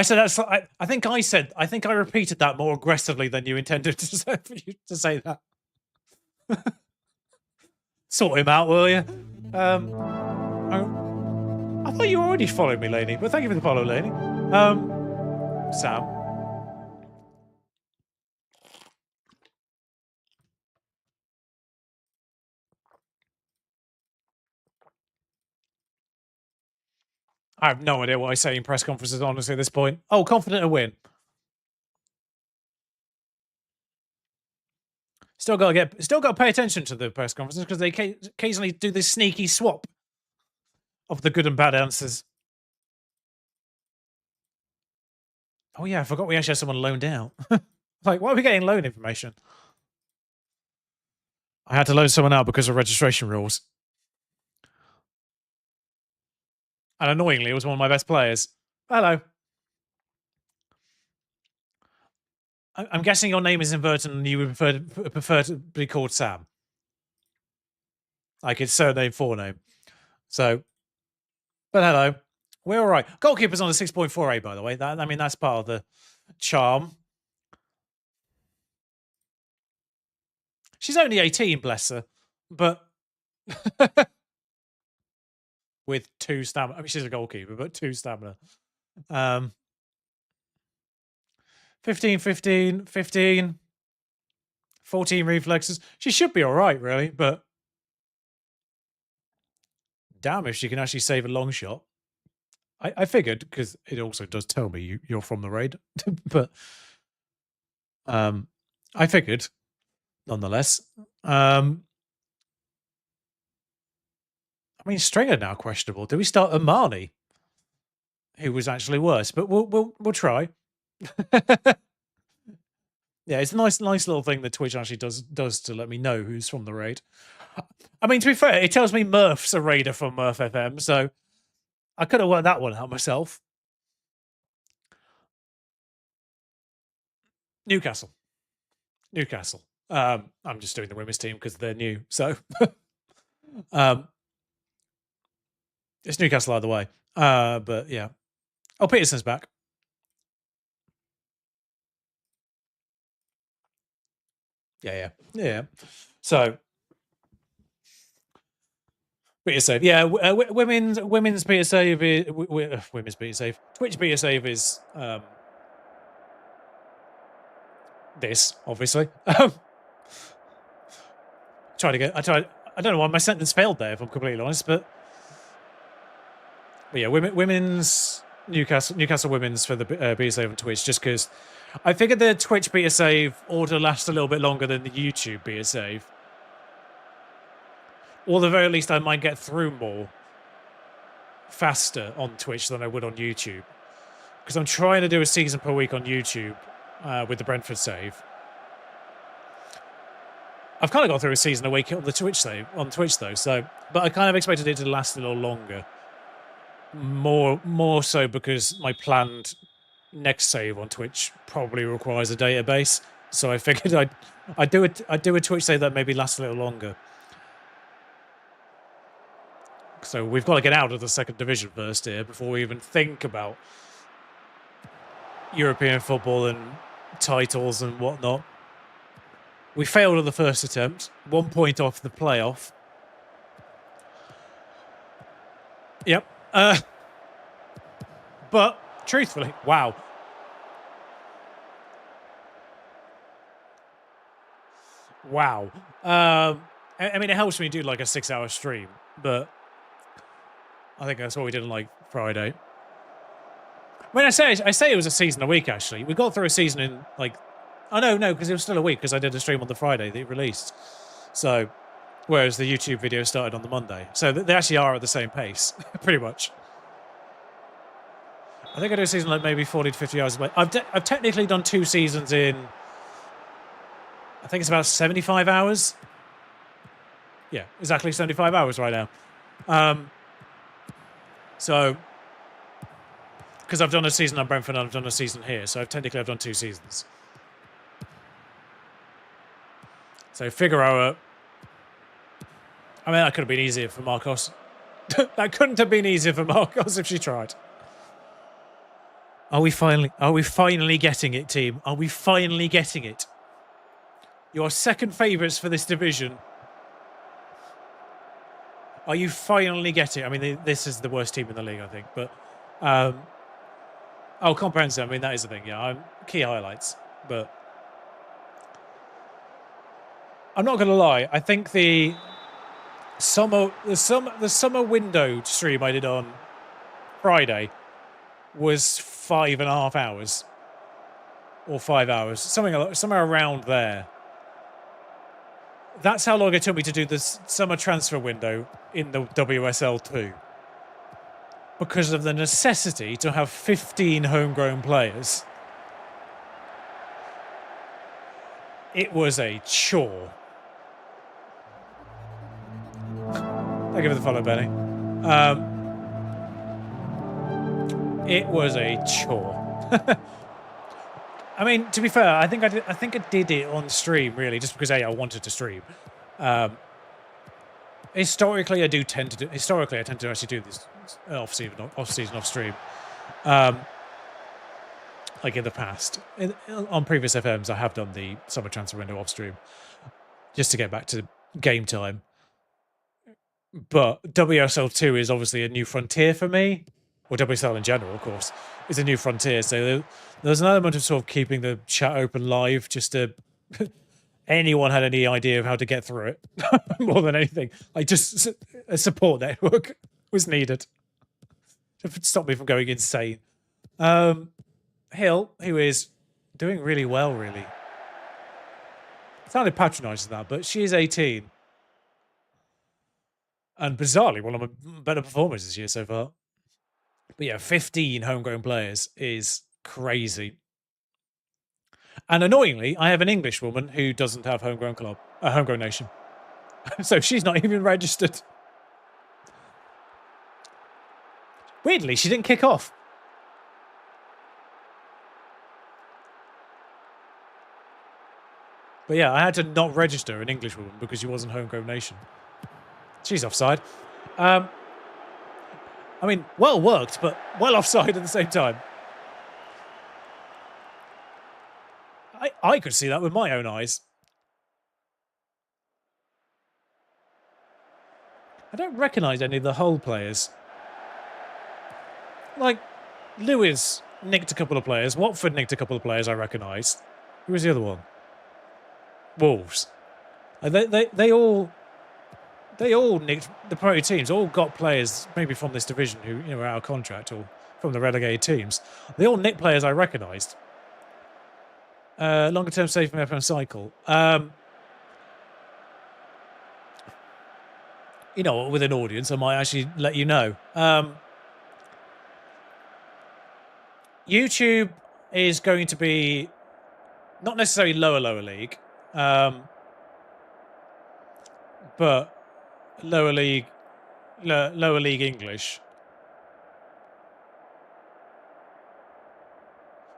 said that's. I think I repeated that more aggressively than you intended to say, for you to say that. Sort him out, will you? I thought you already followed me, Laney, but thank you for the follow, Laney. Sam. I have no idea what I say in press conferences, honestly, at this point. Oh, confident to win. Still got to pay attention to the press conferences because they occasionally do this sneaky swap of the good and bad answers. Oh yeah, I forgot we actually had someone loaned out. Like, why are we getting loan information? I had to loan someone out because of registration rules. And annoyingly, it was one of my best players. Hello. I'm guessing your name is inverted and you would prefer to be called Sam. Like it's surname, forename. So, but hello. We're all right. Goalkeeper's on a 6.48, by the way. That's part of the charm. She's only 18, bless her. But with 2 stamina. I mean, she's a goalkeeper, but 2 stamina. 15, 15, 15, 14 reflexes. She should be all right, really, but damn if she can actually save a long shot. I figured, because it also does tell me you're from the raid, but I figured, nonetheless. I mean, Stringer now questionable. Do we start Amani, who was actually worse? But we'll try. Yeah, it's a nice little thing that Twitch actually does to let me know who's from the raid. I mean, to be fair, it tells me Murph's a raider from Murph FM, so I could have worked that one out myself. Newcastle. I'm just doing the women's team because they're new, so it's Newcastle either way. But yeah. Oh, Peterson's back. Yeah. So Peter save, yeah. Women's Peter save is women's Peter save. Twitch Peter save is this, obviously. I don't know why my sentence failed there, if I'm completely honest, but yeah, women's Newcastle women's for the beta save on Twitch, just because I figured the Twitch beta save ought to last a little bit longer than the YouTube beta save. Or at the very least, I might get through more faster on Twitch than I would on YouTube, because I'm trying to do a season per week on YouTube with the Brentford save. I've kind of got through a season a week on the Twitch though. So, but I kind of expected it to last a little longer. More so because my planned next save on Twitch probably requires a database. So I figured I'd do a Twitch save that maybe lasts a little longer. So we've got to get out of the second division first here before we even think about European football and titles and whatnot. We failed at the first attempt, 1 point off the playoff. Yep. But truthfully, wow. Wow. I mean, it helps me do like a 6-hour stream, but I think that's what we did on like Friday. When I say it was a season a week, actually. We got through a season in like, oh no, because it was still a week because I did a stream on the Friday that it released. So, whereas the YouTube video started on the Monday. So they actually are at the same pace, pretty much. I think I do a season like maybe 40 to 50 hours. I've technically done 2 seasons in, I think it's about 75 hours. Yeah, exactly 75 hours right now. So, because I've done a season on Brentford and I've done a season here, so technically I've done 2 seasons. So Figueroa, I mean, that could have been easier for Marcos. That couldn't have been easier for Marcos if she tried. Are we finally getting it, team? Are we finally getting it? Your second favourites for this division. Are you finally getting it? I mean, this is the worst team in the league, I think. But, oh, comprehensive. I mean, that is the thing. Yeah, key highlights. But I'm not going to lie. I think the summer window stream I did on Friday was 5.5 hours or 5 hours, somewhere around there. That's how long it took me to do this summer transfer window in the WSL2, because of the necessity to have 15 homegrown players. It was a chore. Thank you for the follow, Benny. It was a chore. I mean, to be fair, I think I did it on stream, really, just because I wanted to stream. Historically, I tend to actually do this off season off stream. Like in the past, on previous FMs, I have done the summer transfer window off stream, just to get back to game time. But WSL 2 is obviously a new frontier for me. Or WSL in general, of course, is a new frontier. So there's an element of sort of keeping the chat open live, just to anyone had any idea of how to get through it. More than anything, like just a support network was needed to stop me from going insane. Hill, who is doing really well, really. It sounded patronising that, but she is 18. And bizarrely, one of my better performers this year so far. But yeah, 15 homegrown players is crazy. And annoyingly, I have an English woman who doesn't have homegrown nation. So she's not even registered. Weirdly, she didn't kick off. But yeah, I had to not register an English woman because she wasn't homegrown nation. She's offside. I mean, well worked, but well offside at the same time. I could see that with my own eyes. I don't recognise any of the Hull players. Like, Lewis nicked a couple of players. Watford nicked a couple of players I recognised. Who was the other one? Wolves. They all nicked the pro teams. All got players maybe from this division who are out of contract or from the relegated teams. They all nicked players I recognised. Longer term save from FM cycle. With an audience, I might actually let you know. YouTube is going to be not necessarily lower league, but lower league English.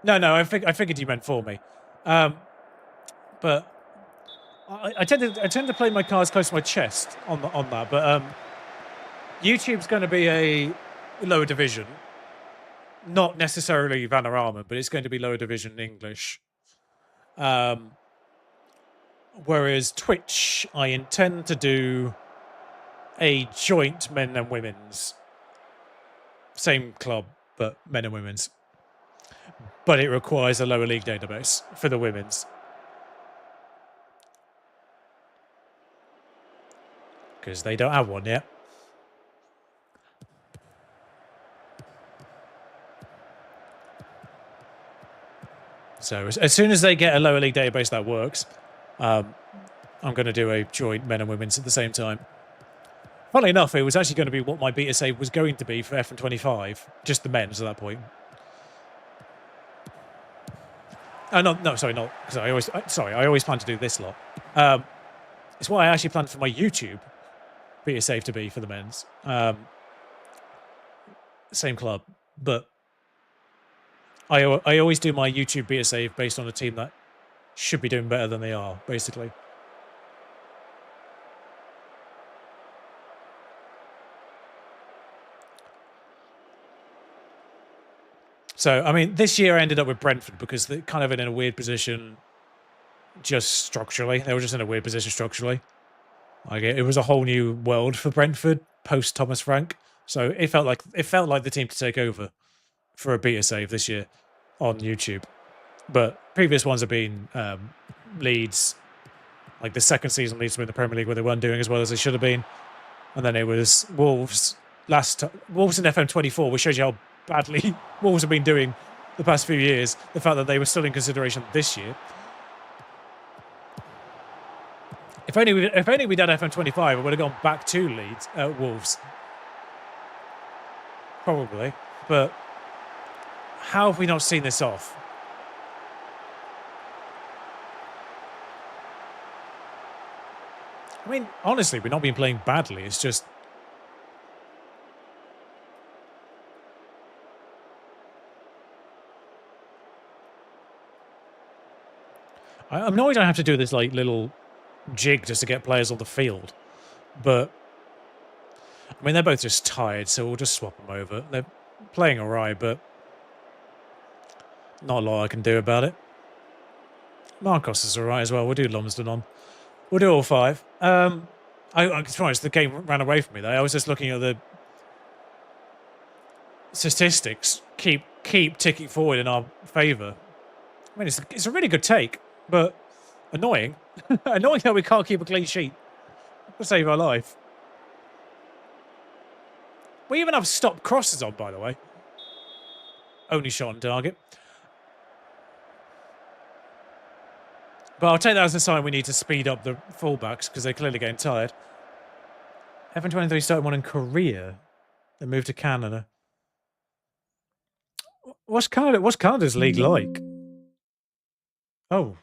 No, I figured you meant for me, but I tend to play my cards close to my chest on that. But YouTube's going to be a lower division, not necessarily Vanarama, but it's going to be lower division English. Whereas Twitch, I intend to do a joint men and women's, same club, but men and women's. But it requires a lower league database for the women's. Because they don't have one yet. So as soon as they get a lower league database that works, I'm going to do a joint men and women's at the same time. Funnily enough, it was actually going to be what my beta save was going to be for FM25, just the men's at that point. No, sorry, not because I always plan to do this lot. It's what I actually planned for my YouTube beta save to be for the men's. Same club, but I always do my YouTube beta save based on a team that should be doing better than they are, basically. So, I mean, this year I ended up with Brentford because they're kind of in a weird position just structurally. They were just in a weird position structurally. Like it was a whole new world for Brentford post Thomas Frank. So it felt like the team to take over for a beta save this year on YouTube. But previous ones have been Leeds, like the second season Leeds were in the Premier League where they weren't doing as well as they should have been. And then it was Wolves Wolves in FM24, which shows you how badly Wolves have been doing the past few years. The fact that they were still in consideration this year. If only we'd done FM25, I would have gone back to Leeds, Wolves. Probably. But how have we not seen this off? I mean, honestly, we've not been playing badly. It's just... I'm annoyed I have to do this like little jig just to get players on the field. But, I mean, they're both just tired, so we'll just swap them over. They're playing all right, but not a lot I can do about it. Marcos is all right as well. We'll do Lumsden on. We'll do all five. I to be honest, the game ran away from me, though. I was just looking at the statistics. Keep ticking forward in our favour. I mean, it's a really good take, but annoying. Annoying that we can't keep a clean sheet to save our life. We even have stopped crosses on, by the way. Only shot on target. But I'll take that as a sign we need to speed up the fullbacks because they're clearly getting tired. FM23 started one in Korea. They moved to Canada. What's Canada's league like? Oh.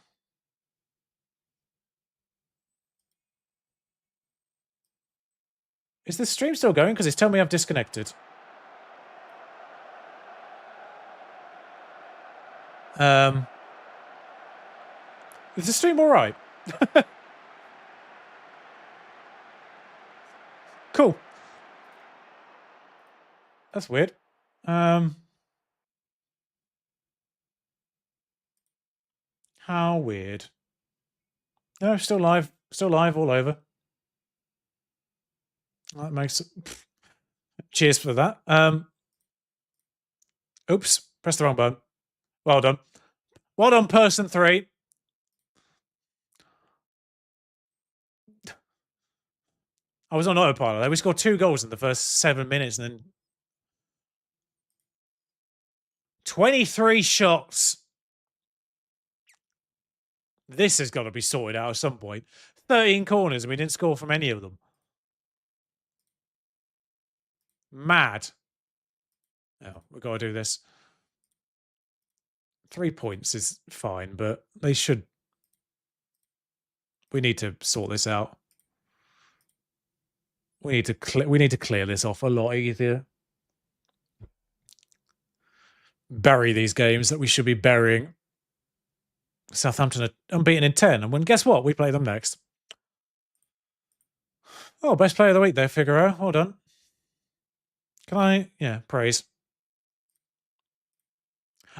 Is the stream still going? Because it's telling me I've disconnected. Is the stream all right? Cool. That's weird. How weird. No, still live. Still live all over. That makes it... Cheers for that. Oops, pressed the wrong button. Well done. Well done, person 3. I was on autopilot. We scored 2 goals in the first 7 minutes and then 23 shots. This has got to be sorted out at some point. 13 corners and we didn't score from any of them. Mad. Oh, we've got to do this. 3 points is fine, but they should. We need to sort this out. We need to clear this off a lot easier. Bury these games that we should be burying. Southampton are unbeaten in 10, and when guess what? We play them next. Oh, best player of the week there, Figueroa. Well done. Can I? Yeah, praise.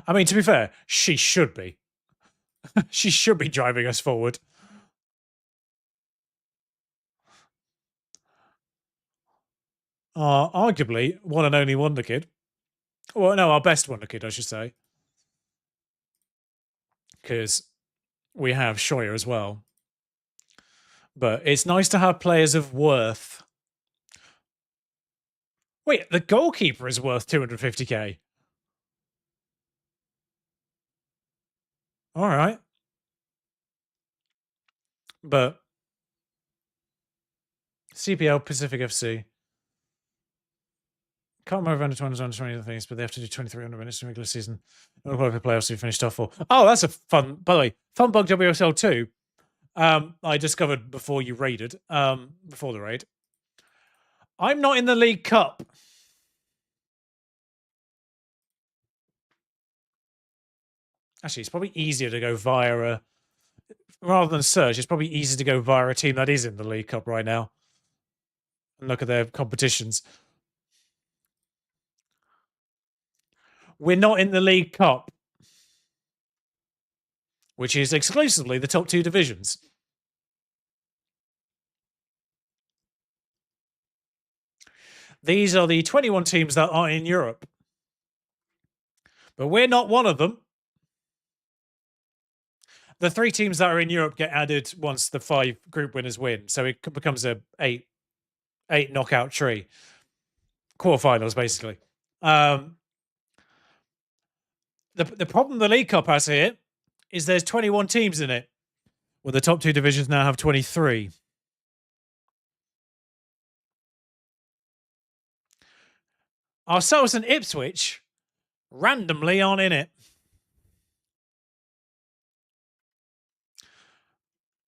I mean, to be fair, she should be. She should be driving us forward. Arguably, one and only Wonder Kid. Well, no, our best Wonder Kid, I should say. Because we have Shoya as well. But it's nice to have players of worth. Wait, the goalkeeper is worth 250k. All right. But CPL Pacific FC. Can't remember under 20 things, but they have to do 2,300 minutes in the regular season. And the playoffs to finish top 4. Oh, that's a fun. By the way, fun bug WSL 2. I discovered before you raided. Before the raid. I'm not in the League Cup. Actually, it's probably easier to go via a. Rather than search, it's probably easier to go via a team that is in the League Cup right now. And look at their competitions. We're not in the League Cup, which is exclusively the top 2 divisions. These are the 21 teams that are in Europe. But we're not one of them. The 3 teams that are in Europe get added once the 5 group winners win. So it becomes a 8 knockout tree. Quarterfinals, basically. The problem the League Cup has here is there's 21 teams in it, where the top 2 divisions now have 23. Ourselves and Ipswich randomly aren't in it.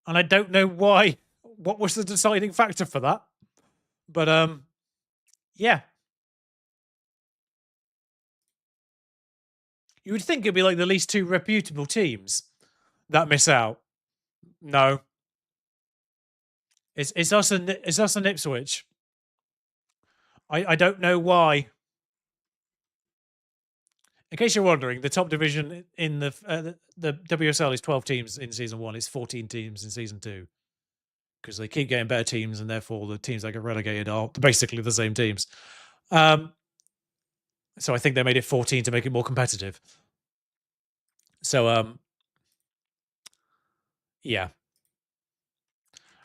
And I don't know why. What was the deciding factor for that? But, yeah. You would think it'd be like the least 2 reputable teams that miss out. No. It's us and Ipswich. I don't know why. In case you're wondering, the top division in the WSL is 12 teams in season 1. It's 14 teams in season 2. Because they keep getting better teams, and therefore the teams that get relegated are basically the same teams. So I think they made it 14 to make it more competitive. So, yeah.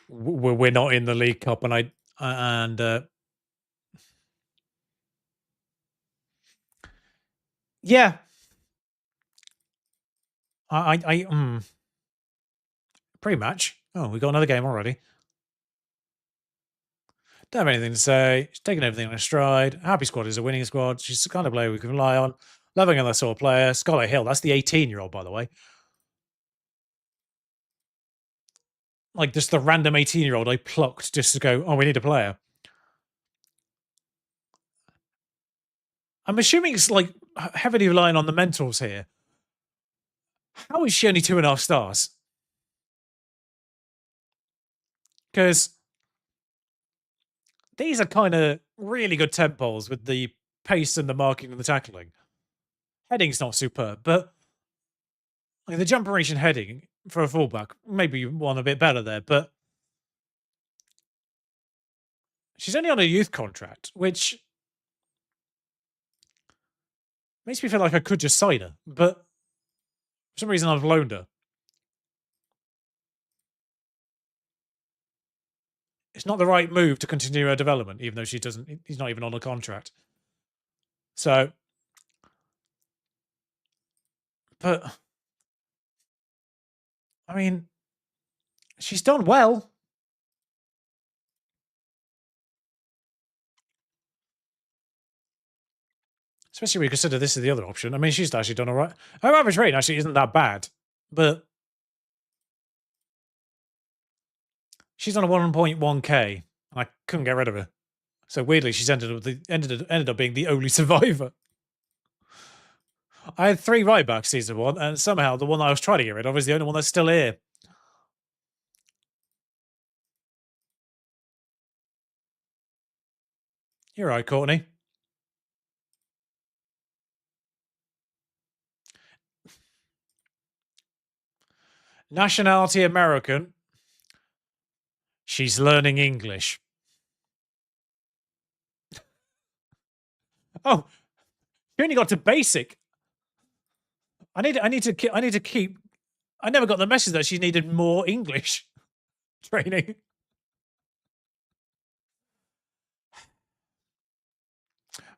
We're not in the League Cup, and yeah. Pre-match. Oh, we got another game already. Don't have anything to say. She's taking everything on her stride. Happy Squad is a winning squad. She's the kind of player we can rely on. Loving her, that sort of player. Scarlett Hill, that's the 18-year-old, by the way. Like, just the random 18-year-old I plucked just to go, oh, we need a player. I'm assuming it's, like, heavily relying on the mentals here. How is she only 2.5 stars? Because these are kind of really good tempos with the pace and the marking and the tackling. Heading's not superb, but like, the jump and heading for a fullback, maybe one a bit better there, but she's only on a youth contract, which makes me feel like I could just sign her, but for some reason I've loaned her. It's not the right move to continue her development, even though she doesn't. He's not even on a contract. So, but I mean, she's done well. Especially when you consider this is the other option. I mean, she's actually done all right. Her average rating actually isn't that bad, but she's on a 1.1k, and I couldn't get rid of her. So weirdly, she's ended up being the only survivor. I had 3 right backs season 1, and somehow the one I was trying to get rid of is the only one that's still here. You're right, Courtney. Nationality American. She's learning English. Oh, she only got to basic. I need to keep. I never got the message that she needed more English training.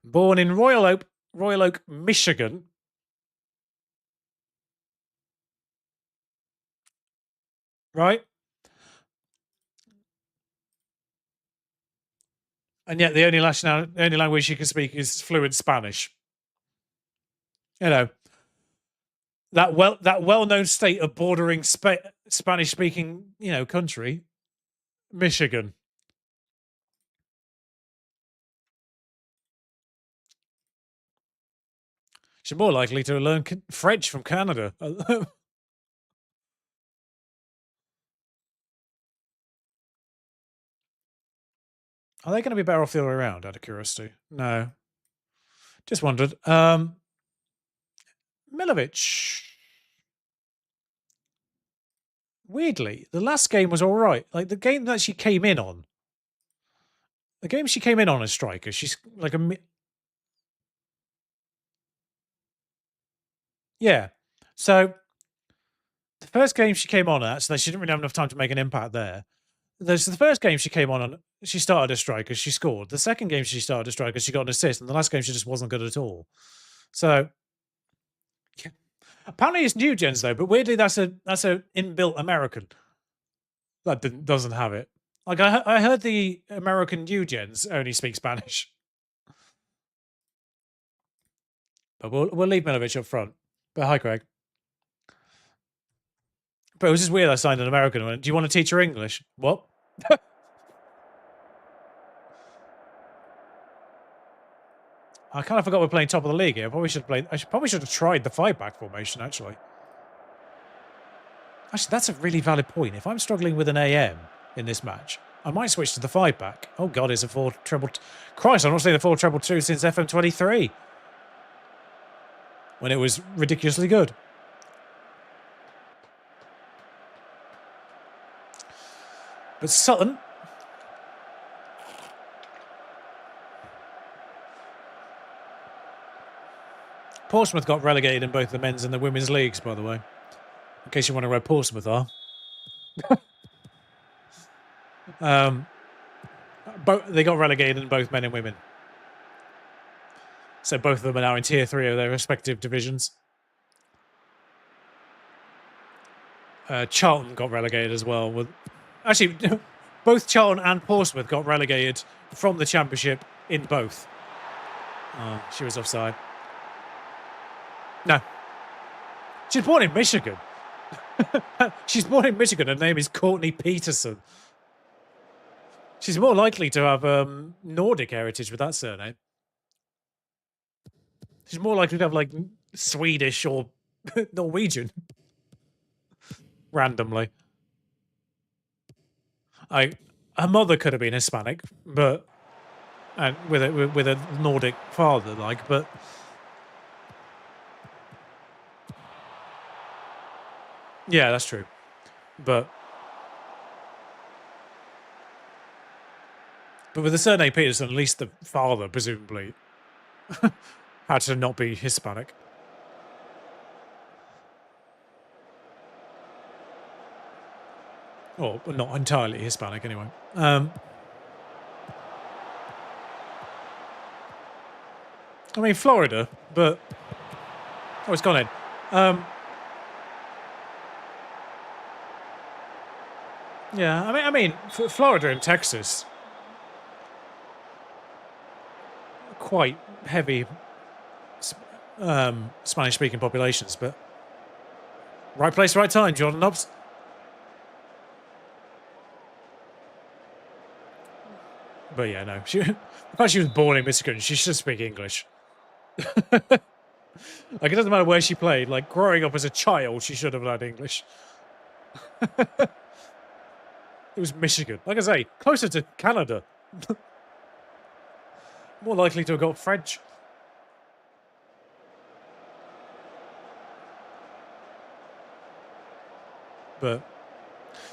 Born in Royal Oak, Michigan. Right? And yet the only language she can speak is fluent Spanish. You know, that well-known state of bordering Spanish-speaking, country, Michigan. She's more likely to learn French from Canada. Are they going to be better off the other way around, out of curiosity? No. Just wondered. Milovic. Weirdly, the last game was all right. Like the game that she came in on. The game she came in on as striker, she's like a... Yeah. So the first game she came on at, so she didn't really have enough time to make an impact there. The first game she came on, she started as striker, she scored. The second game she started as striker, she got an assist, and the last game she just wasn't good at all. So yeah. Apparently it's new gens though, but weirdly that's a inbuilt American that doesn't have it. Like I heard the American new gens only speak Spanish, but we'll leave Milovic up front. But hi, Craig. But it was just weird. I signed an American and went, "Do you want to teach her English?" What? I kind of forgot we're playing top of the league here. I probably should have tried the 5-back formation, actually. Actually, that's a really valid point. If I'm struggling with an AM in this match, I might switch to the 5-back. Oh, God, it's a 4-treble... Christ, I'm not saying the 4-treble-2 since FM23. When it was ridiculously good. But Sutton... Portsmouth got relegated in both the men's and the women's leagues, by the way. In case you wonder where Portsmouth are. They got relegated in both men and women. So both of them are now in Tier 3 of their respective divisions. Charlton got relegated as well. Actually, both Charlton and Portsmouth got relegated from the Championship in both. Oh, she was offside. No. She's born in Michigan. She's born in Michigan. Her name is Courtney Peterson. She's more likely to have Nordic heritage with that surname. She's more likely to have like Swedish or Norwegian. Randomly. Her mother could have been Hispanic, but and with a Nordic father, but yeah, that's true. But with the surname Peterson, at least the father presumably had to not be Hispanic. Or not entirely Hispanic, anyway. I mean, Florida, but... Oh, it's gone in. Yeah, I mean, Florida and Texas, quite heavy Spanish-speaking populations, but right place, right time, Jordan Nobbs. But yeah, no, because she was born in Michigan, she should speak English. Like, it doesn't matter where she played. Like, growing up as a child, she should have learned English. It was Michigan. Like I say, closer to Canada. More likely to have got French. But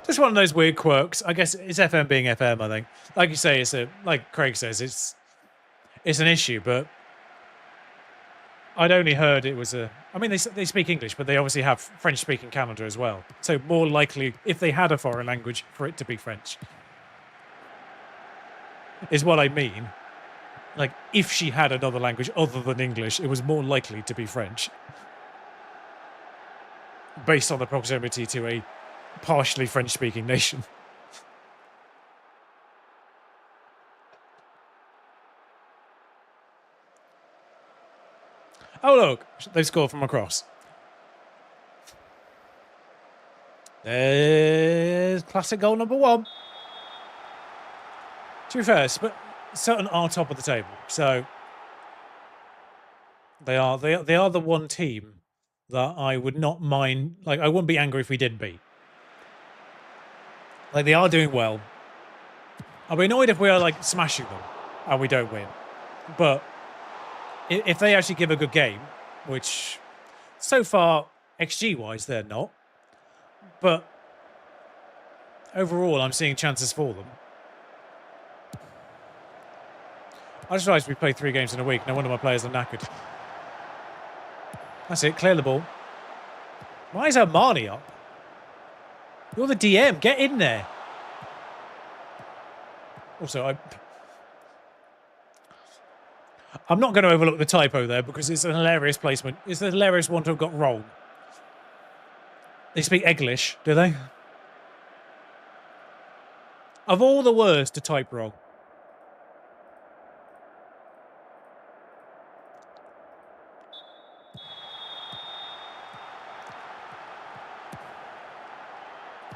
just one of those weird quirks. I guess it's FM being FM, I think. Like you say, like Craig says, it's an issue, but I'd only heard it was I mean, they speak English, but they obviously have French-speaking Canada as well. So more likely, if they had a foreign language, for it to be French. Is what I mean. Like, if she had another language other than English, it was more likely to be French. Based on the proximity to a partially French-speaking nation. Oh, look, they've scored from across. There's classic goal number 1. To be fair, but Sutton are top of the table, so they are the one team that I would not mind. Like, I wouldn't be angry if we did beat. Like, they are doing well. I'll be annoyed if we are like smashing them and we don't win, but if they actually give a good game, which so far XG-wise they're not, but overall I'm seeing chances for them. I just realised we played 3 games in a week. No wonder my players are knackered. That's it, clear the ball. Why is Armani up? You're the DM, get in there. Also, I'm not going to overlook the typo there because it's an hilarious placement. It's a hilarious one to have got wrong. They speak English, do they? Of all the words to type wrong.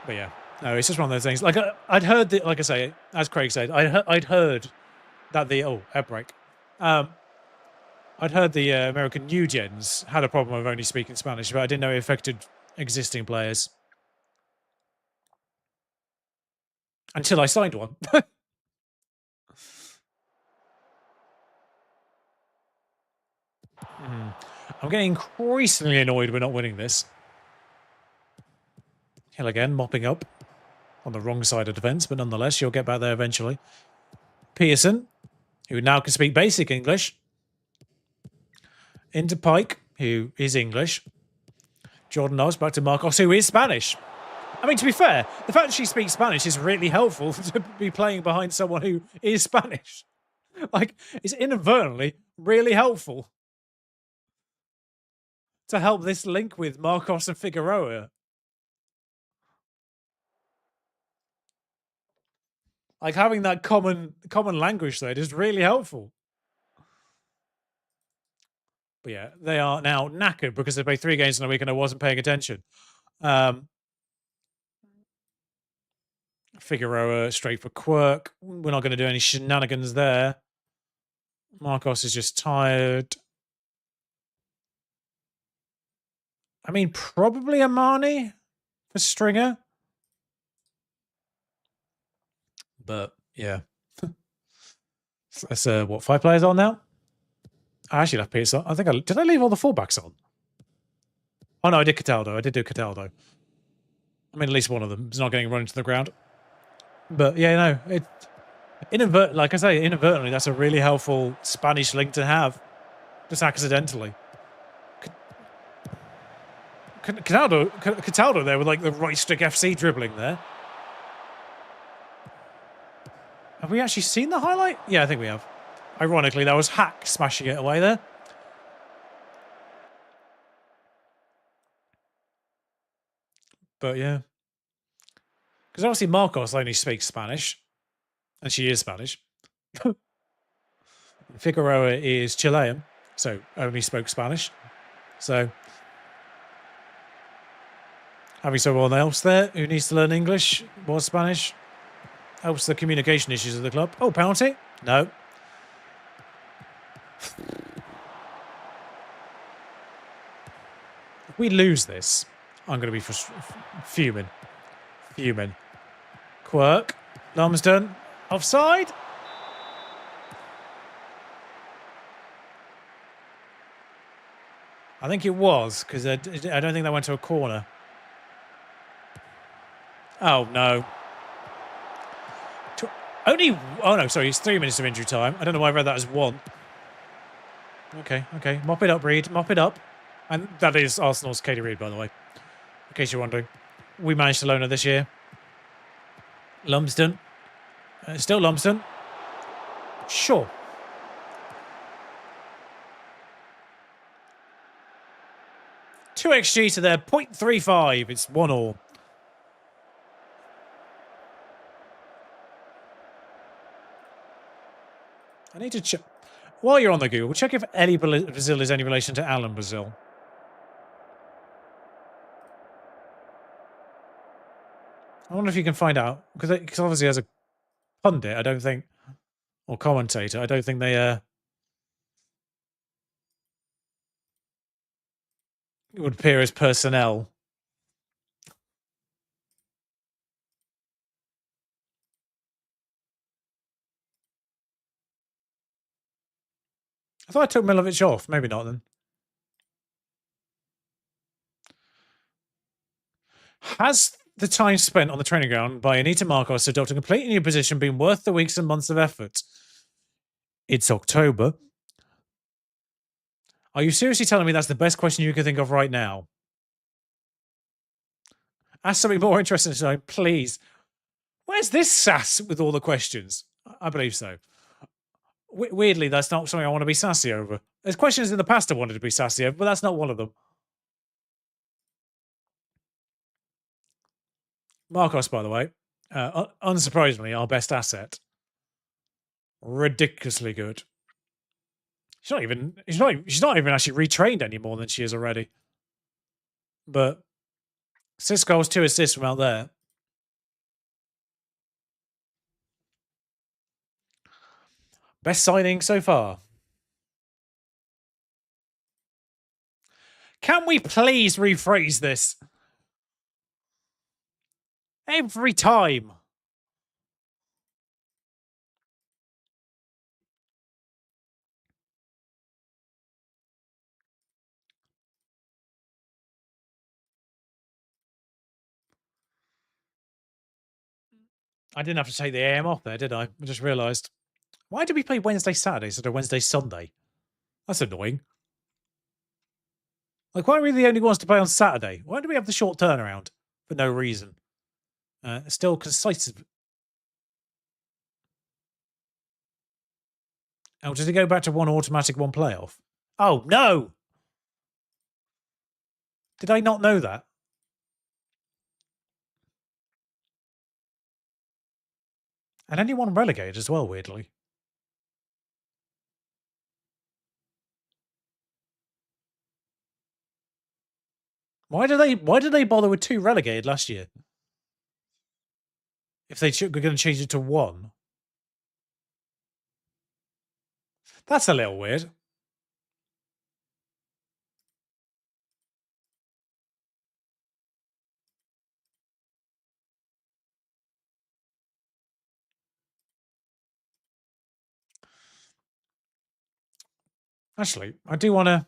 But yeah, no, it's just one of those things. Like, I'd heard that, like I say, as Craig said, I'd heard that air break. I'd heard the American New Gens had a problem of only speaking Spanish, but I didn't know it affected existing players. Until I signed one. I'm getting increasingly annoyed we're not winning this. Hill again, mopping up on the wrong side of defence, but nonetheless, you'll get back there eventually. Pearson, who now can speak basic English. Into Pike, who is English. Jordan Nobbs back to Marcos, who is Spanish. I mean, to be fair, the fact that she speaks Spanish is really helpful to be playing behind someone who is Spanish. Like, it's inadvertently really helpful to help this link with Marcos and Figueroa. Like, having that common language there is really helpful. But yeah, they are now knackered because they played 3 games in a week and I wasn't paying attention. Figueroa straight for Quirk. We're not going to do any shenanigans there. Marcos is just tired. I mean, probably Armani for Stringer. But yeah. That's what, 5 players on now? I actually left Pearson. I think did I leave all the fullbacks on? Oh no, I did Cataldo. I did do Cataldo. I mean, at least one of them is not getting run into the ground. But yeah, no, like I say, inadvertently, that's a really helpful Spanish link to have, just accidentally. Cataldo there with like the right stick FC dribbling there. Have we actually seen the highlight? Yeah, I think we have. Ironically, that was Hack smashing it away there. But yeah. Because obviously Marcos only speaks Spanish. And she is Spanish. Figueroa is Chilean, so only spoke Spanish. So having someone else there who needs to learn English, more Spanish, helps the communication issues of the club. Oh, penalty? No. If we lose this, I'm going to be fuming. Fuming. Quirk. Lumsden. Offside? I think it was, because I don't think that went to a corner. Oh, no. Oh, no, sorry, it's 3 minutes of injury time. I don't know why I read that as 1. Okay. Mop it up, Reed. Mop it up. And that is Arsenal's Katie Reed, by the way, in case you're wondering. We managed to loan her this year. Lumsden. Still Lumsden. Sure. Two XG to their 0.35. It's 1-1. I need to check. While you're on the Google, check if Ellie Brazil is any relation to Alan Brazil. I wonder if you can find out. Because obviously as a pundit, I don't think, or commentator, I don't think they would appear as personnel. I thought I took Milovic off. Maybe not then. Has the time spent on the training ground by Anita Marcos to adopt a completely new position been worth the weeks and months of effort? It's October. Are you seriously telling me that's the best question you can think of right now? Ask something more interesting tonight, please. Where's this sass with all the questions? I believe so. Weirdly, that's not something I want to be sassy over. There's questions in the past I wanted to be sassy over, but that's not one of them. Marcos, by the way, unsurprisingly, our best asset. Ridiculously good. She's not even actually retrained any more than she is already. But 6 goals, 2 assists from out there. Best signing so far. Can we please rephrase this? Every time. I didn't have to take the AM off there, did I? I just realised. Why did we play Wednesday, Saturday instead of Wednesday, Sunday? That's annoying. Like, why are we the only ones to play on Saturday? Why do we have the short turnaround for no reason? Still concise. Oh, did it go back to 1 automatic, 1 playoff? Oh, no! Did I not know that? And anyone relegated as well, weirdly. Why did they bother with 2 relegated last year? If they were going to change it to 1. That's a little weird. Actually, I do want to...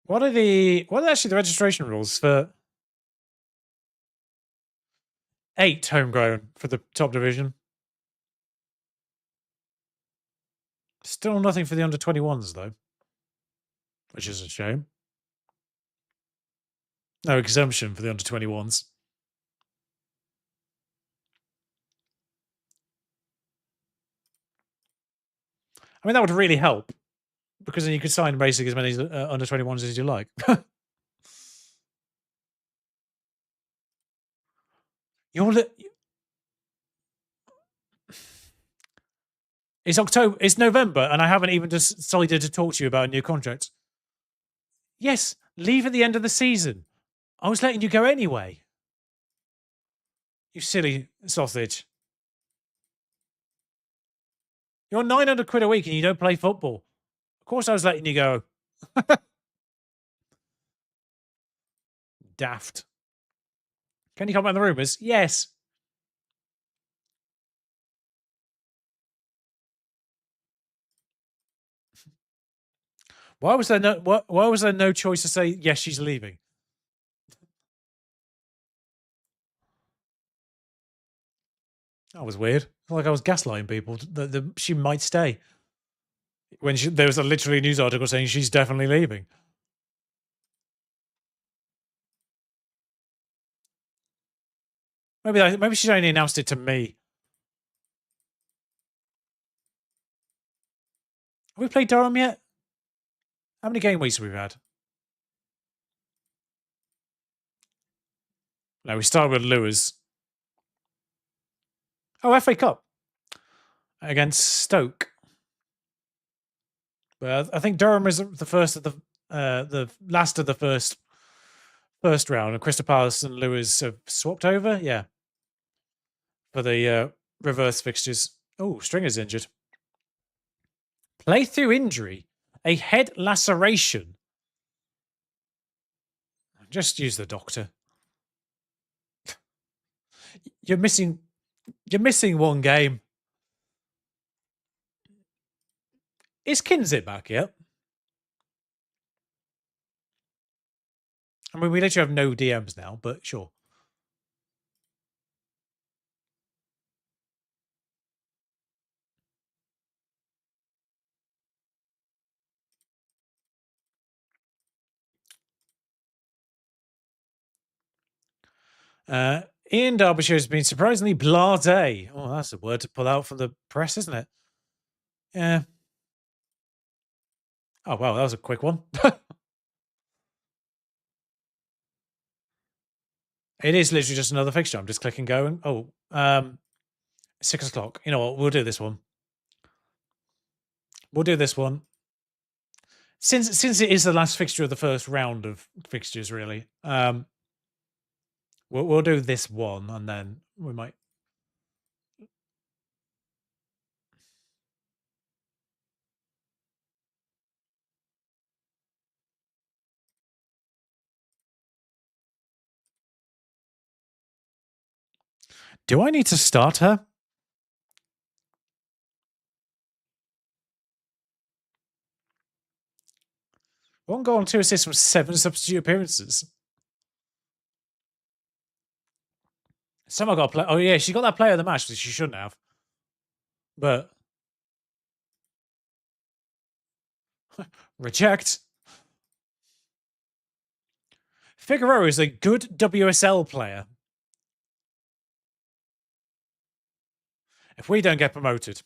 What are actually the registration rules for 8 homegrown for the top division? Still nothing for the under-21s, though. Which is a shame. No exemption for the under-21s. I mean, that would really help. because then you could sign basically as many under 21s as you like. You're It's October. It's November, and I haven't even decided to talk to you about a new contract. Yes, leave at the end of the season. I was letting you go anyway. You silly sausage. You're 900 quid a week and you don't play football. Of course I was letting you go. Daft. Can you comment on the rumours? Yes. Why was there no choice to say yes, she's leaving? That was weird. Like I was gaslighting people. She might stay. When there was literally a news article saying she's definitely leaving. Maybe she's only announced it to me. Have we played Durham yet? How many game weeks have we had? No, we started with Lewis. Oh, FA Cup against Stoke. But I think Durham is the first of the last of the first round, and Crystal Palace and Lewis have swapped over. Yeah, for the reverse fixtures. Oh, Stringer's injured. Play through injury, a head laceration. Just use the doctor. You're missing one game. Is Kinzit back yet? I mean, we literally have no DMs now, but sure. Ian Derbyshire has been surprisingly blasé. Oh, that's a word to pull out from the press, isn't it? Yeah. Oh, wow, that was a quick one. It is literally just another fixture. I'm just clicking going. Oh, 6 o'clock. You know what? We'll do this one. We'll do this one. Since it is the last fixture of the first round of fixtures, really. We'll do this one, and then we might. Do I need to start her? One goal and 2 assists from 7 substitute appearances. Someone got a play. Oh yeah, she got that player of the match, which she shouldn't have. But reject. Figueroa is a good WSL player. If we don't get promoted.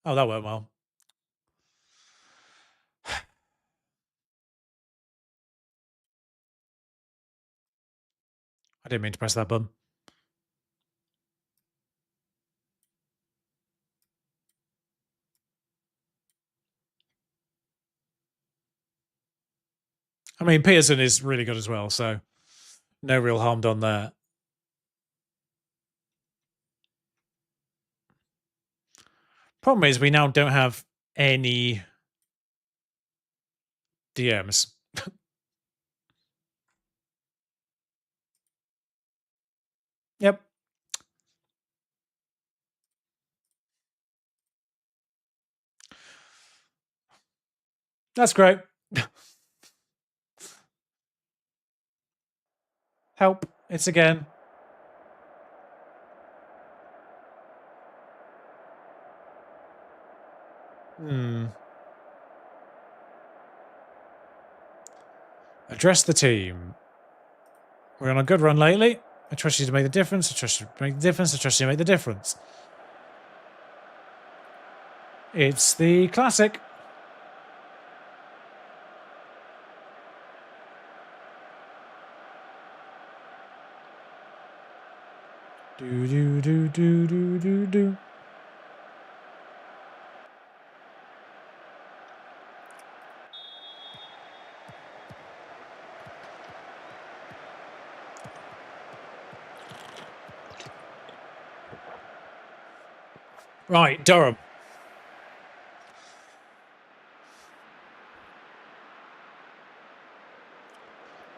Oh, that went well. I didn't mean to press that button. I mean, Pearson is really good as well, so no real harm done there. Problem is, we now don't have any DMs. Yep. That's great. Help. It's again. Address the team. We're on a good run lately. I trust you to make the difference. I trust you to make the difference. I trust you to make the difference. It's the classic. Do do do do do do do. Right, Durham.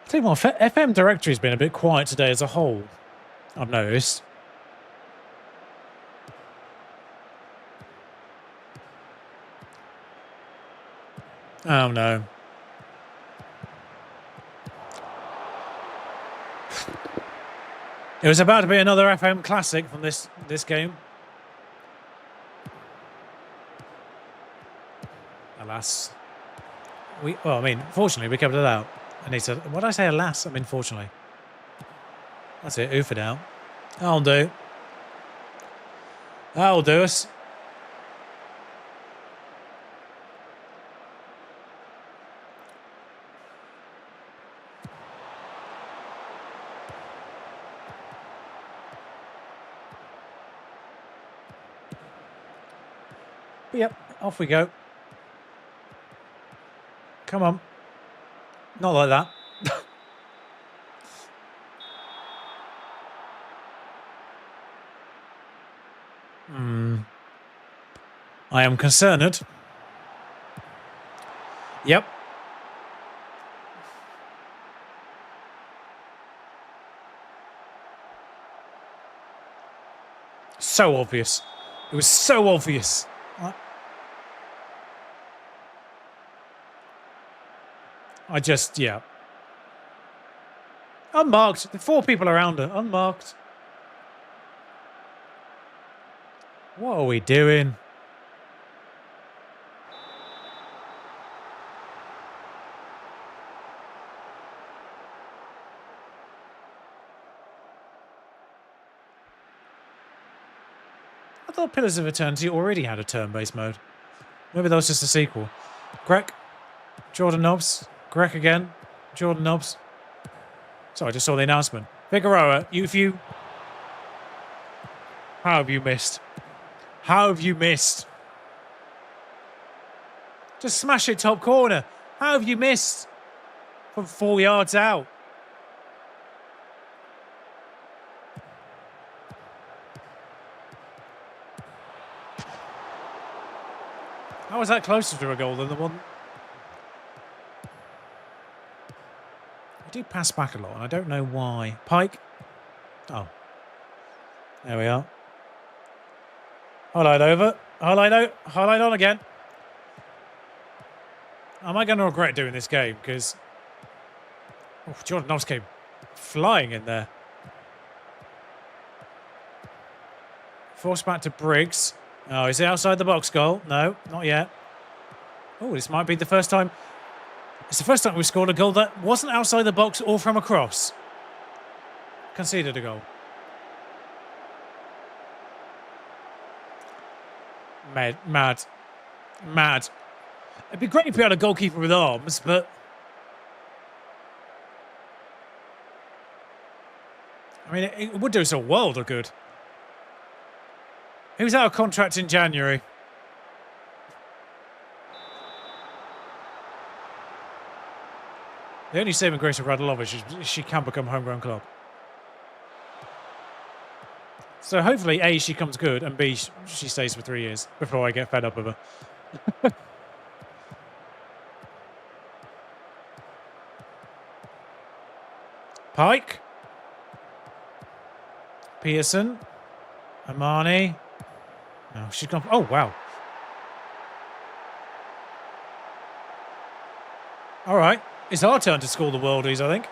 I tell you what, FM directory's been a bit quiet today as a whole. I've noticed. Oh no. It was about to be another FM classic from this game. Alas. Well, I mean, fortunately, we kept it out. I need to. What did I say, alas? I mean, fortunately. That's it. Oof it out. That'll do. That'll do us. But yep, off we go. Come on. Not like that. I am concerned. Yep. So obvious. It was so obvious. I just, yeah. Unmarked. The 4 people around her. Unmarked. What are we doing? I thought Pillars of Eternity already had a turn-based mode. Maybe that was just a sequel. Greg. Jordan Nobbs. Greg again. Jordan Nobbs. So I just saw the announcement. Figueroa, you. How have you missed? How have you missed? Just smash it top corner. How have you missed? From 4 yards out. How was that closer to a goal than the one? We do pass back a lot, and I don't know why. Pike. Oh. There we are. Highlight over. Highlight on again. Am I going to regret doing this game? Because Jordan Nobbs came flying in there. Force back to Briggs. Oh, is it outside the box goal? No, not yet. Oh, this might be the first time. It's the first time we've scored a goal that wasn't outside the box or from a cross. Conceded a goal. Mad. It'd be great if we had a goalkeeper with arms, but I mean, it would do us a world of good. He was out of contract in January. The only saving grace of Radulovic is she can become a homegrown club. So hopefully, A, she comes good, and B, she stays for 3 years before I get fed up with her. Pike. Pearson. Amani. No, she's gone. Oh, wow. All right. It's our turn to score the worldies, I think.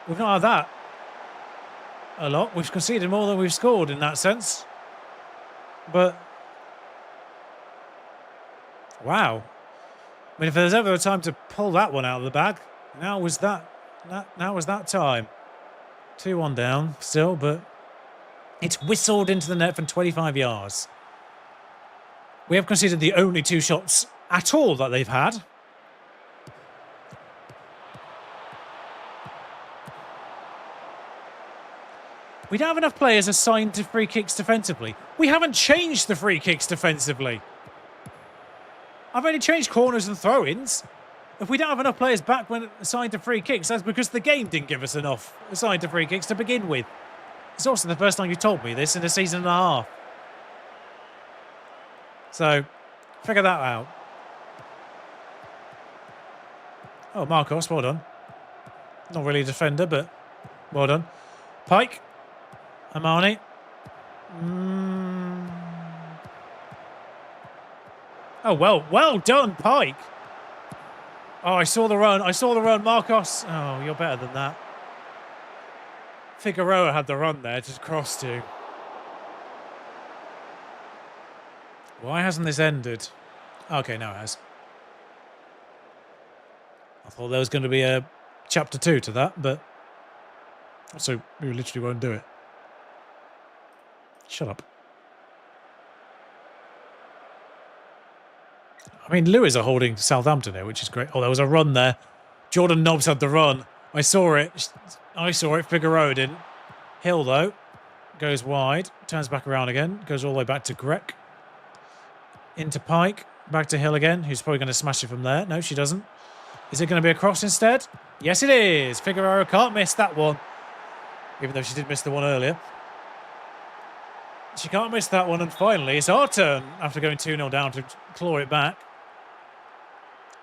We've not had that a lot. We've conceded more than we've scored in that sense. But, wow. I mean, if there's ever a time to pull that one out of the bag, now was that time. 2-1 down still, but it's whistled into the net from 25 yards. We have conceded the only 2 shots at all that they've had. We don't have enough players assigned to free kicks defensively. We haven't changed the free kicks defensively. I've only changed corners and throw-ins. If we don't have enough players back when assigned to free kicks, that's because the game didn't give us enough assigned to free kicks to begin with. It's also the first time you told me this in a season and a half. So, figure that out. Oh, Marcos, well done. Not really a defender, but well done. Pike. Amani. Oh, well done, Pike. Oh, I saw the run. Marcos. Oh, you're better than that. Figueroa had the run there to cross to. Why hasn't this ended? Okay, now it has. I thought there was going to be a chapter 2 to that, but also we literally won't do it. Shut up. I mean, Lewis are holding Southampton here, which is great. Oh, there was a run there. Jordan Nobbs had the run. I saw it. Figueroa didn't. Hill, though, goes wide. Turns back around again. Goes all the way back to Grek. Into Pike. Back to Hill again, who's probably going to smash it from there. No, she doesn't. Is it going to be a cross instead? Yes, it is. Figueroa can't miss that one. Even though she did miss the one earlier. She can't miss that one. And finally, it's our turn after going 2-0 down to claw it back.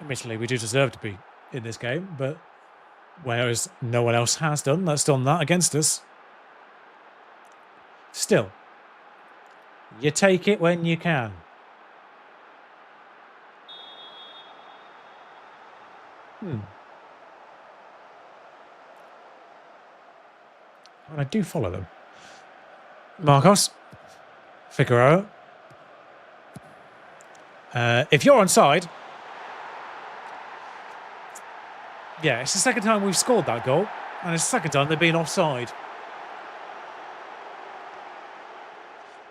Admittedly, we do deserve to be in this game, but whereas no one else has done, that's done that against us. Still, you take it when you can. And I do follow them. Marcos. Figueroa. If you're onside... Yeah, it's the second time we've scored that goal. And it's the second time they've been offside.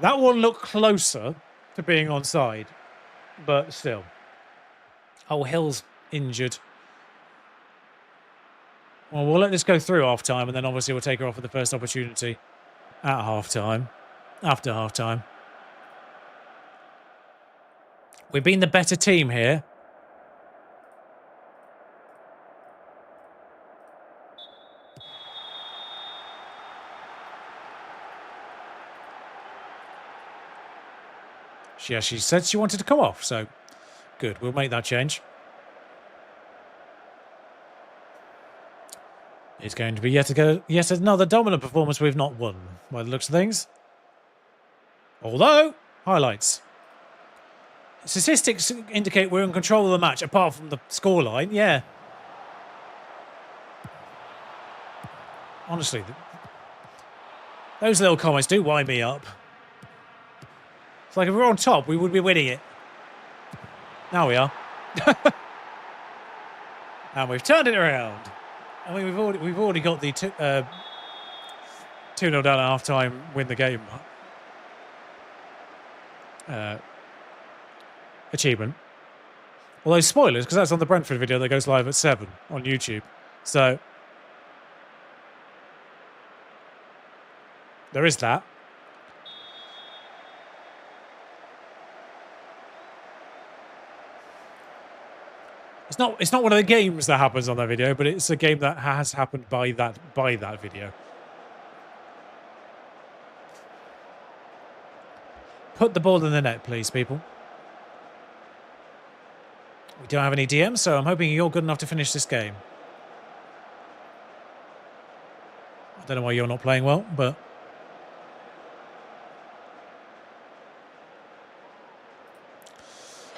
That one looked closer to being onside. But still. Oh, Hill's injured. Well, we'll let this go through half-time, and then obviously we'll take her off at the first opportunity at half-time. After half-time. We've been the better team here. She said she wanted to come off, so good. We'll make that change. It's going to be yet another dominant performance we've not won, by the looks of things. Although, highlights. Statistics indicate we're in control of the match, apart from the scoreline. Yeah. Honestly, those little comments do wind me up. It's like if we were on top, we would be winning it. Now we are. And we've turned it around. I mean, we've already got the 2-0 down at half-time, win the game achievement. Although spoilers, because that's on the Brentford video that goes live at 7 on YouTube. So there is that. It's not one of the games that happens on that video, but it's a game that has happened by that video. Put the ball in the net, please, people. We don't have any DMs, so I'm hoping you're good enough to finish this game. I don't know why you're not playing well, but...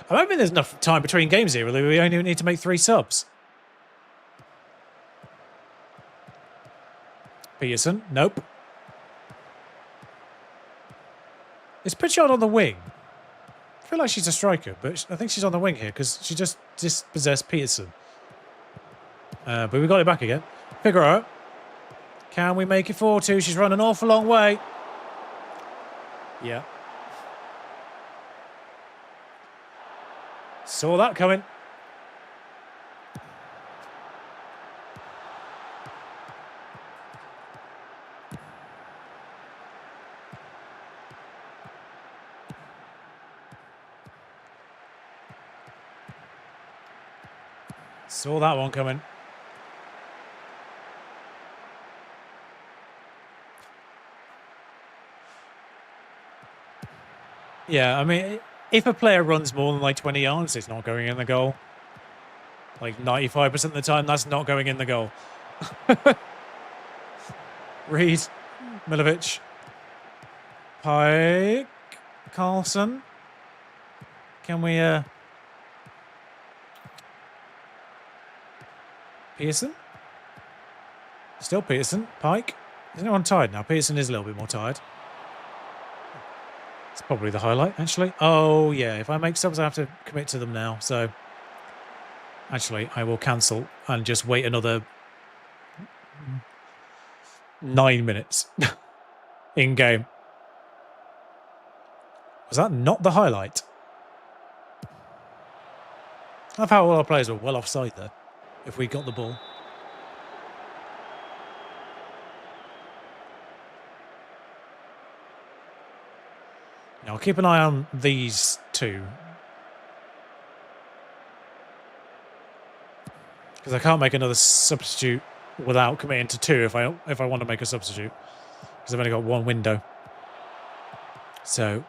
I don't think there's enough time between games here, really. We only need to make 3 subs. Peterson, nope. Is Pritchard on the wing? I feel like she's a striker, but I think she's on the wing here because she just dispossessed Peterson. But we got it back again. Figueroa. Can we make it 4-2? She's run an awful long way. Yeah. Saw that coming. Saw that one coming. Yeah, I mean, if a player runs more than like 20 yards, it's not going in the goal. Like 95% of the time, that's not going in the goal. Reed, Milovic, Pike, Carlson. Can we, Pearson? Still Pearson. Pike. Is anyone tired now? Pearson is a little bit more tired. It's probably the highlight, actually. Oh, yeah. If I make subs, I have to commit to them now. So, actually, I will cancel and just wait another 9 minutes in game. Was that not the highlight? I love how all our players were well offside there. If we got the ball. Now, I'll keep an eye on these two. Because I can't make another substitute without committing to two if I want to make a substitute. Because I've only got one window. So,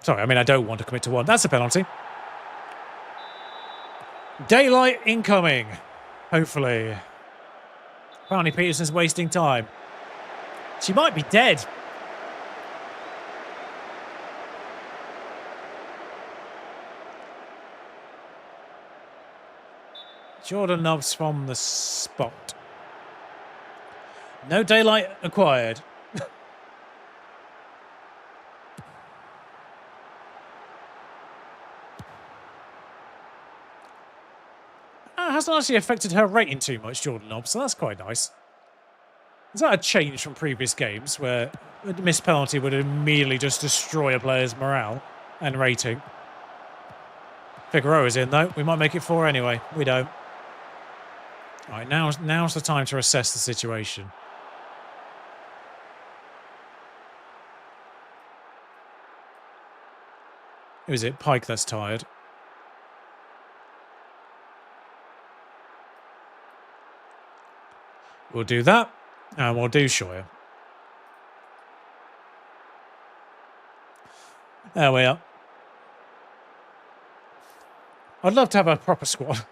sorry, I mean, I don't want to commit to one. That's a penalty. Daylight incoming. Hopefully. Apparently Peterson's wasting time. She might be dead. Jordan Nobbs from the spot. No daylight acquired. It hasn't actually affected her rating too much, Jordan Nobbs, so that's quite nice. Is that a change from previous games where a missed penalty would immediately just destroy a player's morale and rating? Figueroa's in, though. We might make it 4 anyway. We don't. All right, now's the time to assess the situation. Who is it? Pike that's tired. We'll do that, and we'll do Scheuer. There we are. I'd love to have a proper squad.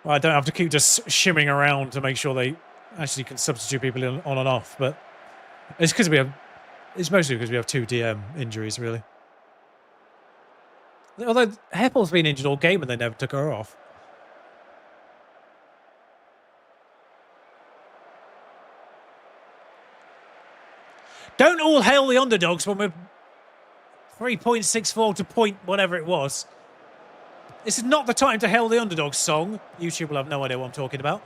Well, I don't have to keep just shimming around to make sure they actually can substitute people on and off, but it's because we have. It's mostly because we have 2 DM injuries, really. Although Heppel's been injured all game and they never took her off. Don't all hail the underdogs when we're 3.64 to point whatever it was. This is not the time to hail the underdogs song. YouTube will have no idea what I'm talking about.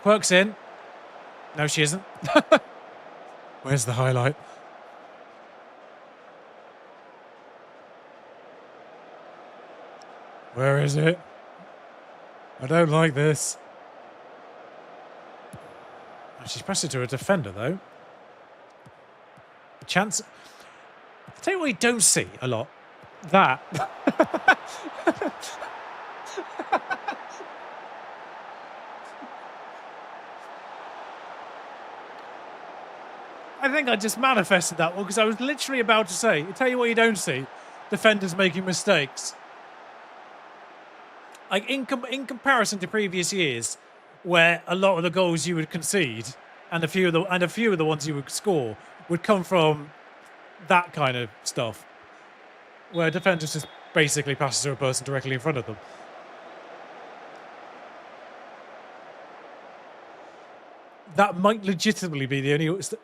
Quirk's in. No, she isn't. Where's the highlight? Where is it? I don't like this. Oh, she's pressed it to a defender, though. Chance. I'll tell you what you don't see a lot. That. I think I just manifested that one because I was literally about to say, I'll tell you what you don't see. Defenders making mistakes. Like in comparison to previous years, where a lot of the goals you would concede and a few of the ones you would score would come from that kind of stuff, where defenders just basically passes to a person directly in front of them. That might legitimately be the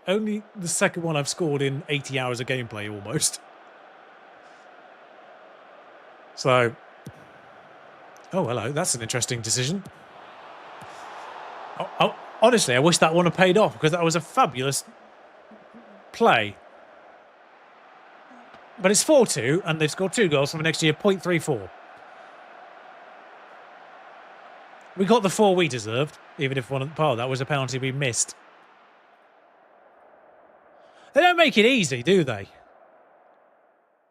only the second one I've scored in 80 hours of gameplay almost. So, oh, hello. That's an interesting decision. Honestly, I wish that one had paid off because that was a fabulous play. But it's 4-2, and they've scored 2 goals from the next year, 0.34. We got the 4 we deserved, even if one part of that was a penalty we missed. They don't make it easy, do they?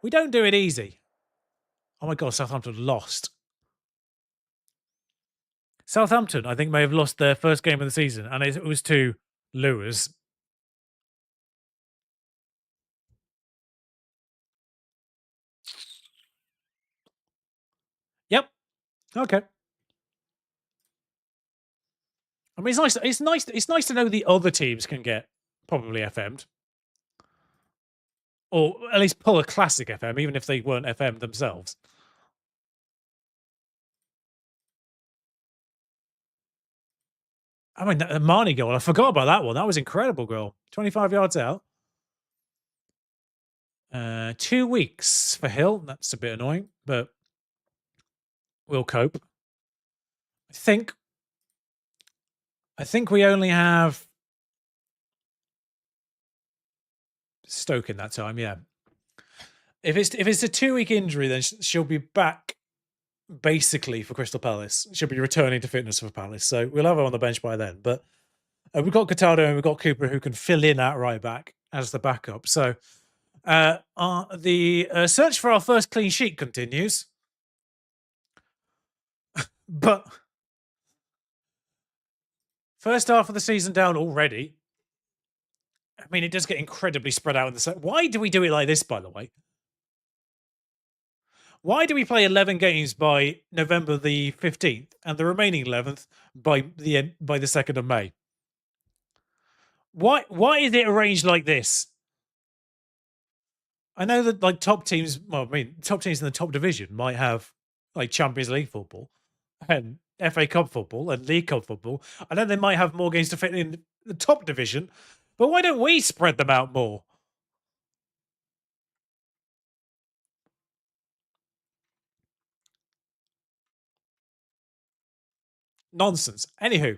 We don't do it easy. Oh my God, Southampton lost. Southampton, I think, may have lost their first game of the season, and it was to Lewis. Yep. Okay. I mean, it's nice. It's nice to know the other teams can get probably FM'd, or at least pull a classic FM, even if they weren't FM themselves. I mean, the Marnie goal, I forgot about that one. That was incredible goal. 25 yards out. 2 weeks for Hill. That's a bit annoying, but we'll cope. I think we only have Stoke in that time, yeah. If it's a 2-week injury, then she'll be back basically for Crystal Palace. She'll be returning to fitness for Palace, so we'll have her on the bench by then. But we've got Cataldo and we've got Cooper who can fill in at right back as the backup. So the search for our first clean sheet continues. But first half of the season down already. I mean, it does get incredibly spread out in the. Why do we do it like this, by the way? Why do we play 11 games by November the 15th and the remaining 11th by the 2nd of May? Why is it arranged like this? I know that like top teams, well, I mean, top teams in the top division might have like Champions League football and FA Cup football and League Cup football, and then they might have more games to fit in the top division. But why don't we spread them out more? Nonsense. Anywho,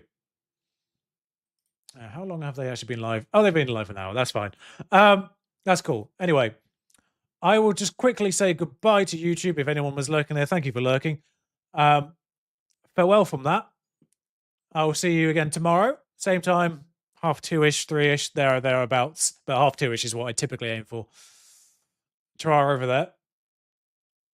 how long have they actually been live? Oh, they've been live an hour. That's fine. That's cool. Anyway, I will just quickly say goodbye to YouTube if anyone was lurking there. Thank you for lurking. Farewell from that. I will see you again tomorrow. Same time, 2:30-ish, 3:00-ish, thereabouts. But 2:30-ish is what I typically aim for. Try over there.